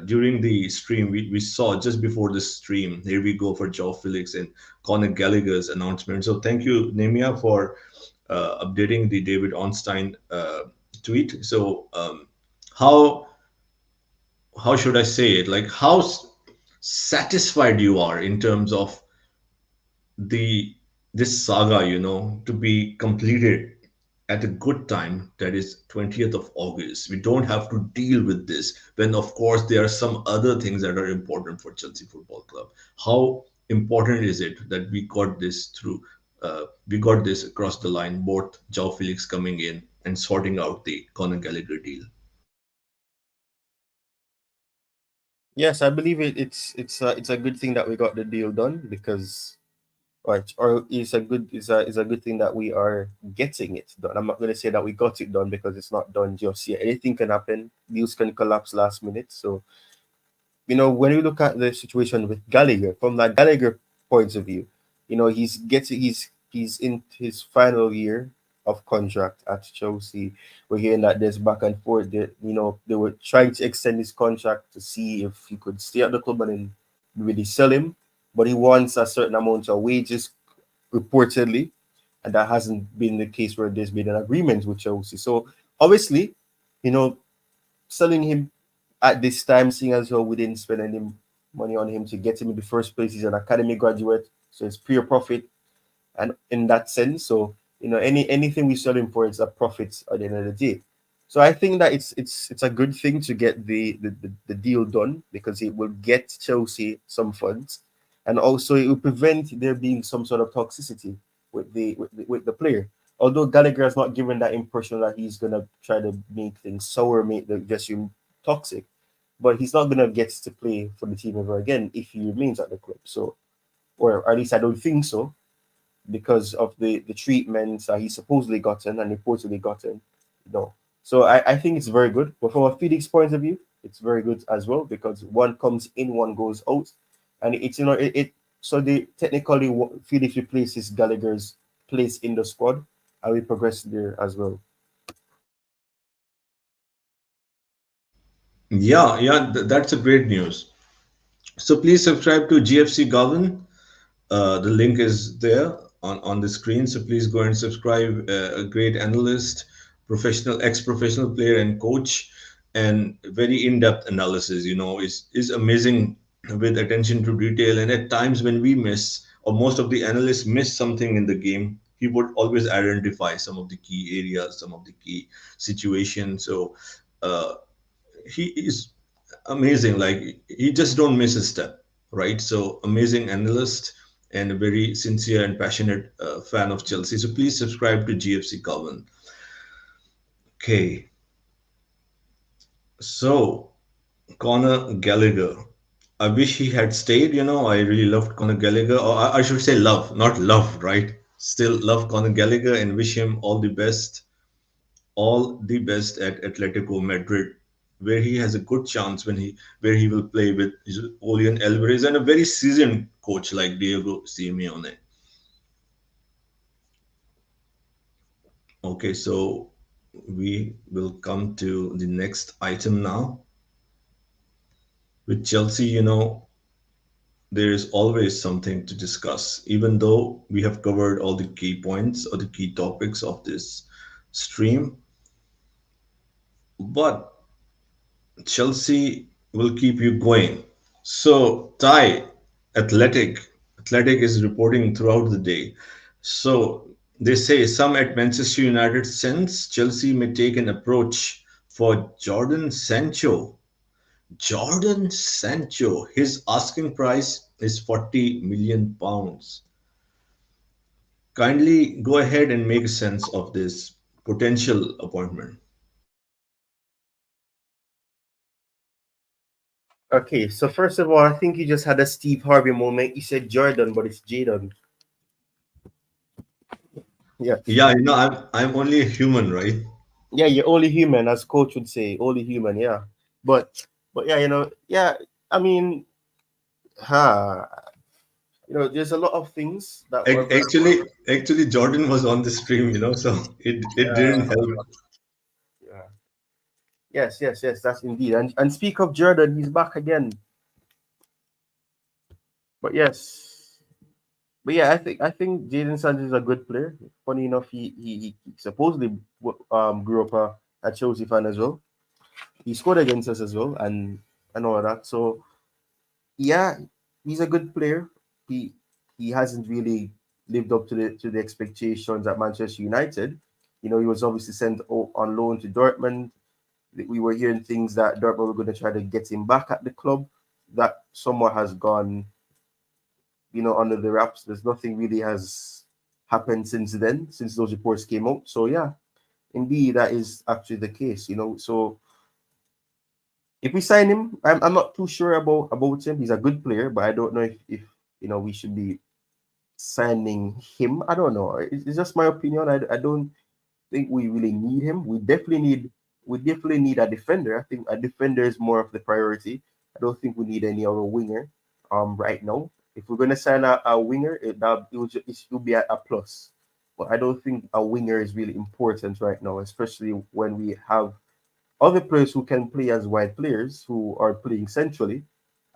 during the stream, we saw just before the stream. Here we go for Joe Felix and Conor Gallagher's announcement. So thank you, Nemia, for updating the David Onstein tweet. So how should I say it? Like how satisfied you are in terms of the this saga, to be completed at a good time, that is 20th of August. We don't have to deal with this when, of course, there are some other things that are important for Chelsea Football Club. How important is it that we got this through? We got this across the line, both Joao Felix coming in and sorting out the Conor Gallagher deal. Yes, I believe it's a good thing that we got the deal done, because right, or it's a good thing that we are getting it done. I'm not going to say that we got it done because it's not done just yet. Anything can happen. Deals can collapse last minute. So when we look at the situation with Gallagher, from that Gallagher point of view, he's in his final year of contract at Chelsea. We're hearing that there's back and forth. They were trying to extend his contract to see if he could stay at the club and then really sell him, but he wants a certain amount of wages reportedly, and that hasn't been the case where there's been an agreement with Chelsea. So obviously, you know, selling him at this time, seeing as how we didn't spend any money on him to get him in the first place. He's an academy graduate, so it's pure profit. And in that sense, so anything we sell him for, it's a profit at the end of the day. So I think that it's a good thing to get the deal done, because it will get Chelsea some funds, and also it will prevent there being some sort of toxicity with the player. Although Gallagher has not given that impression that he's gonna try to make things sour, make the dressing room toxic, but he's not gonna get to play for the team ever again if he remains at the club. So, or at least I don't think so. because of the treatments he supposedly gotten and reportedly gotten. So I think it's very good. But from a Felix point of view, it's very good as well because one comes in, one goes out, and it's it so they technically Felix replaces Gallagher's place in the squad, and we progress there as well. Yeah, yeah, that's a great news. So please subscribe to GFC Govern. The link is there on the screen. So please go and subscribe. A great analyst, professional, ex-professional player and coach, and very in-depth analysis. Is amazing with attention to detail. And at times when we miss, or most of the analysts miss something in the game, he would always identify some of the key areas, some of the key situations. So uh, he is amazing. Like he just don't miss a step, right? So amazing analyst and a very sincere and passionate fan of Chelsea. So please subscribe to GFC Coven. Okay, so Conor Gallagher. I wish he had stayed. I really loved Conor Gallagher, or I should say love, not love, right? Still love Conor Gallagher and wish him all the best at Atletico Madrid, where he has a good chance where he will play with Julian Alvarez and a very seasoned coach like Diego Simeone. Okay, so we will come to the next item now. With Chelsea, there is always something to discuss, even though we have covered all the key points or the key topics of this stream. But Chelsea will keep you going. So, Ty, Athletic, Athletic is reporting throughout the day. So, they say some at Manchester United sense Chelsea may take an approach for Jordan Sancho. Jordan Sancho, his asking price is 40 million pounds. Kindly go ahead and make sense of this potential appointment. Okay, so first of all, I think you just had a Steve Harvey moment. You said Jordan, but it's Jadon. Yeah, Yeah, I'm only a human, right? yeah, you're only human, as coach would say, only human. Yeah, but yeah, yeah. I mean, ha, there's a lot of things that were very Actually, Jordan was on the stream, so it didn't help. yeah. Yes, that's indeed. And speak of Jordan, he's back again. But yes, but yeah, I think Jaden Sancho is a good player. Funny enough, he supposedly grew up a Chelsea fan as well. He scored against us as well, and all of that. So yeah, he's a good player. He he hasn't really lived up to the expectations at Manchester United. He was obviously sent on loan to Dortmund. We were hearing things that Dortmund were going to try to get him back at the club. That somewhat has gone, under the wraps. There's nothing really has happened since then, since those reports came out. So yeah, indeed, that is actually the case. So if we sign him, I'm not too sure about him. He's a good player, but I don't know if we should be signing him. I don't know. It's just my opinion. I don't think we really need him. We definitely need a defender. I think a defender is more of the priority. I don't think we need any other winger right now. If we're gonna sign a winger, it will be a plus. But I don't think a winger is really important right now, especially when we have other players who can play as wide players who are playing centrally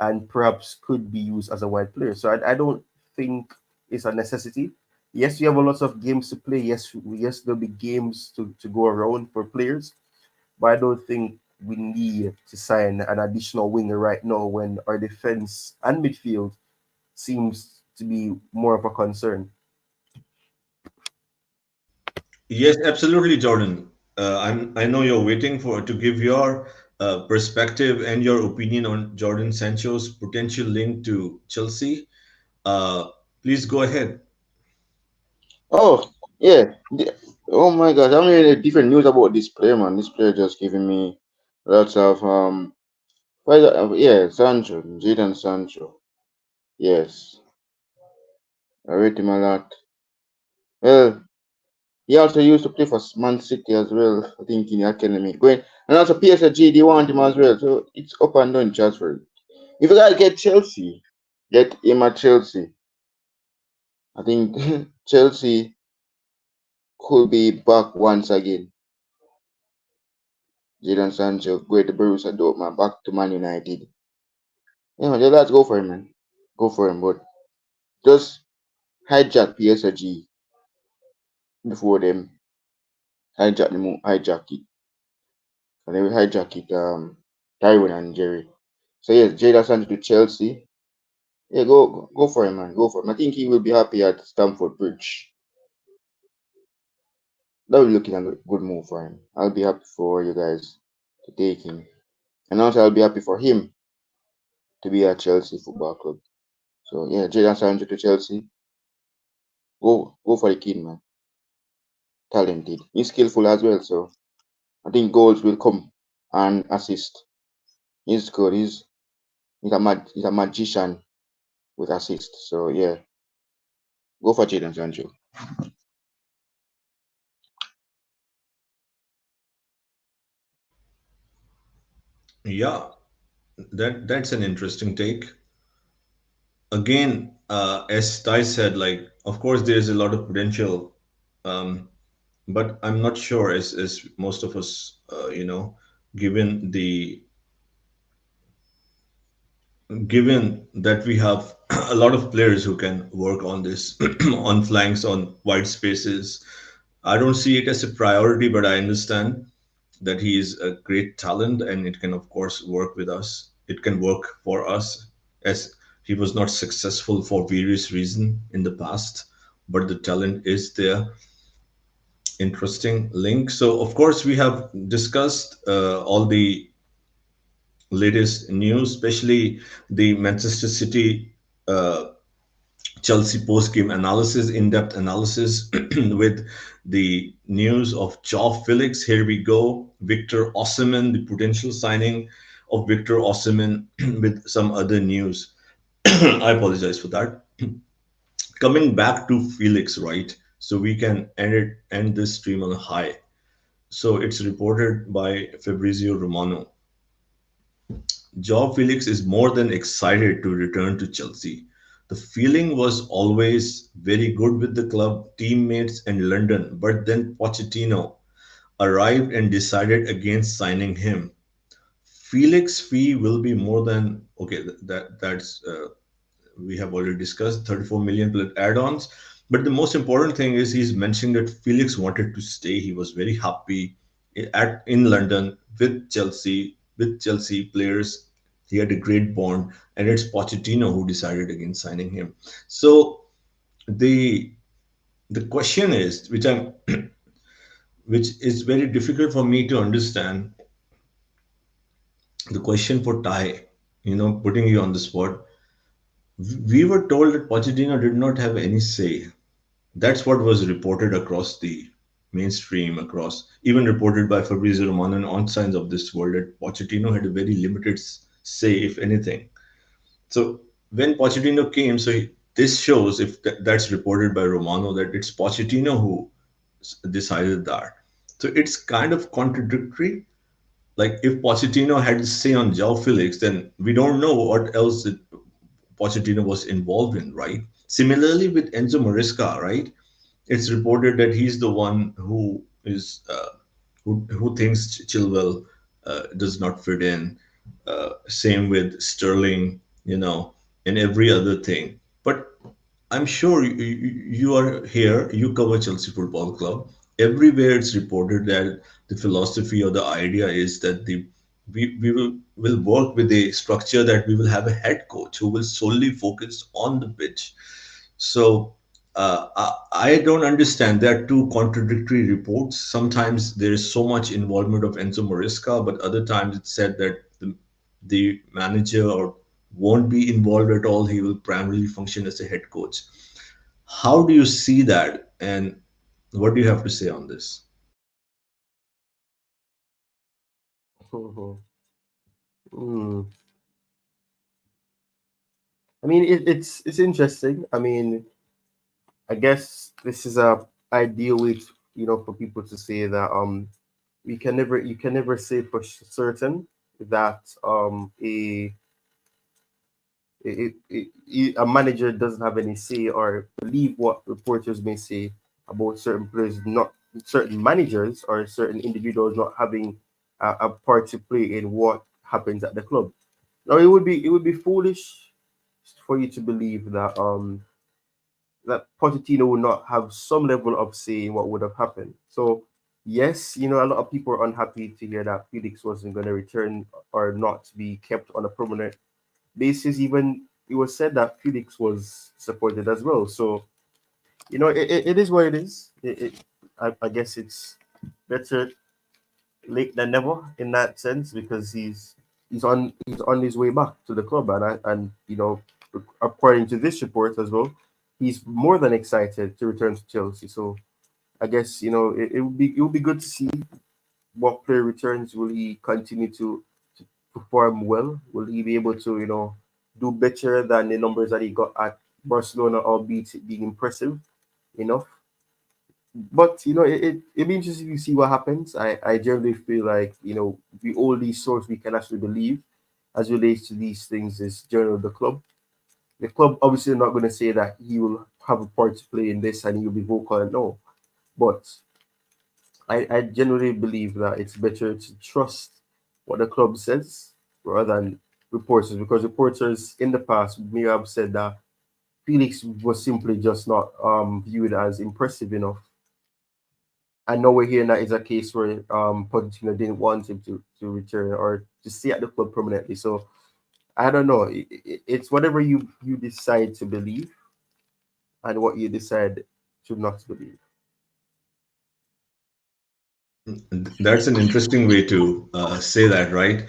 and perhaps could be used as a wide player. So I don't think it's a necessity. Yes, we have a lot of games to play. Yes, there'll be games to go around for players, but I don't think we need to sign an additional winger right now when our defense and midfield seems to be more of a concern. Yes, absolutely, Jordan. I know you're waiting for to give your perspective and your opinion on Jordan Sancho's potential link to Chelsea. Uh, Please go ahead. Oh, yeah. Oh my gosh, I'm hearing different news about this player, man. This player just giving me lots of yeah, Sancho, Jadon Sancho. Yes, I rate him a lot. Well, he also used to play for Man City as well, I think in the academy. Going and also PSG, they want him as well. So it's up and down transfer. If you guys get Chelsea, get him at Chelsea. I think Chelsea could be back once again. Jadon Sancho, go to Borussia Dortmund, back to Man United. Just let's go for him, man. Go for him, but just hijack PSG before them hijack it. And they will hijack it, Tyrone and Jerry. So yes, Jadon Sancho to Chelsea. Yeah, go for him, man. Go for him. I think he will be happy at Stamford Bridge. That will be looking like a good move for him. I'll be happy for you guys to take him. And also I'll be happy for him to be at Chelsea Football Club. So yeah, Jadon Sancho to Chelsea. Go for the kid, man. Talented. He's skillful as well, so I think goals will come and assist. He's good. He's a magician with assist. So yeah, go for Jadon Sancho. Yeah, that's an interesting take. Again, as Ty said, like of course there's a lot of potential, um, but I'm not sure as most of us, given the given that we have a lot of players who can work on this on flanks, on wide spaces. I don't see it as a priority, but I understand that he is a great talent and it can, of course, work with us. It can work for us as he was not successful for various reasons in the past, but the talent is there. Interesting link. So, of course, we have discussed all the latest news, especially the Manchester City Chelsea post-game analysis, in-depth analysis with the news of Joao Felix. Here we go. Victor Osimhen, the potential signing of Victor Osimhen with some other news. I apologize for that. Coming back to Felix, right? So we can end this stream on a high. So it's reported by Fabrizio Romano. Joao Felix is more than excited to return to Chelsea. The feeling was always very good with the club, teammates, and London, but then Pochettino arrived and decided against signing him. Felix fee will be more than okay. That's we have already discussed 34 million plus add-ons. But the most important thing is he's mentioning that Felix wanted to stay. He was very happy at in London with Chelsea players. He had a great bond, and it's Pochettino who decided against signing him. So the the question is, which is very difficult for me to understand. The question for Ty, putting you on the spot. We were told that Pochettino did not have any say. That's what was reported across the mainstream, across even reported by Fabrizio Romano and on Signs of This World that Pochettino had a very limited say, if anything. So when Pochettino came, this shows if that's reported by Romano that it's Pochettino who decided that. So it's kind of contradictory. Like if Pochettino had to say on Joao Felix, then we don't know what else Pochettino was involved in, right? Similarly with Enzo Maresca, right? It's reported that he's the one who thinks Chilwell does not fit in. Same with Sterling, and every other thing. But I'm sure you are here. You cover Chelsea Football Club. Everywhere it's reported that the philosophy or the idea is that we will work with a structure that we will have a head coach who will solely focus on the pitch. So I don't understand. There are two contradictory reports. Sometimes there is so much involvement of Enzo Maresca, but other times it's said that the manager or won't be involved at all. He will primarily function as a head coach. How do you see that, and what do you have to say on this? Mhm. Mm. I mean, it's interesting. I mean, I guess this is a ideal way to, for people to say that you can never say for certain that a manager doesn't have any say or believe what reporters may say about certain players, not certain managers or certain individuals not having a part to play in what happens at the club. Now it would be foolish for you to believe that Pochettino would not have some level of say in what would have happened. So yes, a lot of people are unhappy to hear that Felix wasn't going to return or not be kept on a permanent basis. Even it was said that Felix was supported as well. So it is what it is. I guess it's better late than never in that sense because he's on his way back to the club and according to this report as well, he's more than excited to return to Chelsea. So I guess it would be good to see what player returns. Will he continue to perform well? Will he be able to do better than the numbers that he got at Barcelona, albeit it being impressive enough? But it'd be interesting to see what happens. I generally feel like the only source we can actually believe as relates to these things is journal of the club. The club obviously not going to say that he will have a part to play in this and he'll be vocal and no. But I generally believe that it's better to trust what the club says rather than reporters, because reporters in the past may have said that Felix was simply just not viewed as impressive enough. And now we're hearing that is a case where Pochettino didn't want him to return or to stay at the club permanently. So I don't know. It's whatever you decide to believe and what you decide to not believe. That's an interesting way to say that, right?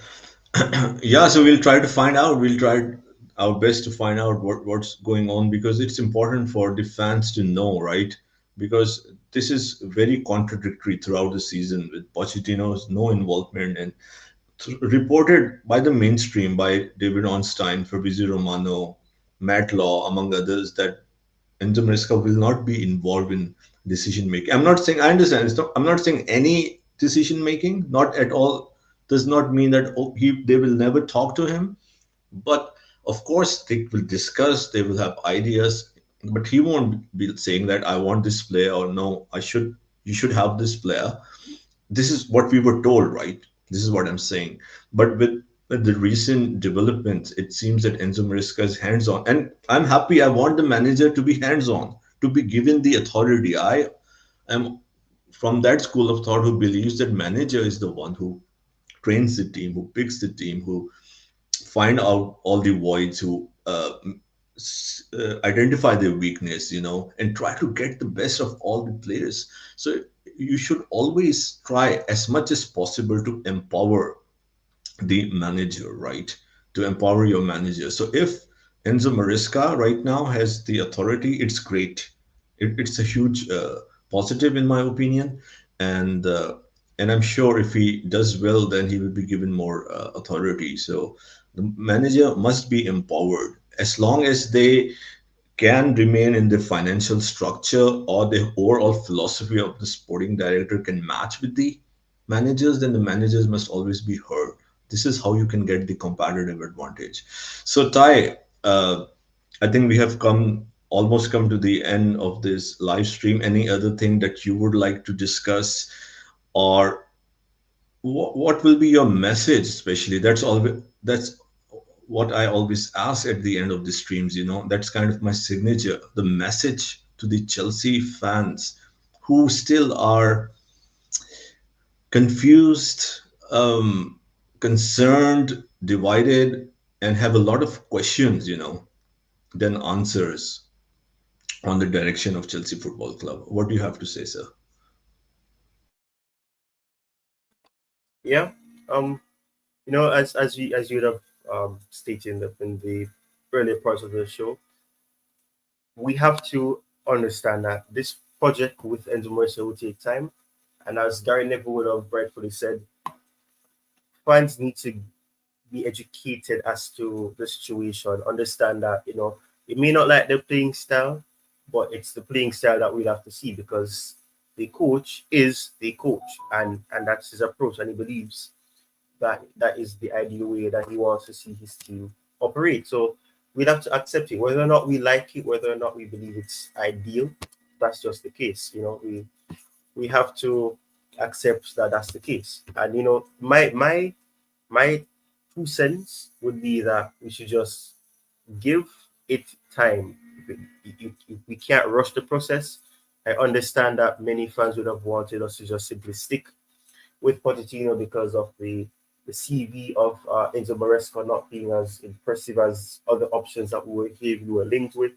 Yeah, so we'll try to find out. We'll try our best to find out what's going on because it's important for the fans to know, right? Because this is very contradictory throughout the season with Pochettino's no involvement and reported by the mainstream by David Ornstein, Fabrizio Romano, Matt Law, among others, that Enzo Maresca will not be involved in decision making. I'm not saying I understand. I'm not saying any decision making. Not at all. Does not mean that they will never talk to him. But of course, they will discuss. They will have ideas. But he won't be saying that I want this player or no. I should. You should have this player. This is what we were told, right? This is what I'm saying. But with the recent developments, it seems that Enzo Maresca is hands-on, and I'm happy. I want the manager to be hands-on, to be given the authority. I am from that school of thought who believes that manager is the one who trains the team, who picks the team, who find out all the voids, who identify their weakness, and try to get the best of all the players. So you should always try as much as possible to empower the manager, right? To empower your manager. So if Enzo Maresca right now has the authority, it's great. It's a huge positive in my opinion, and uh, and I'm sure if he does well, then he will be given more authority. So the manager must be empowered as long as they can remain in the financial structure or the overall philosophy of the sporting director can match with the managers, then the managers must always be heard. This is how you can get the competitive advantage. So, Ty, I think we have almost come to the end of this live stream. Any other thing that you would like to discuss, or what will be your message, especially? That's what I always ask at the end of the streams. That's kind of my signature. The message to the Chelsea fans who still are confused, concerned, divided, and have a lot of questions, than answers on the direction of Chelsea Football Club. What do you have to say, sir? Yeah. Um. As you have stated in the earlier parts of the show, we have to understand that this project with Enzo Maresca will take time, and as Gary Neville would have rightfully said, fans need to be educated as to the situation. Understand that it may not like the playing style, but it's the playing style that we'll have to see because the coach is the coach, and that's his approach, and he believes that that is the ideal way that he wants to see his team operate. So we'd have to accept it, whether or not we like it, whether or not we believe it's ideal. That's just the case. We have to accept that that's the case. And my 2 cents would be that we should just give it time. If we can't rush the process. I understand that many fans would have wanted us to just simply stick with Pochettino because of the CV of Enzo Maresca not being as impressive as other options that we were linked with.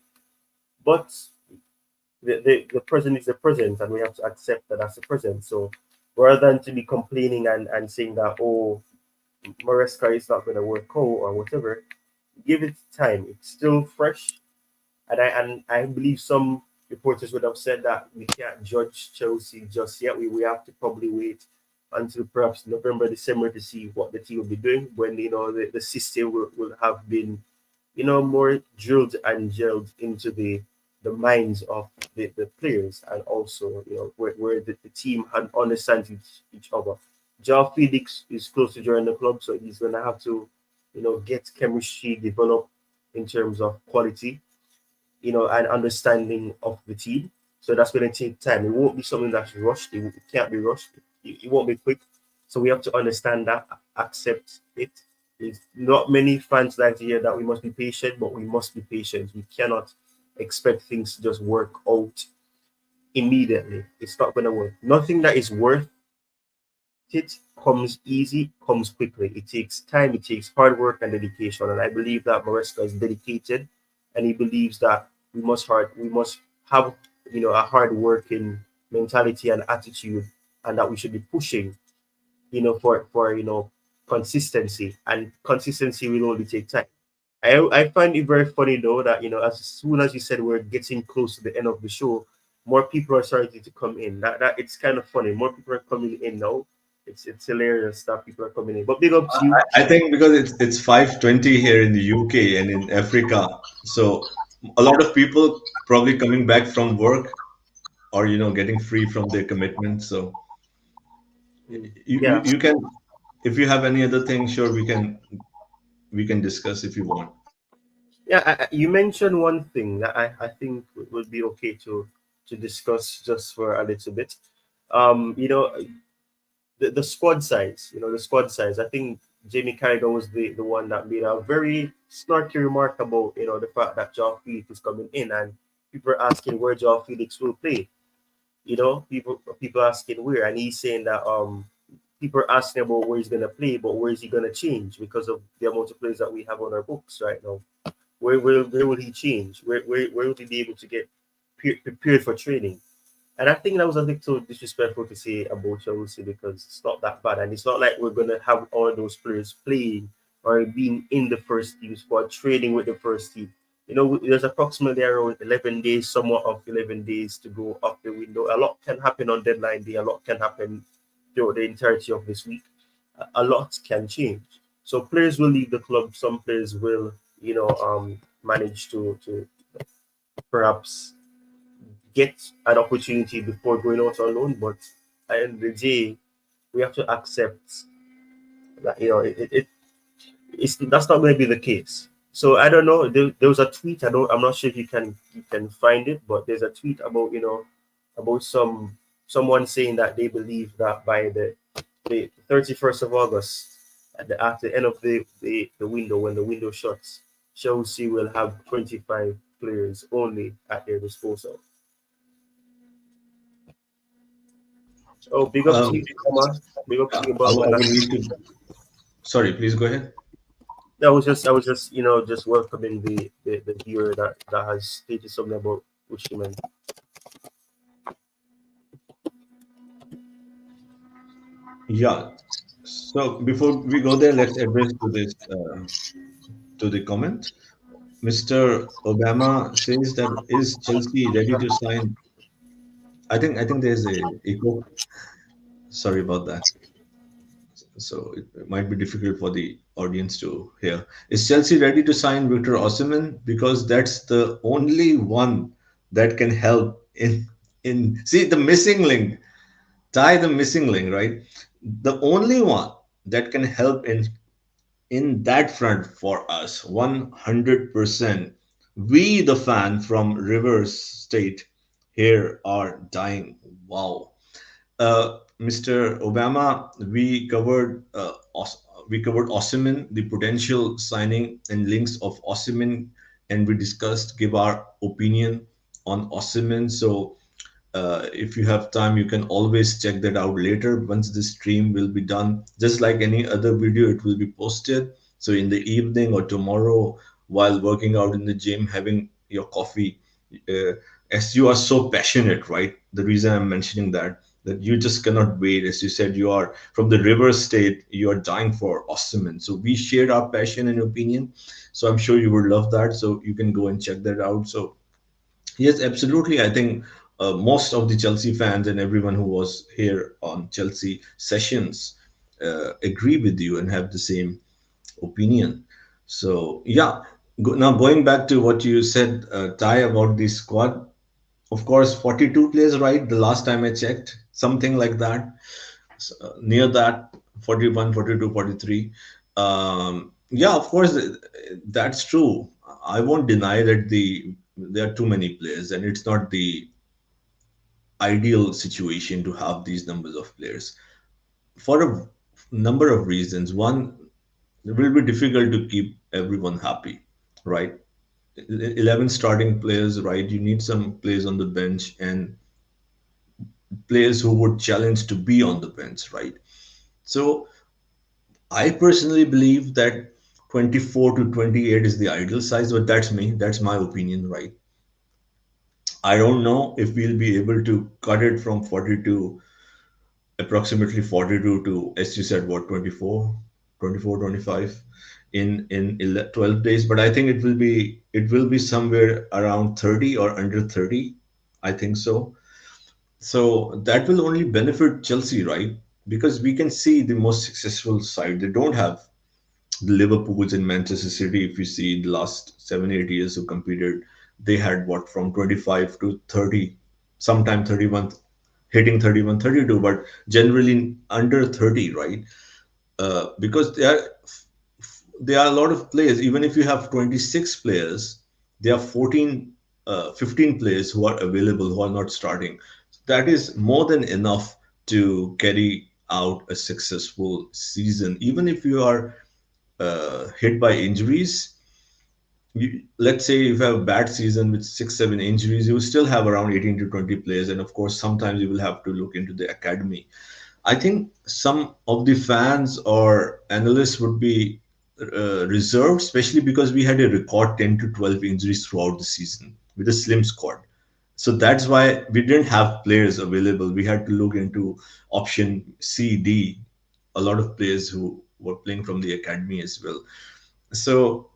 But the present is the present, and we have to accept that that's the present. So rather than to be complaining and saying that, oh, Maresca is not going to work out or whatever, give it time. It's still fresh, and I believe some reporters would have said that we can't judge Chelsea just yet. We have to probably wait until perhaps November, December to see what the team will be doing when the system will have been more drilled and gelled into the minds of the players, and also where the team had understands each other. Joao Felix is close to joining the club, so he's gonna have to get chemistry developed in terms of quality, and understanding of the team. So that's going to take time. It won't be something that's rushed. It can't be rushed. It won't be quick. So we have to understand that, accept it. It's not many fans like to hear that we must be patient, but we must be patient. We cannot expect things to just work out immediately. It's not going to work. Nothing that is worth it comes easy, comes quickly. It takes time, it takes hard work and dedication. And I believe that Maresca is dedicated, and he believes that we must have a hard working mentality and attitude, and that we should be pushing, for consistency. And consistency will only take time. I find it very funny though that as soon as you said we're getting close to the end of the show, more people are starting to come in. That it's kind of funny. More people are coming in now. It's hilarious that people are coming in. But big up to you. I think because it's 5:20 here in the UK and in Africa, so a lot of people probably coming back from work or getting free from their commitments. So Yeah, you can, if you have any other thing, sure, we can discuss if you want. yeah. You mentioned one thing that I think would be okay to discuss just for a little bit. Um, you know, the squad size. The squad size. I think Jamie Carragher was the one that made a very snarky remark about the fact that Joao Felix is coming in, and people are asking where Joao Felix will play. People asking where, and he's saying that people are asking about where he's gonna play, but where is he gonna change because of the amount of players that we have on our books right now. Where will he change? Where will he be able to get prepared for training? And I think that was a little disrespectful to say about Chelsea because it's not that bad. And it's not like we're going to have all those players playing or being in the first team squad, training with the first team. There's approximately around 11 days, somewhat of 11 days to go off the window. A lot can happen on deadline day. A lot can happen throughout the entirety of this week. A lot can change. So players will leave the club. Some players will, manage to perhaps get an opportunity before going out on loan. But at the end of the day, we have to accept that it's that's not going to be the case. So I don't know. There was a tweet. I'm not sure if you can find it, but there's a tweet about about someone saying that they believe that by the 31st of August, at the end of the window, when the window shuts, Chelsea will have 25 players only at their disposal. Oh, big up to Um, you, Omar. Big up to you, I Bob. will need to. Sorry, please go ahead. I was just just welcoming the viewer that has stated something about Ushiman. Yeah. So before we go there, let's address to the comment. Mr. Obama says that is Chelsea ready to sign? I think there's a echo. Sorry about that. So it might be difficult for the audience to hear. Is Chelsea ready to sign Victor Osimhen? Because that's the only one that can help in. In see the missing link, tie the missing link, right? The only one that can help in that front for us 100%, we the fan from Rivers State here are dying. Wow. Mr. Obama, we covered Osimhen, the potential signing and links of Osimhen, and we discussed, give our opinion on Osimhen. So if you have time, you can always check that out later once the stream will be done. Just like any other video, it will be posted. So in the evening or tomorrow, while working out in the gym, having your coffee, uh, as you are so passionate, right? The reason I'm mentioning that you just cannot wait. As you said, you are from the river state, you are dying for Osimhen. So we shared our passion and opinion. So I'm sure you would love that. So you can go and check that out. So yes, absolutely. I think most of the Chelsea fans and everyone who was here on Chelsea sessions agree with you and have the same opinion. So, yeah, now going back to what you said, Ty, about the squad, of course, 42 players, right? The last time I checked, something like that, near that, 41, 42, 43. Yeah, of course, that's true. I won't deny that there are too many players, and it's not the ideal situation to have these numbers of players for a number of reasons. One, it will be difficult to keep everyone happy, right? 11 starting players, right? You need some players on the bench and players who would challenge to be on the bench, right? So I personally believe that 24 to 28 is the ideal size, but that's me. That's my opinion, right? I don't know if we'll be able to cut it from 42, approximately 42 to, as you said, what, 24, 24, 25 in 12 days. But I think it will be somewhere around 30 or under 30. I think so. So that will only benefit Chelsea, right? Because we can see the most successful side. They don't have the Liverpools and Manchester City. If you see in the last 7, 8 years who competed, they had what, from 25 to 30, sometime 31, hitting 31, 32, but generally under 30, right? Because there are a lot of players. Even if you have 26 players, there are 14, 15 players who are available who are not starting. That is more than enough to carry out a successful season. Even if you are hit by injuries, let's say if you have a bad season with 6, 7 injuries, you will still have around 18 to 20 players. And of course, sometimes you will have to look into the academy. I think some of the fans or analysts would be reserved, especially because we had a record 10 to 12 injuries throughout the season with a slim squad. So that's why we didn't have players available. We had to look into option C, D, a lot of players who were playing from the academy as well. So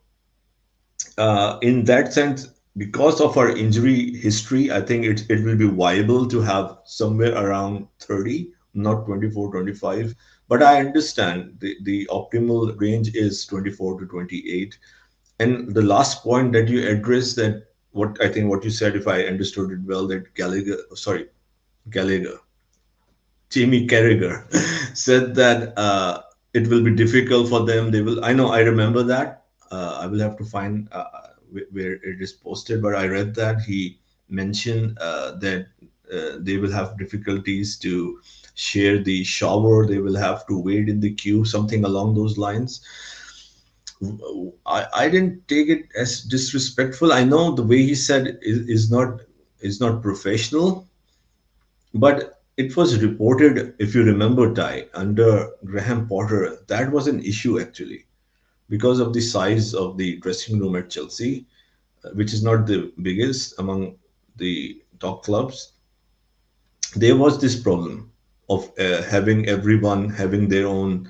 in that sense, because of our injury history, I think it will be viable to have somewhere around 30, not 24, 25. But I understand the optimal range is 24 to 28. And the last point that you addressed, that what I think what you said, if I understood it well, that Gallagher, Jamie Carragher said that it will be difficult for them. They will. I know. I remember that. I will have to find where it is posted, but I read that he mentioned that they will have difficulties to share the shower. They will have to wait in the queue, something along those lines. I didn't take it as disrespectful. I know the way he said is not professional, but it was reported, if you remember, Ty, under Graham Potter, that was an issue actually because of the size of the dressing room at Chelsea, which is not the biggest among the top clubs. There was this problem of having everyone having their own,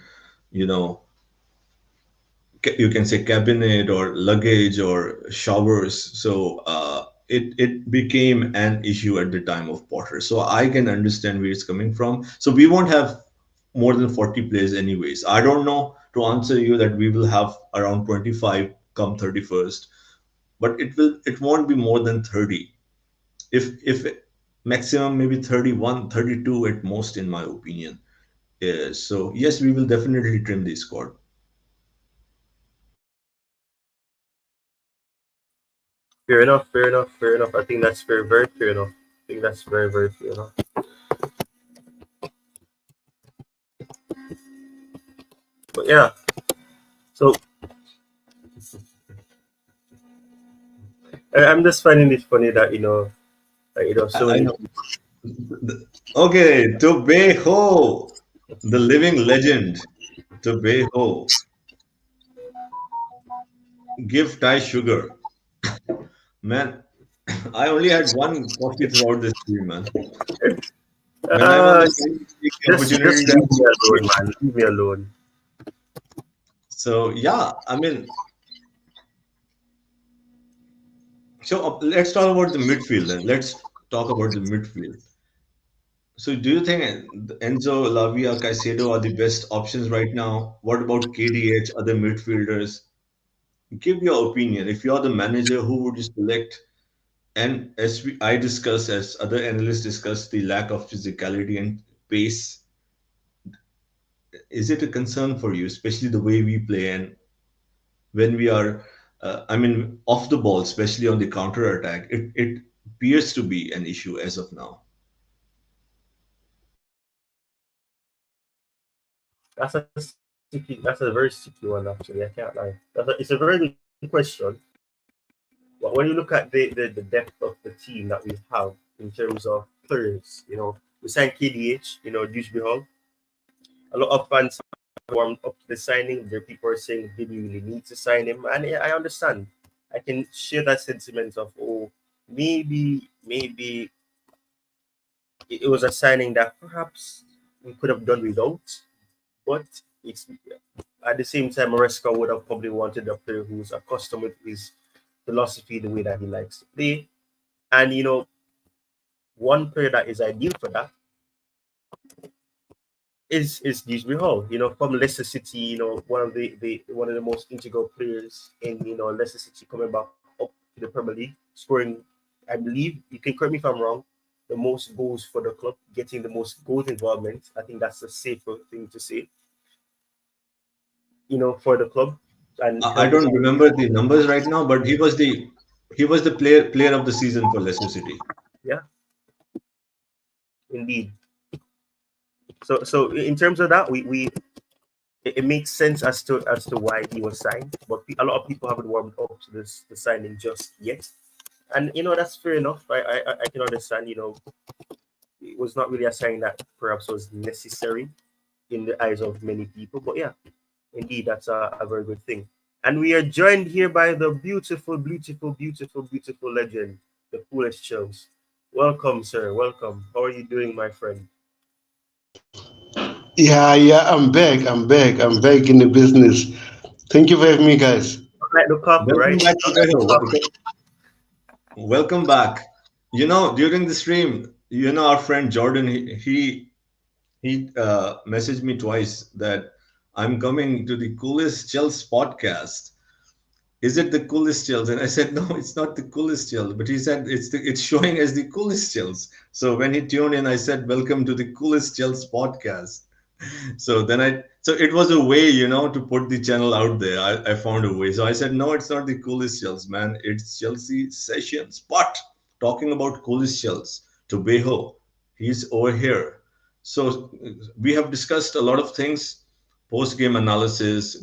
you know, you can say cabinet or luggage or showers. So it became an issue at the time of Potter. So I can understand where it's coming from. So we won't have more than 40 players anyways. I don't know to answer you that we will have around 25 come 31st, but it won't be more than 30. If maximum maybe 31, 32 at most, in my opinion. So yes, we will definitely trim the squad. Fair enough, fair enough, fair enough. I think that's very, very fair enough. I think that's very, very fair enough. But yeah, so I'm just finding it funny that so I many know. Okay, Tobeho, the living legend. Tobeho, give Thai sugar. Man, I only had one coffee throughout this stream, man. When I'm on uh the stream, I take the just opportunity to leave me have alone, coffee. man. Leave me alone. So yeah, I mean, so let's talk about the midfield then. Let's talk about the midfield. So do you think Enzo, Lavia, Caicedo are the best options right now? What about KDH, other midfielders? Give your opinion. If you're the manager, who would you select? And I discuss, as other analysts discuss, the lack of physicality and pace. Is it a concern for you, especially the way we play and when we are, I mean, off the ball, especially on the counter attack? It appears to be an issue as of now. That's a very sticky one actually. I can't lie. It's a very good question. But when you look at the depth of the team that we have in terms of players, we signed KDH, Dewsbury Hall. A lot of fans warmed up to the signing. There are people are saying, did we really need to sign him? And yeah, I understand. I can share that sentiment of, oh, maybe it was a signing that perhaps we could have done without. But it's at the same time, Maresca would have probably wanted a player who's accustomed with his philosophy, the way that he likes to play. And one player that is ideal for that is Dewsbury Hall. From Leicester City. One of the most integral players in Leicester City, coming back up to the Premier League, scoring. I believe you can correct me if I'm wrong. The most goals for the club, getting the most goals involvement. I think that's a safer thing to say. For the club and I helping. don't remember the numbers right now, but he was the player of the season for Leicester City. Yeah, indeed. So in terms of that, we it makes sense as to why he was signed, but a lot of people haven't warmed up to the signing just yet, and that's fair enough. I can understand. It was not really a sign that perhaps was necessary in the eyes of many people, but yeah, indeed, that's a very good thing. And we are joined here by the beautiful, beautiful, beautiful, beautiful legend, the coolest Chels. Welcome, sir. Welcome. How are you doing, my friend? Yeah, I'm back. I'm back. I'm back in the business. Thank you for having me, guys. Like the coffee, right? Welcome back to Like the Beho. coffee. Welcome back. During the stream, our friend Jordan, he messaged me twice that I'm coming to the coolest Chels podcast. Is it the coolest Chels? And I said, no, it's not the coolest Chels. But he said it's showing as the coolest Chels. So when he tuned in, I said, welcome to the coolest Chels podcast. So it was a way, to put the channel out there. I found a way. So I said, no, it's not the coolest shells, man. It's Chelsea sessions. But talking about coolest shells, Tobeho, he's over here. So we have discussed a lot of things, post-game analysis,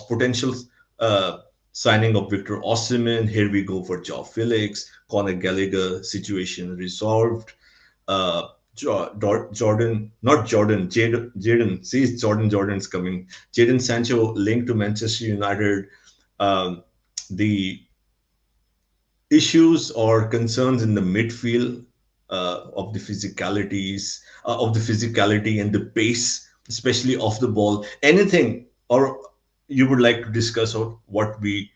potential uh, signing of Victor Osimhen. Here we go for Joao Felix, Conor Gallagher situation resolved. Jordan, not Jordan, Jaden. See, Jordan's coming. Jaden Sancho linked to Manchester United. Um, the issues or concerns in the midfield of the physicality and the pace, especially off the ball. Anything or you would like to discuss or what we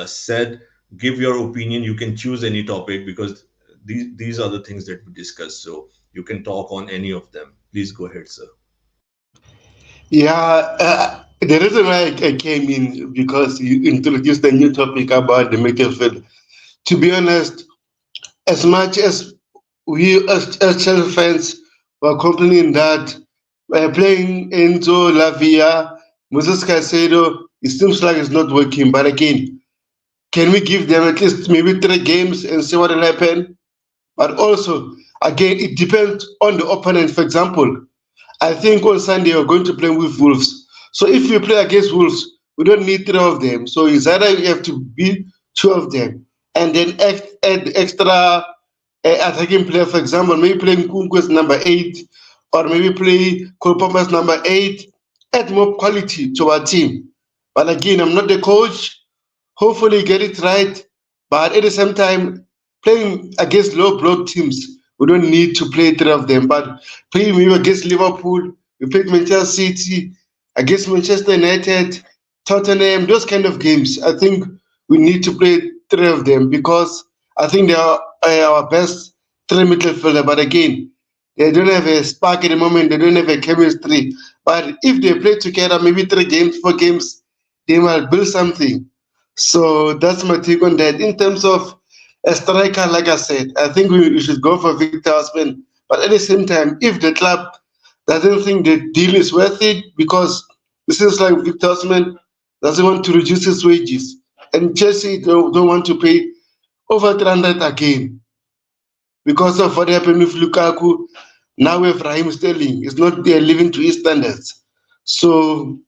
said? Give your opinion. You can choose any topic because these are the things that we discussed. So you can talk on any of them. Please go ahead, sir. Yeah, the reason why I came in because you introduced a new topic about the midfield. To be honest, as much as we as Chelsea fans were complaining that playing Enzo Lavia, Moses Caicedo, it seems like it's not working. But again, can we give them at least maybe 3 games and see what will happen? But also, again, it depends on the opponent. For example, I think on Sunday we're going to play with Wolves. So if we play against Wolves, we don't need 3 of them. So it's either you have to beat 2 of them and then add extra attacking player. For example, maybe play Nkunku as number 8 or maybe play Kolpama as number 8. Add more quality to our team. But again, I'm not the coach. Hopefully get it right. But at the same time, playing against low block teams, we don't need to play 3 of them. But playing maybe against Liverpool, we played Manchester City, against Manchester United, Tottenham, those kind of games. I think we need to play 3 of them because I think they are our best 3 midfielder. But again, they don't have a spark at the moment. They don't have a chemistry. But if they play together, maybe 3 games, 4 games, they might build something. So that's my take on that. In terms of a striker, like I said, I think we should go for Victor Osimhen. But at the same time, if the club doesn't think the deal is worth it, because it seems like Victor Osimhen doesn't want to reduce his wages, and Chelsea don't want to pay over 300 again because of what happened with Lukaku. Now with Raheem Sterling, it's not there living to his standards. So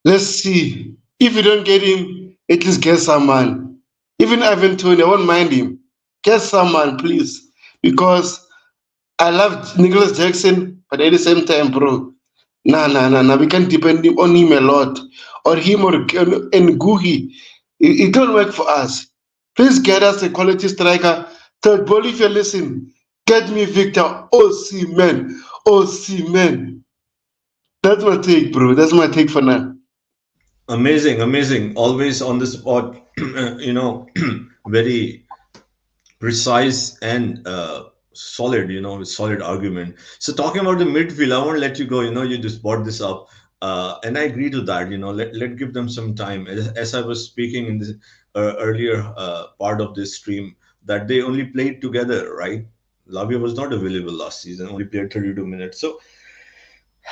let's see. If you don't get him, at least get someone. Even Ivan Tony, I won't mind him. Get someone, please. Because I love Nicholas Jackson, but at the same time, bro, nah, nah, nah, nah. We can't depend on him a lot. Or him or and Guhi. It don't work for us. Please get us a quality striker. Third ball, if you listen, get me Victor Osimhen. Osimhen. That's my take, bro. That's my take for now. Amazing, amazing. Always on the spot, very precise and solid, solid argument. So talking about the midfield, I won't let you go. You just brought this up, and I agree to that. Let give them some time. As I was speaking in the earlier part of this stream, that they only played together, right? Lavia was not available last season, only played 32 minutes. So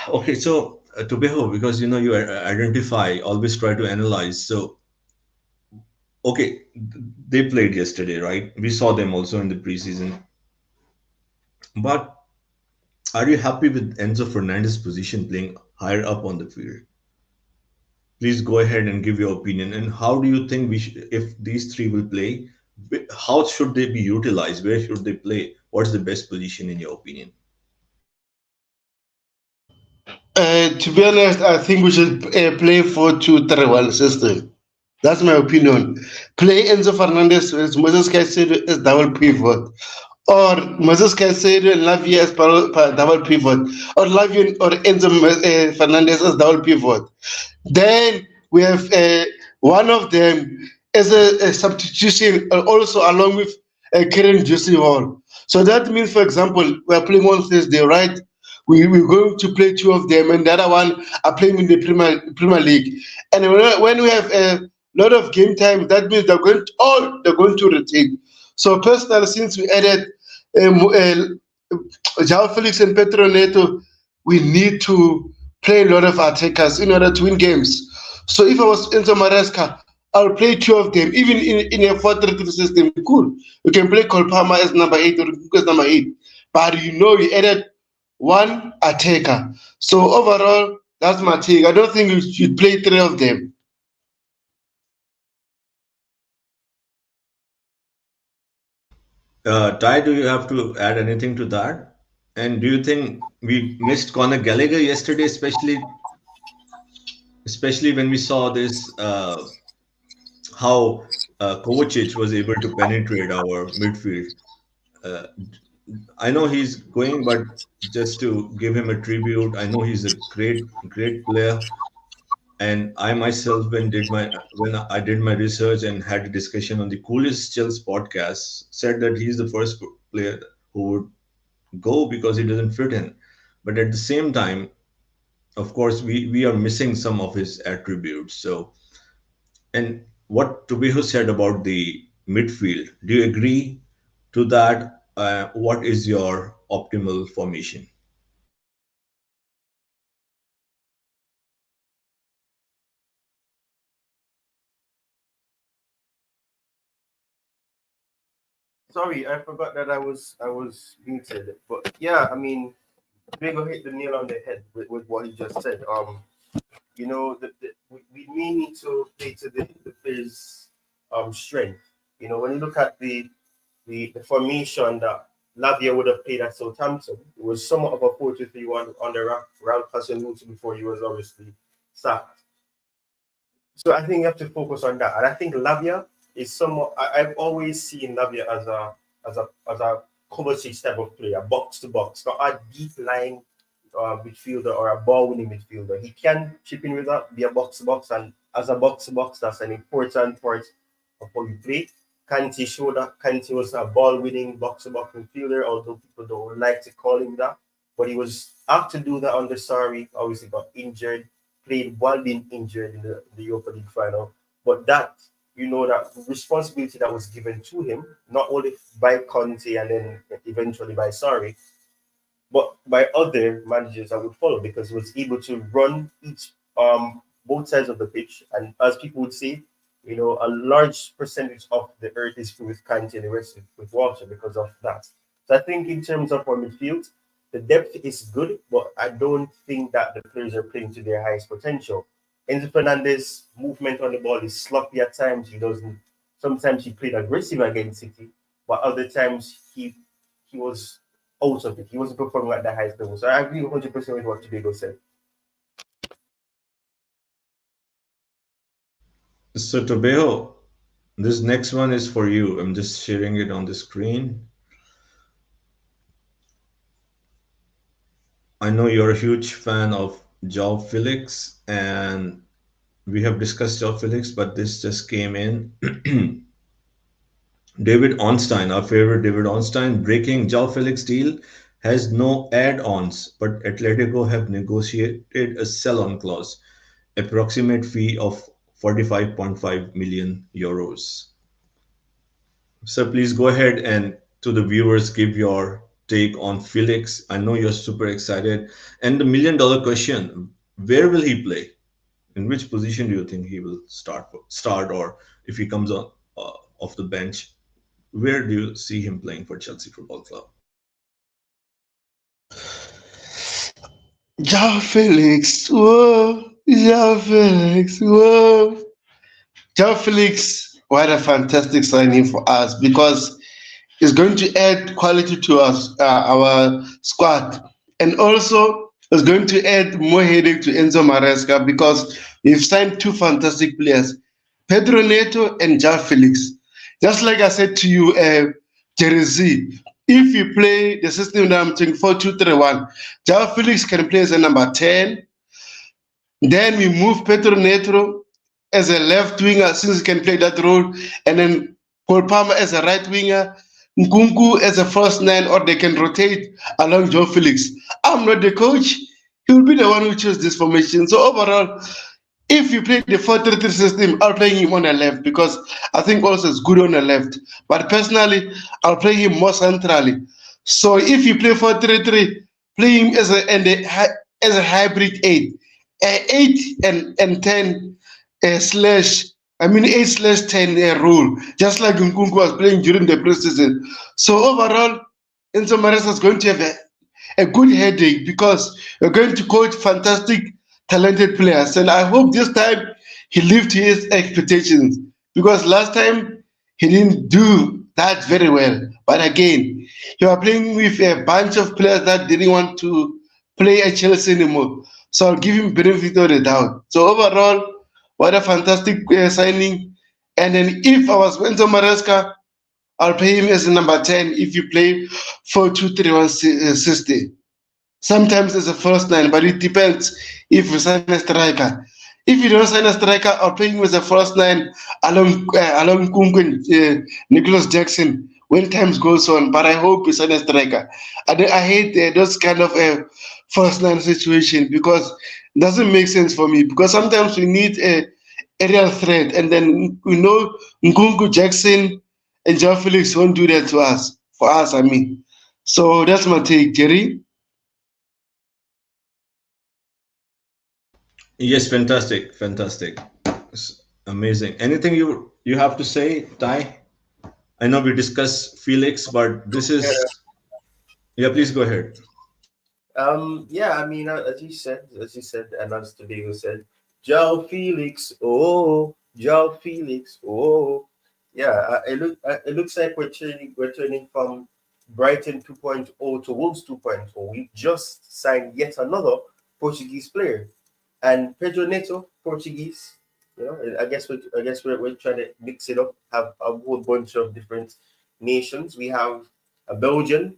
okay, so to Beho, because you identify, always try to analyze. So okay, they played yesterday, right? We saw them also in the preseason. But are you happy with Enzo Fernandez's position playing higher up on the field? Please go ahead and give your opinion. And how do you think if these three will play, how should they be utilized? Where should they play? What's the best position in your opinion? To be honest, I think we should play 4-2-3-1 system. That's my opinion. Play Enzo Fernandez with Moses Caicedo as double pivot, or Moses Caicedo and Lavia as double pivot, or Lavia or Enzo Fernandez as double pivot. Then we have one of them as a substitution, also along with Karen Jesse Hall. So that means, for example, we are playing on Thursday, right? We're going to play 2 of them, and the other one are playing in the Premier League. And when we have a lot of game time, that means they're going to rotate. So personally, since we added Joao Felix and Petro Neto, we need to play a lot of attackers in order to win games. So if I was Enzo Maresca, I'll play 2 of them, even in a 4-3-3 system. Cool. You can play Kolpama as number 8 or Nkunku as number 8. But you added one attacker. So overall, that's my take. I don't think you should play 3 of them. Ty, do you have to add anything to that? And do you think we missed Conor Gallagher yesterday, especially when we saw this how Kovacic was able to penetrate our midfield? Uh, I know he's going, but just to give him a tribute, I know he's a great, great player. And I myself, when I did my research and had a discussion on the Coolest Chills podcast, said that he's the first player who would go because he doesn't fit in. But at the same time, of course, we are missing some of his attributes. So, and what Tobiho said about the midfield, do you agree to that? what is your optimal formation? Sorry, I forgot that I was muted. But yeah, I mean, Diego hit the nail on the head with what he just said. We may need to play to the players' strength. When you look at the formation that Lavia would have played at Southampton, it was somewhat of a 4-2-3-1 under Ralph Hasenhuttl before he was obviously sacked. So I think you have to focus on that. And I think Lavia is somewhat. I've always seen Lavia as a Kovacic type of player, box to box, not a deep line midfielder or a ball winning midfielder. He can chip in with that, be a box to box, and as a box to box, that's an important part of how you play. Kanti showed that Kanti was a ball winning box to box midfielder, although people don't like to call him that. But he was asked to do that under Sarri. Obviously, got injured, played while being injured in the Europa League final. But that responsibility that was given to him, not only by Conte and then eventually by Sarri, but by other managers that would follow because he was able to run each both sides of the pitch. And as people would say, a large percentage of the earth is filled with Kante and the rest with water because of that. So I think in terms of our midfield, the depth is good, but I don't think that the players are playing to their highest potential. Enzo Fernandez movement on the ball is sloppy at times. He doesn't. Sometimes he played aggressive against City, but other times he was out of it. He wasn't performing at the highest level. So I agree 100% with what Diego said. So Tobeho, this next one is for you. I'm just sharing it on the screen. I know you're a huge fan of Joao Felix, and we have discussed Joao Felix, but this just came in. David Ornstein, our favorite David Ornstein, breaking Joao Felix deal has no add-ons, but Atletico have negotiated a sell-on clause, approximate fee of 45.5 million euros. So please go ahead and to the viewers give your take on Felix. I know you're super excited. And the million-dollar question, where will he play? In which position do you think he will start, or if he comes on off the bench, where do you see him playing for Chelsea Football Club? Joao Felix, whoa, Joao Felix, whoa. Joao Felix, what a fantastic signing for us because it's going to add quality to us, our squad. And also, it's going to add more headache to Enzo Maresca because we've signed two fantastic players, Pedro Neto and Joao Felix. Just like I said to you, Jerry Z, if you play the system that I'm taking 4-2-3-1, Joao Felix can play as a number 10. Then we move Pedro Neto as a left winger since he can play that role, and then Paul Palmer as a right winger, Nkunku as a first nine, or they can rotate along Joe Felix. I'm not the coach. He will be the one who chose this formation. So overall, if you play the 4-3-3 system, I'll play him on the left because I think also it's good on the left. But personally, I'll play him more centrally. So if you play 4-3-3, play him as a hybrid 8. 8 and 10 slash, I mean 8/10 rule, just like Nkunku was playing during the preseason. So overall, Enzo Maresca is going to have a good headache because you're going to coach fantastic, talented players. And I hope this time he lived to his expectations because last time he didn't do that very well. But again, you are playing with a bunch of players that didn't want to play at Chelsea anymore. So I'll give him benefit of the doubt. So overall, what a fantastic signing. And then if I was Enzo Maresca, I'll play him as a number 10 if you play 4-2-3-1 system. Sometimes it's a first nine, but it depends if you sign a striker. If you don't sign a striker, I'll play him as a first nine along Kunku, Nicholas Jackson when times goes on. But I hope we sign a striker. I hate those kind of first nine situation because it doesn't make sense for me. Because sometimes we need a aerial threat, and then we know Nkunku, Jackson, and Joao Felix won't do that to us. for us, I mean. So that's my take, Jerry. Yes, fantastic, fantastic. Amazing. Anything you have to say, Ty? I know we discussed Felix, but this Yeah. is, yeah, please go ahead. Yeah, I mean, as you said, and as Tobago said, Joao Felix, oh, Joao Felix, oh, yeah. It looks like we're turning from Brighton 2.0 to Wolves 2.0. We just signed yet another Portuguese player, and Pedro Neto, Portuguese. I guess we're trying to mix it up, have a whole bunch of different nations. We have a Belgian,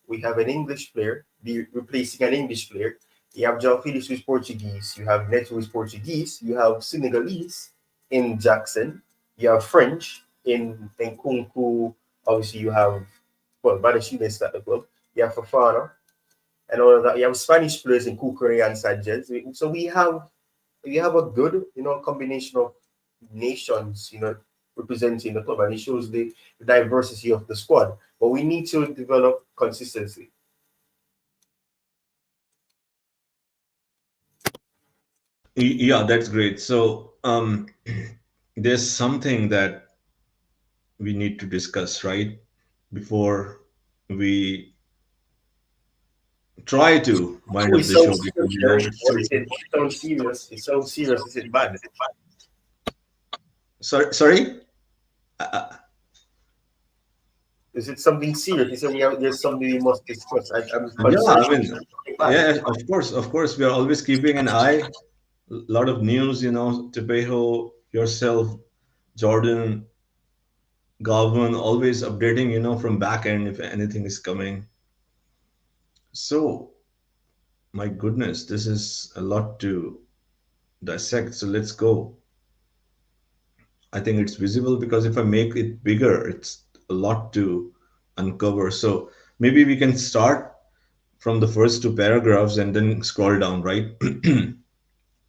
we have an English player be replacing an English player. You have João Felix, who's Portuguese. You have Neto, who's Portuguese. You have Senegalese in Jackson. You have French in Kunku. Obviously, you have, well, Badashile at the club. You have Fafana and all of that. You have Spanish players in Kukure and Sanchez. So we have a good, combination of nations, representing the club, and it shows the diversity of the squad. But we need to develop consistency. Yeah, that's great. So, there's something that we need to discuss, right? Before we try to wind Oh, up it the show, sounds because serious. it's What still. is it? It sounds serious. It sounds serious. Is it bad? Sorry. Uh, Is it something serious? You said there's something we must discuss. I'm yeah, concerned. I mean, Something bad. yeah, of course, we are always keeping an eye. A lot of news, Tepejo, yourself, Jordan, Galvin, always updating, from back end if anything is coming. So, my goodness, this is a lot to dissect. So let's go. I think it's visible because if I make it bigger, it's a lot to uncover. So maybe we can start from the first two paragraphs and then scroll down, right?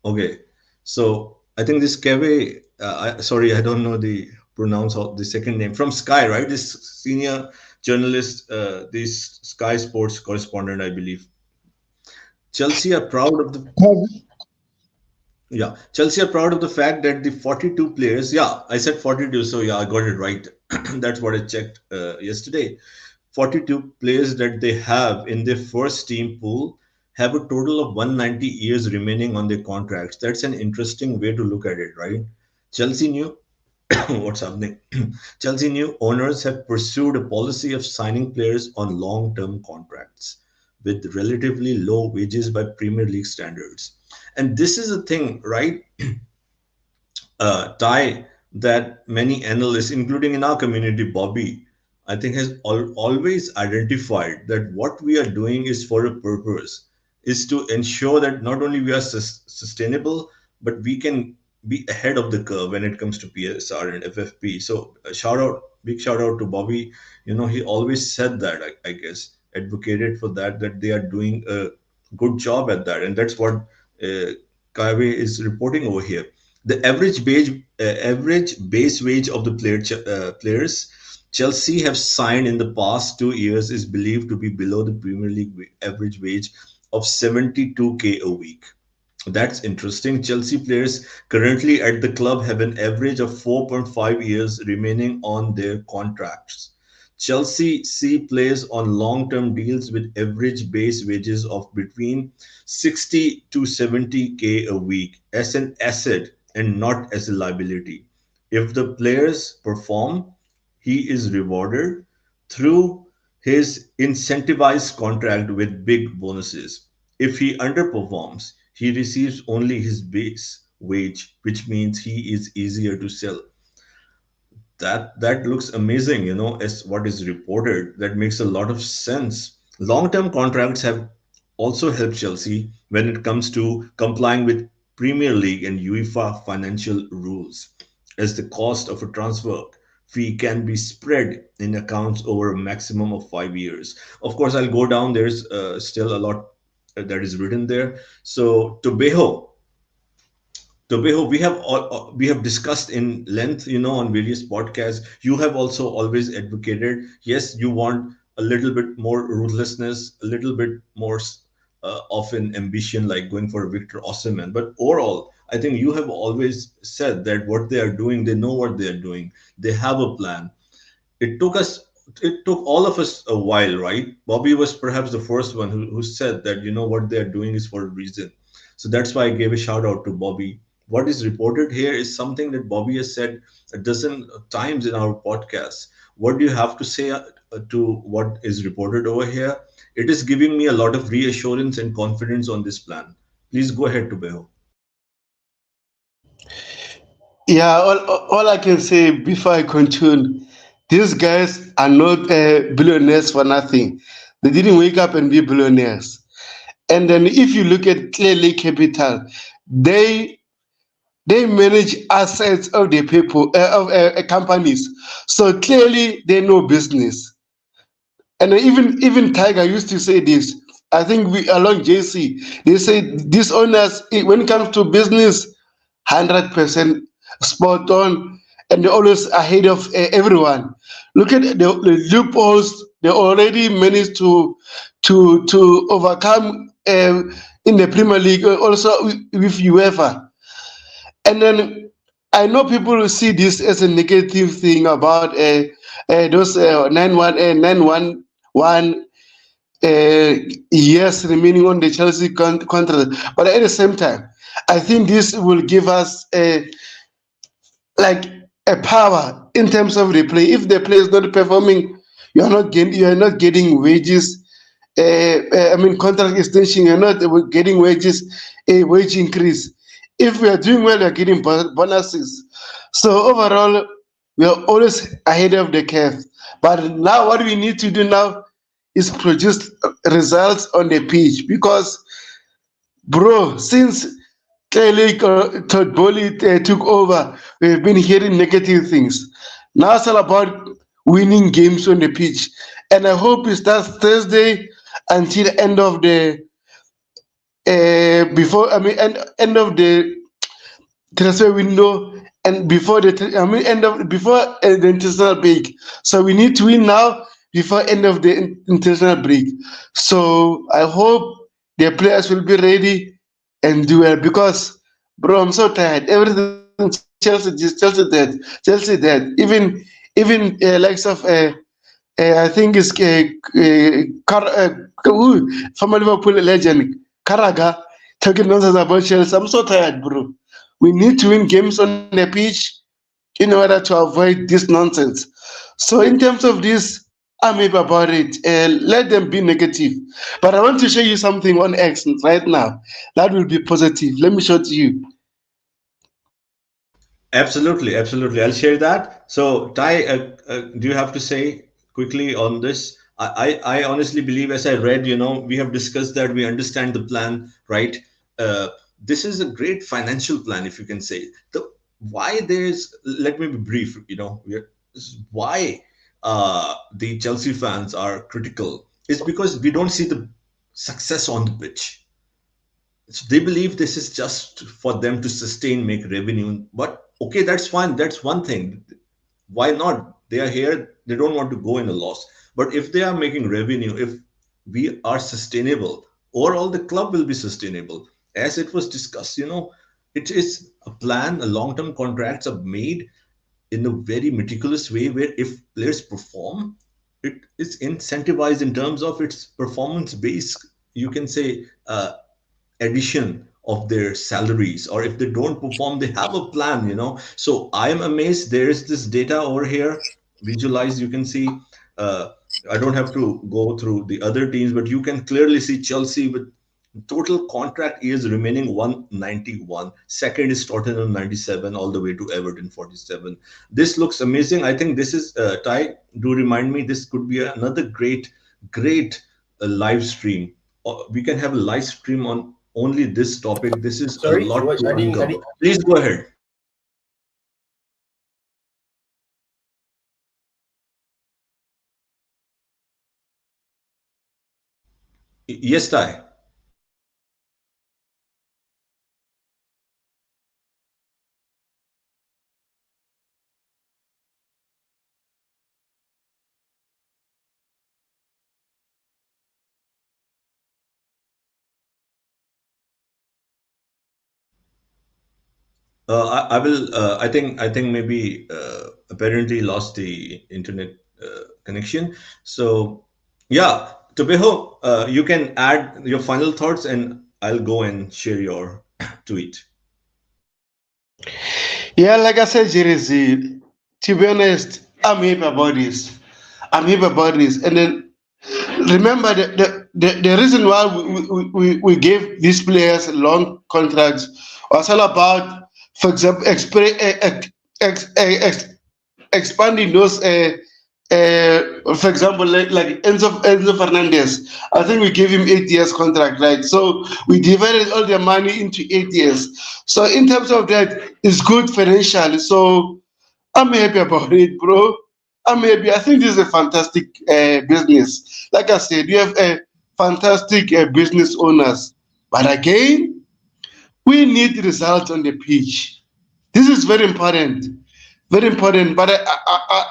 Okay. So I think this Keve, sorry, I don't know the pronounce of the second name from Sky, right? This senior journalist, this Sky Sports correspondent, I believe. Chelsea are proud of the Yeah, Chelsea are proud of the fact that the 42 players, yeah, I said 42, so yeah, I got it right. That's what I checked yesterday. 42 players that they have in their first team pool have a total of 190 years remaining on their contracts. That's an interesting way to look at it, right? Chelsea knew what's happening. Chelsea new owners have pursued a policy of signing players on long term contracts with relatively low wages by Premier League standards. And this is a thing, right? Tie that many analysts, including in our community, Bobby, I think has always identified that what we are doing is for a purpose, is to ensure that not only we are sustainable, but we can be ahead of the curve when it comes to PSR and FFP. So a big shout out to Bobby. He always said that, I guess, advocated for that, that they are doing a good job at that. And that's what Kaiwe is reporting over here. The average base wage of the players Chelsea have signed in the past 2 years is believed to be below the Premier League average wage of 72K a week. That's interesting. Chelsea players currently at the club have an average of 4.5 years remaining on their contracts. Chelsea see players on long term deals with average base wages of between 60 to 70K a week as an asset and not as a liability. If the players perform, he is rewarded through his incentivized contract with big bonuses. If he underperforms, he receives only his base wage, which means he is easier to sell. That looks amazing, as what is reported. That makes a lot of sense. Long-term contracts have also helped Chelsea when it comes to complying with Premier League and UEFA financial rules, as the cost of a transfer fee can be spread in accounts over a maximum of 5 years. Of course, I'll go down. There's still a lot that is written there. So Tobejo, Tobeho, we have discussed in length, on various podcasts. You have also always advocated, yes, you want a little bit more ruthlessness, a little bit more of an ambition, like going for Victor Osimhen. But overall, I think you have always said that what they are doing, they know what they are doing. They have a plan. it took us it took all of us a while, right? Bobby was perhaps the first one who said that what they are doing is for a reason. So that's why I gave a shout out to Bobby. What is reported here is something that Bobby has said a dozen times in our podcast. What do you have to say to what is reported over here? It is giving me a lot of reassurance and confidence on this plan. Please go ahead, Tubeho. Yeah, all I can say before I continue, these guys are not billionaires for nothing. They didn't wake up and be billionaires. And then if you look at Clearly Capital, they they manage assets of the people of companies. So clearly they know business. And even Tiger used to say this. I think we along JC, they say these owners, when it comes to business, 100% spot on, and they're always ahead of everyone. Look at the loopholes they already managed to overcome in the Premier League, also with UEFA. And then I know people will see this as a negative thing about those 911 years remaining on the Chelsea contract. But at the same time, I think this will give us like a power in terms of the play. If the play is not performing, you are not getting wages. I mean, contract extension, you're not getting wages, a wage increase. If we are doing well, we are getting bonuses. So overall, we are always ahead of the curve. But now, what we need to do now is produce results on the pitch because, bro, since clearly Todd Bowley took over, we've been hearing negative things. Now it's all about winning games on the pitch, and I hope it starts Thursday until end of the before I mean end of the transfer window and before I mean end of before the international break. So we need to win now before end of the international break. So I hope the players will be ready and do well because, bro, I'm so tired. Everything Chelsea dead. Even likes of I think it's former Liverpool legend Karaga talking nonsense about Chelsea. I'm so tired, bro. We need to win games on the pitch in order to avoid this nonsense. So in terms of this, I'm happy about it. Let them be negative. But I want to show you something on X right now that will be positive. Let me show it to you. Absolutely, absolutely. I'll share that. So, Ty, do you have to say quickly on this? I honestly believe, as I read, we have discussed that we understand the plan, right? This is a great financial plan, if you can say. Why there's, let me be brief, why the Chelsea fans are critical is because we don't see the success on the pitch. So they believe this is just for them to sustain, make revenue. But okay, that's fine. That's one thing. Why not? They are here. They don't want to go in a loss. But if they are making revenue, if we are sustainable, overall the club will be sustainable. As it was discussed, it is a plan. A long-term contracts are made in a very meticulous way where if players perform, it is incentivized in terms of its performance base. You can say addition of their salaries, or if they don't perform they have a plan. So I am amazed there is this data over here visualized. You can see uh, I don't have to go through the other teams, but you can clearly see Chelsea with total contract years remaining 191. Second is Tottenham 97, all the way to Everton 47. This looks amazing. I think this is Ty, do remind me, this could be another great live stream. We can have a live stream on only this topic. This is a Sorry, lot what? to I uncover. didn't. Please go ahead. Yes, Ty. I will. I think maybe apparently lost the internet connection. So yeah, Tobeho, you can add your final thoughts, and I'll go and share your tweet. Yeah, like I said, Jerry, to be honest, I'm happy about this. I'm happy about this. And then remember the reason why we gave these players long contracts was all about, for example, expanding those. For example, like Enzo Fernandez, I think we gave him 8 years contract, right? So we divided all the money into 8 years. So in terms of that, it's good financially. So I'm happy about it, bro. I'm happy. I think this is a fantastic business. Like I said, you have a fantastic business owners, but again, we need results on the pitch. This is very important, very important. But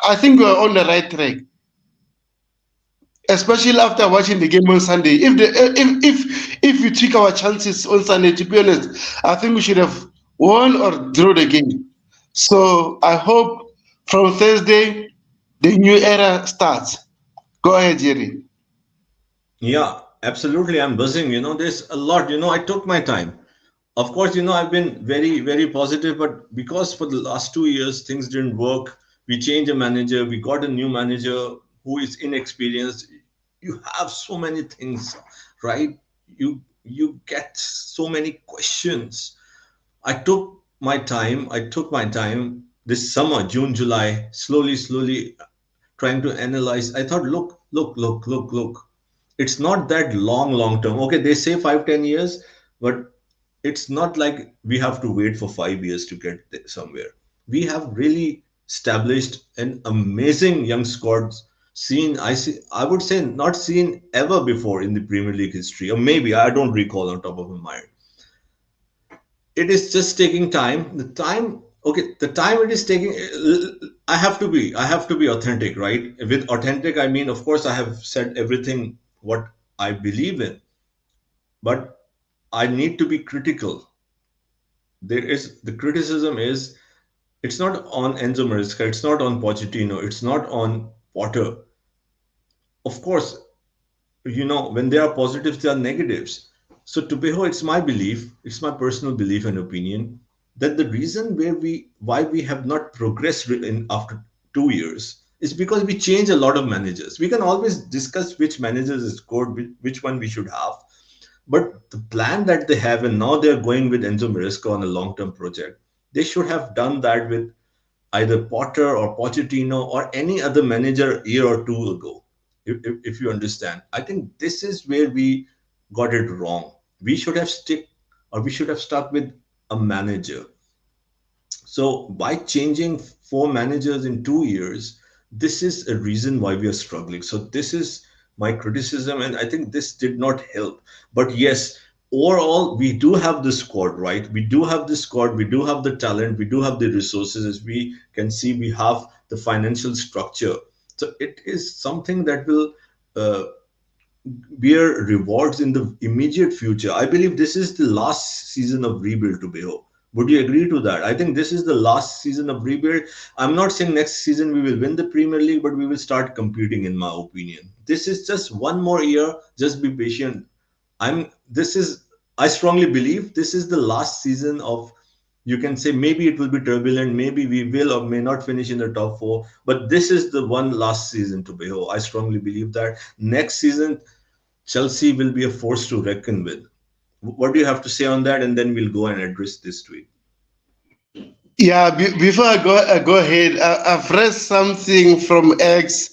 I think we're on the right track, especially after watching the game on Sunday. If we took our chances on Sunday, to be honest, I think we should have won or draw the game. So I hope from Thursday the new era starts. Go ahead, Jerry. Yeah, absolutely. I'm buzzing. There's a lot. I took my time. Of course, I've been very, very positive, but because for the last 2 years things didn't work, we changed a manager, we got a new manager who is inexperienced. You have so many things, right? You get so many questions. I took my time this summer, June, July, slowly trying to analyze. I thought, look. It's not that long term. Okay, they say 5, 10 years, but it's not like we have to wait for 5 years to get somewhere. We have really established an amazing young squad, I would say not seen ever before in the Premier League history, or maybe I don't recall on top of my mind. It is just taking time. The time it is taking. I have to be authentic, right? With authentic, I mean, of course, I have said everything what I believe in, but I need to be critical. The criticism is, it's not on Enzo Maresca, it's not on Pochettino, it's not on Potter. Of course, when there are positives, there are negatives. So Tupeho, it's my personal belief and opinion that the reason why we have not progressed in after 2 years is because we change a lot of managers. We can always discuss which managers is good, which one we should have. But the plan that they have, and now they're going with Enzo Maresca on a long-term project, they should have done that with either Potter or Pochettino or any other manager a year or two ago. If you understand, I think this is where we got it wrong. We should have stuck with a manager. So by changing 4 managers in 2 years, this is a reason why we are struggling. So this is my criticism, and I think this did not help. But yes, overall, we do have the squad, right? We do have the squad, we do have the talent, we do have the resources. As we can see, we have the financial structure. So it is something that will uh, bear rewards in the immediate future. I believe this is the last season of rebuild to Beho. Would you agree to that? I think this is the last season of rebuild. I'm not saying next season we will win the Premier League, but we will start competing, in my opinion. This is just one more year. Just be patient. I'm this is I strongly believe this is the last season of, you can say, maybe it will be turbulent, maybe we will or may not finish in the top four, but this is the one last season to Beho. I strongly believe that next season Chelsea will be a force to reckon with. What do you have to say on that? And then we'll go and address this tweet. Yeah, before I go ahead, I've read something from X.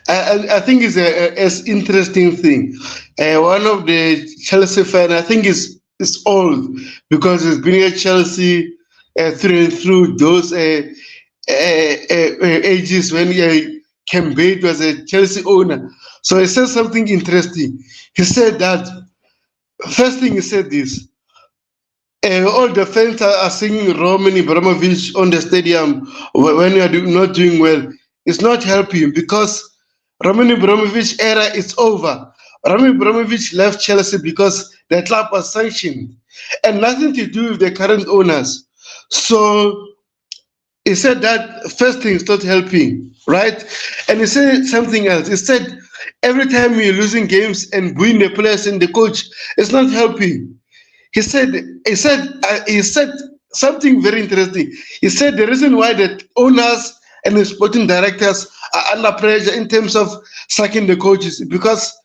I think it's a interesting thing. One of the Chelsea fan, I think is old because it's been at Chelsea through and through those ages when Kembe was a Chelsea owner. So he said something interesting. He said that first thing he said this. All the fans are singing Roman Ibrahimovic on the stadium when you are not doing well. It's not helping because Roman Ibrahimovic era is over. Roman Ibrahimovic left Chelsea because the club was sanctioned and nothing to do with the current owners. So he said that first thing is not helping, right? And he said something else. He said every time we're losing games and booing the players and the coach, it's not helping. He said he said something very interesting. He said the reason why the owners and the sporting directors are under pressure in terms of sacking the coaches is because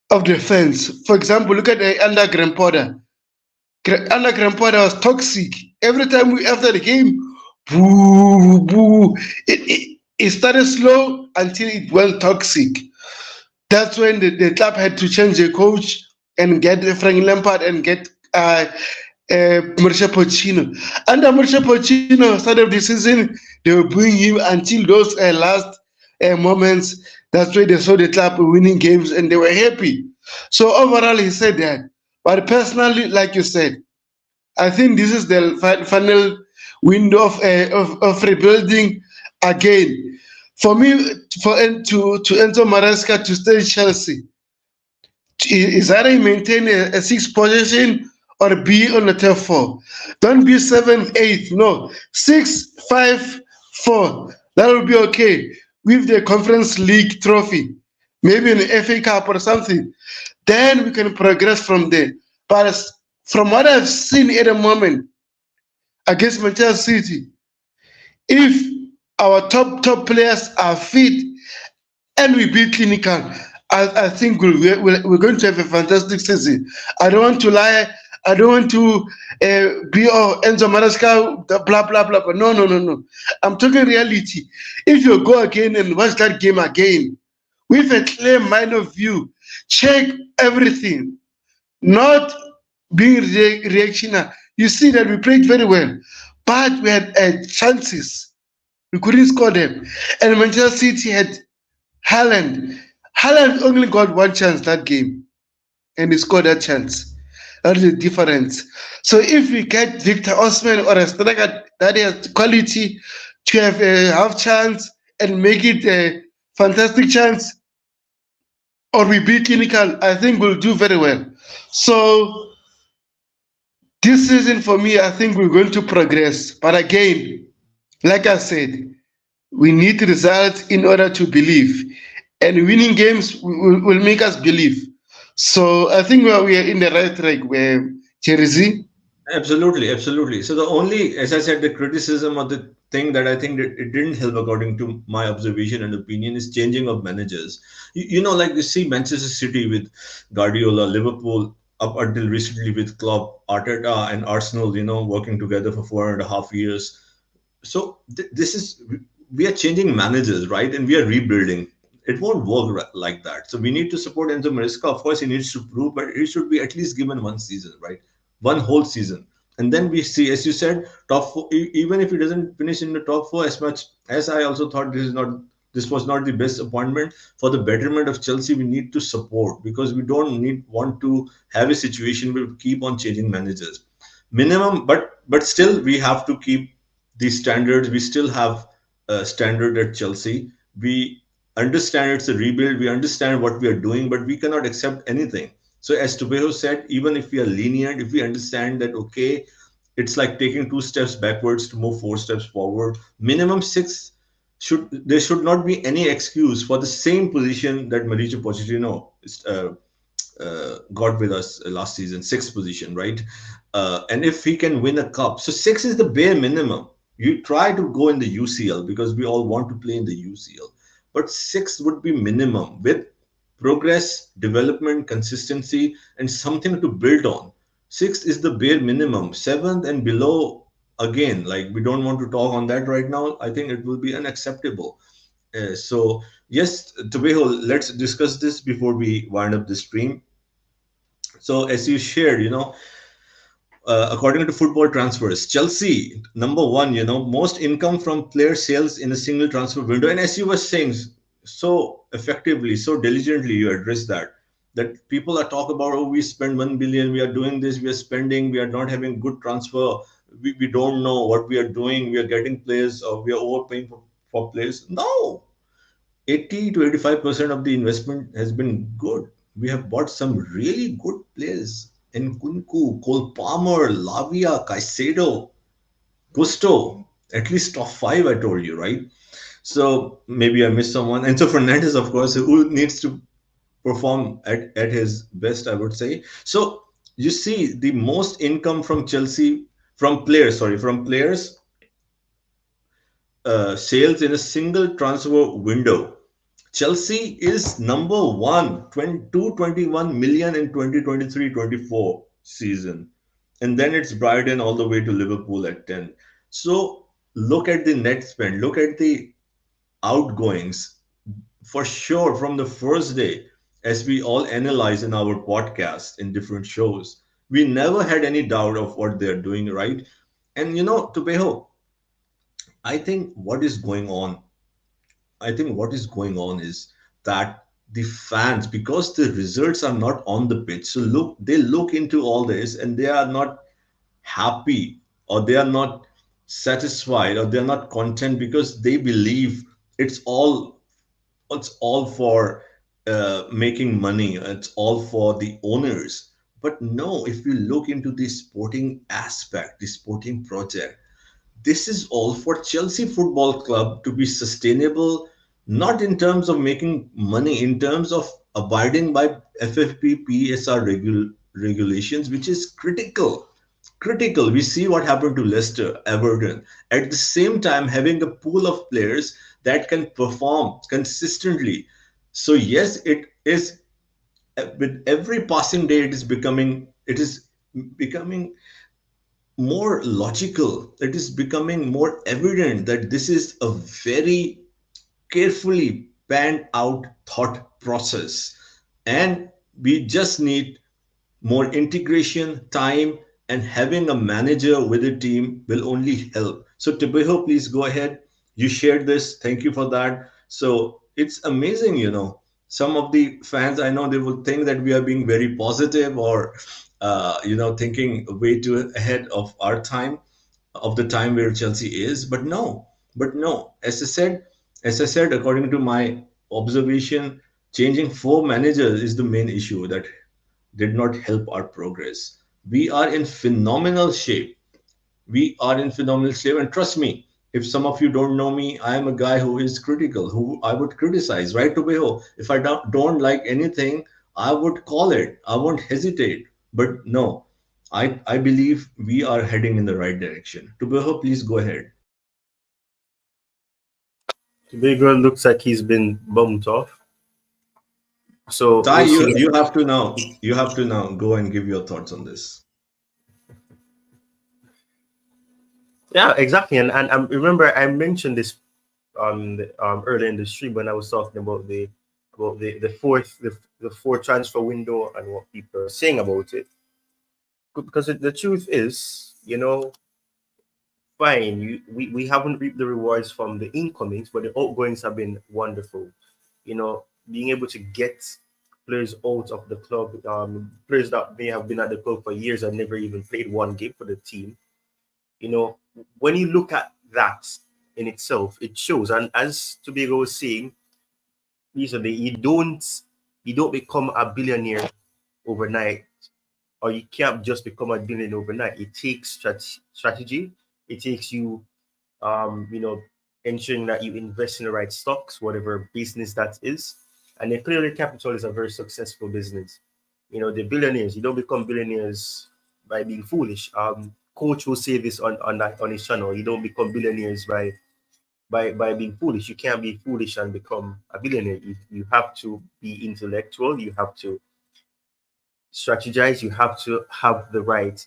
of the fans. For example, look at the under Graham Potter. Under Graham Potter was toxic. Every time we after the game, boo boo. It started slow until it went toxic. That's when the club had to change the coach and get Frank Lampard and get Mauricio Pochettino. Under Mauricio Pochettino, start of the season, they were booing him until those last moments. That's why they saw the club winning games and they were happy. So overall, he said that. But personally, like you said, I think this is the final window of rebuilding again. For me, to Enzo Maresca to stay in Chelsea, is either he maintain a sixth position or be on the top four. Don't be seventh, eighth. No, 6, 5, 4. That will be okay with the Conference League trophy, maybe an FA Cup or something. Then we can progress from there. But from what I've seen at the moment against Manchester City, if our top players are fit and we beat Clinical, I think we're going to have a fantastic season. I don't want to lie. I don't want to be Enzo Maresca, blah, blah, blah. But no, no, no, no. I'm talking reality. If you go again and watch that game again with a clear mind of view, check everything, not being reactionary. You see that we played very well, but we had chances. We couldn't score them. And Manchester City had Haaland. Haaland only got one chance that game, and he scored that chance. That is the difference. So if we get Victor Osimhen or a striker that has quality to have a half chance and make it a fantastic chance, or we beat Clinical, I think we'll do very well. So this season for me, I think we're going to progress. But again, like I said, we need results in order to believe. And winning games will make us believe. So I think we are in the right track where Jersey. Absolutely, absolutely. So the only, as I said, the criticism or the thing that I think that it didn't help, according to my observation and opinion, is changing of managers. Like you see Manchester City with Guardiola, Liverpool up until recently with Klopp, Arteta, and Arsenal, working together for 4.5 years. So this is, we are changing managers, right? And we are rebuilding. It won't work like that. So we need to support Enzo Maresca. Of course, he needs to prove, but he should be at least given one season, right? One whole season. And then we see, as you said, top four, even if he doesn't finish in the top four, as much as I also thought this was not the best appointment for the betterment of Chelsea, we need to support, because we don't want to have a situation where we keep on changing managers. Minimum, but still we have to keep these standards. We still have a standard at Chelsea. We understand it's a rebuild. We understand what we are doing, but we cannot accept anything. So as Tubeho said, even if we are lenient, if we understand that, okay, it's like taking 2 steps backwards to move 4 steps forward. Minimum six there should not be any excuse for the same position that Mauricio Pochettino got with us last season, sixth position, right? And if he can win a cup, so six is the bare minimum. You try to go in the UCL because we all want to play in the UCL, but six would be minimum with progress, development, consistency, and something to build on. Sixth is the bare minimum. Seventh and below, again, like we don't want to talk on that right now. I think it will be unacceptable. So yes, Tobeho, let's discuss this before we wind up the stream. So as you shared, according to Football Transfers, Chelsea number one, most income from player sales in a single transfer window. And as you were saying, so effectively, so diligently, you address that people are talk about, oh, we spend 1 billion, we are doing this, we are spending, we are not having good transfer, we don't know what we are doing, we are getting players, or we are overpaying for players. No, 80 to 85% of the investment has been good. We have bought some really good players in Kunku, Cole Palmer, Lavia, Caicedo. Gusto, at least top five, I told you, right? So maybe I missed someone. And so Fernandez, of course, who needs to perform at his best, I would say. So you see the most income from Chelsea, from players, sorry, from players sales in a single transfer window. Chelsea is number one, 221 million in 2023-24 season. And then it's Brighton all the way to Liverpool at 10. So look at the net spend, look at the outgoings. For sure, from the first day, as we all analyze in our podcast in different shows, we never had any doubt of what they're doing, right? And Tupeho, I think what is going on I think what is going on is that the fans, because the results are not on the pitch, so they look into all this and they are not happy, or they are not satisfied, or they are not content, because they believe it's all it's all for making money. It's all for the owners. But no, if you look into the sporting aspect, the sporting project, this is all for Chelsea Football Club to be sustainable, not in terms of making money, in terms of abiding by FFP PSR regulations, which is critical. Critical. We see what happened to Leicester, Everton. At the same time, having a pool of players that can perform consistently. So yes, it is, with every passing day, it is becoming more logical. It is becoming more evident that this is a very carefully planned out thought process. And we just need more integration, time, and having a manager with a team will only help. So, Tibeho, please go ahead. You shared this. Thank you for that. So, it's amazing, Some of the fans, I know they will think that we are being very positive, or, thinking way too ahead of our time, of the time where Chelsea is. But no. As I said, according to my observation, changing four managers is the main issue that did not help our progress. We are in phenomenal shape. We are in phenomenal shape. And trust me, if some of you don't know me, I am a guy who is critical, who I would criticize, right, Tubeho? If I don't like anything, I would call it. I won't hesitate. But no, I believe we are heading in the right direction. Tubeho, please go ahead. The big girl looks like he's been bumped off. So Tai, we'll see. you have to now go and give your thoughts on this. Yeah, exactly. And remember, I mentioned this earlier in the stream when I was talking about the fourth transfer window and what people are saying about it. Because the truth is, fine, we haven't reaped the rewards from the incomings, but the outgoings have been wonderful. Being able to get players out of the club, players that may have been at the club for years and never even played one game for the team. You know, when you look at that in itself, it shows. And as Tobago was saying recently, you don't become a billionaire overnight, or you can't just become a billionaire overnight. It takes strategy. It takes you, ensuring that you invest in the right stocks, whatever business that is. And then clearly, capital is a very successful business. The billionaires. You don't become billionaires by being foolish. Coach will say this on his channel. You don't become billionaires by being foolish. You can't be foolish and become a billionaire. You have to be intellectual. You have to strategize. You have to have the right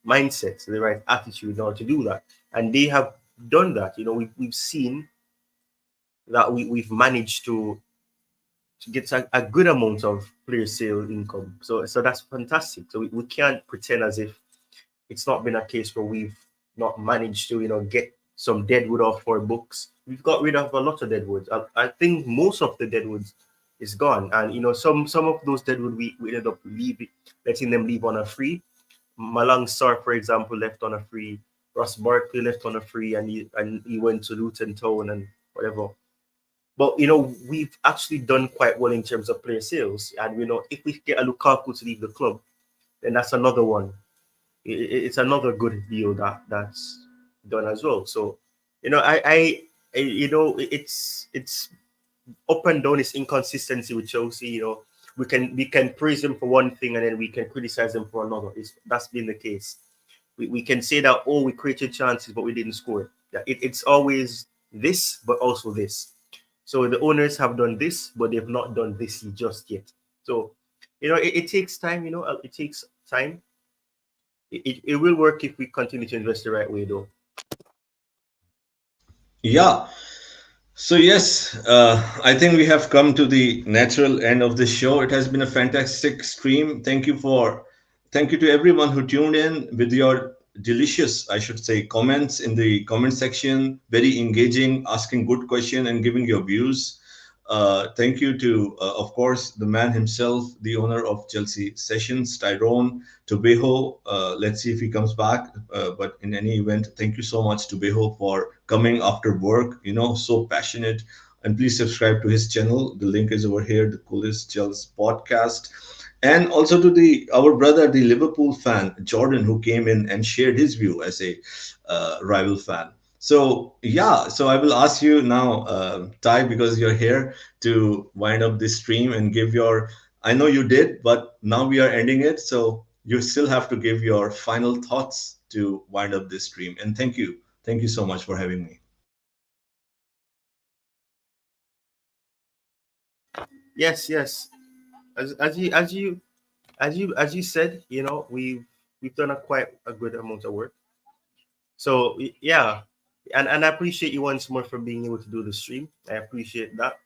mindset, the right attitude in order to do that. And they have done that. We've seen that we've managed to get a good amount of player sale income. So that's fantastic. So we can't pretend as if it's not been a case where we've not managed to, get some deadwood off our books. We've got rid of a lot of deadwoods. I think most of the deadwoods is gone. And some of those deadwood we ended up letting them leave on a free. Malang Sarr, for example, left on a free. Ross Barkley left on a free, and he went to Luton Town and whatever. But we've actually done quite well in terms of player sales. And if we get a Lukaku to leave the club, then that's another one. It's another good deal done as well. So, it's up and down, is inconsistency with Chelsea. We can praise them for one thing and then we can criticize them for another. That's been the case. We can say that, oh, we created chances but we didn't score. Yeah, it's always this but also this. So the owners have done this but they've not done this just yet. So it takes time. It takes time. It will work if we continue to invest the right way, though. Yeah. So yes, I think we have come to the natural end of the show. It has been a fantastic stream. Thank you to everyone who tuned in with your delicious, I should say, comments in the comment section. Very engaging, asking good question and giving your views. Thank you to, of course, the man himself, the owner of Chelsea Sessions, Tyrone Tobejo. Let's see if he comes back. But in any event, thank you so much to Beho for coming after work. So passionate. And please subscribe to his channel. The link is over here, the Coolest Chelsea podcast. And also to our brother, the Liverpool fan, Jordan, who came in and shared his view as a rival fan. So yeah, so I will ask you now, Ty, because you're here to wind up this stream and give your. I know you did, but now we are ending it, so you still have to give your final thoughts to wind up this stream. And thank you so much for having me. Yes, yes. As you said, we've done quite a good amount of work. So yeah, and I appreciate you once more for being able to do the stream. I appreciate that.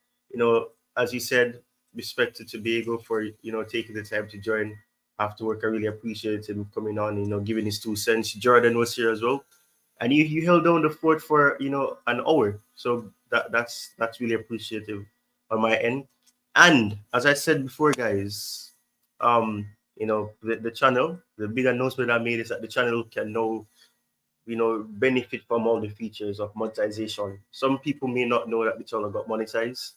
As you said, respect to Tobago for taking the time to join after work. I really appreciate him coming on, giving his 2 cents. Jordan was here as well, and you held down the fort for an hour. So that's really appreciative on my end. And as I said before, guys, the channel, the big announcement I made is that the channel can now benefit from all the features of monetization. Some people may not know that the channel got monetized.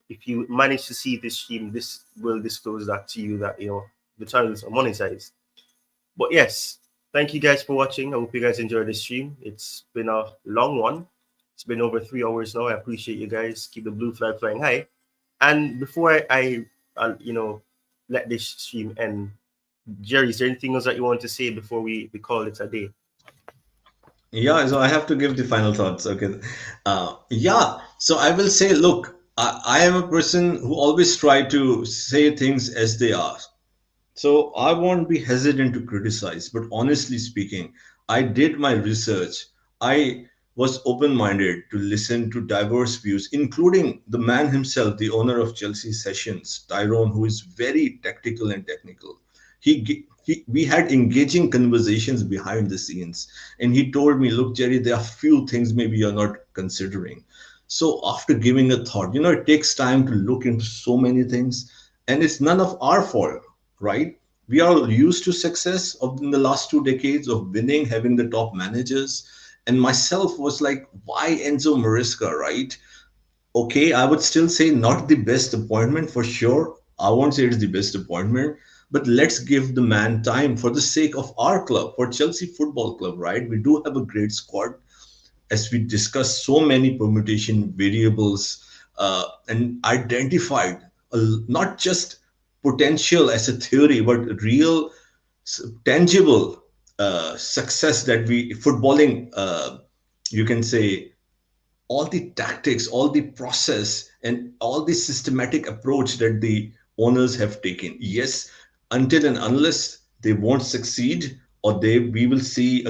If you manage to see this stream, this will disclose that to you that the channel is monetized. But yes, thank you guys for watching. I hope you guys enjoyed the stream. It's been a long one. It's been over 3 hours now. I appreciate you guys. Keep the blue flag flying high. And before I let this stream end, Jerry, is there anything else that you want to say before we call it a day? Yeah, so I have to give the final thoughts. Okay. Yeah, so I will say, look, I am a person who always try to say things as they are. So I won't be hesitant to criticize, but honestly speaking, I did my research. I was open-minded to listen to diverse views, including the man himself, the owner of Chelsea Sessions, Tyrone, who is very tactical and technical. We had engaging conversations behind the scenes, and he told me, "Look, Jerry, there are few things maybe you're not considering." So after giving a thought, it takes time to look into so many things, and it's none of our fault, right? We are used to success of in the last 2 decades of winning, having the top managers. And myself was like, why Enzo Maresca, right? Okay, I would still say not the best appointment for sure. I won't say it's the best appointment, but let's give the man time for the sake of our club, for Chelsea Football Club, right? We do have a great squad, as we discussed so many permutation variables and identified not just potential as a theory, but real tangible success that we footballing, you can say, all the tactics, all the process, and all the systematic approach that the owners have taken. Yes, until and unless they won't succeed, or we will see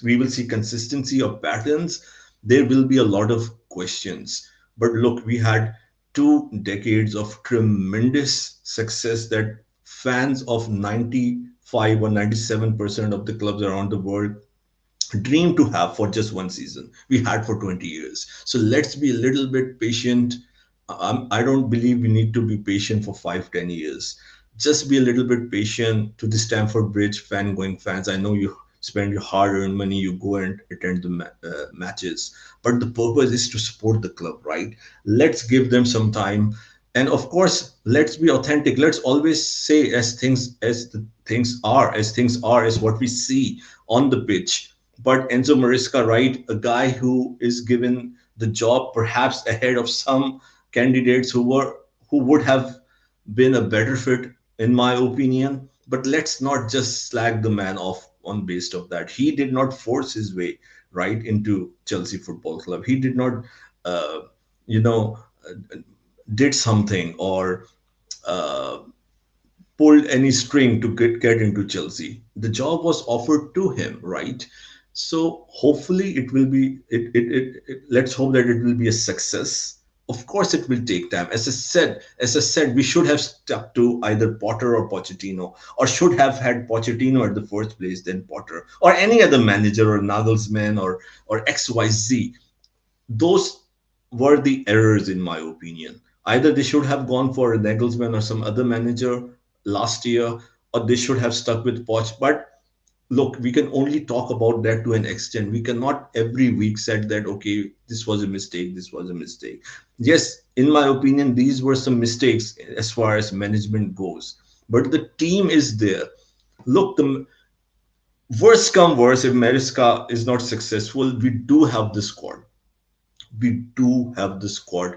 we will see consistency of patterns, there will be a lot of questions. But look, we had 2 decades of tremendous success that fans of 95 or 97% of the clubs around the world dream to have for just one season. We had for 20 years. So let's be a little bit patient. I don't believe we need to be patient for 5, 10 years. Just be a little bit patient to the Stamford Bridge fan going fans. I know you spend your hard earned money, you go and attend the matches, but the purpose is to support the club, right? Let's give them some time. And of course, let's be authentic. Let's always say as things are, as what we see on the pitch. But Enzo Maresca, right, a guy who is given the job perhaps ahead of some candidates who would have been a better fit, in my opinion. But let's not just slag the man off on based of that. He did not force his way right into Chelsea Football Club. He did not, uh, you know, did something or uh, pulled any string to get into Chelsea. The job was offered to him, right? So hopefully it will be let's hope that it will be a success. Of course it will take time. As I said, we should have stuck to either Potter or Pochettino, or should have had Pochettino at the first place, then Potter, or any other manager, or Nagelsmann, or XYZ. Those were the errors, in my opinion. Either they should have gone for a Nagelsmann or some other manager last year, or they should have stuck with Poch. But look, we can only talk about that to an extent. We cannot every week said that, okay, this was a mistake, this was a mistake. Yes, in my opinion, these were some mistakes as far as management goes. But the team is there. Look, the worst come worst, if Mariska is not successful, we do have the squad. We do have the squad,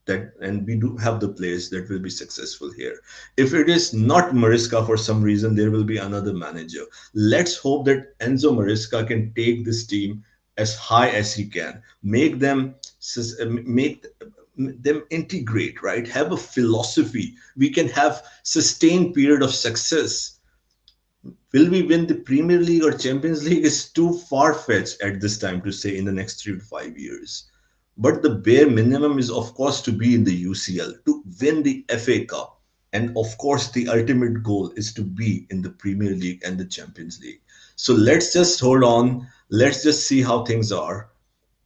that and we do have the players that will be successful here. If it is not Mariska for some reason, there will be another manager. Let's hope that Enzo Mariska can take this team as high as he can, make them integrate, right? Have a philosophy. We can have sustained period of success. Will we win the Premier League or Champions League is too far fetched at this time to say in the next 3 to 5 years. But the bare minimum is, of course, to be in the UCL, to win the FA Cup. And of course, the ultimate goal is to be in the Premier League and the Champions League. So let's just hold on. Let's just see how things are.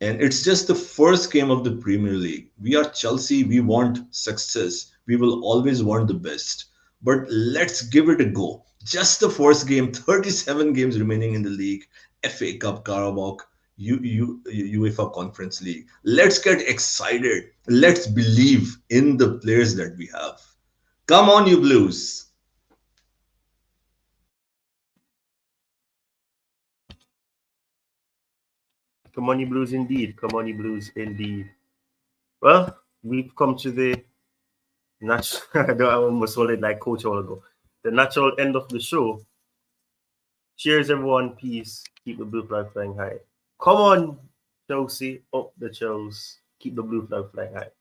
And it's just the first game of the Premier League. We are Chelsea. We want success. We will always want the best. But let's give it a go. Just the first game, 37 games remaining in the league, FA Cup, Carabao, UEFA Conference League. Let's get excited. Let's believe in the players that we have. Come on, you Blues. Come on, you Blues, indeed. Come on, you Blues, indeed. Well, we've come to the natural, I almost called it like Coach all ago, the natural end of the show. Cheers, everyone. Peace. Keep the blue flag flying high. Come on, Chelsea. Up the Chels. Keep the blue flag flying high.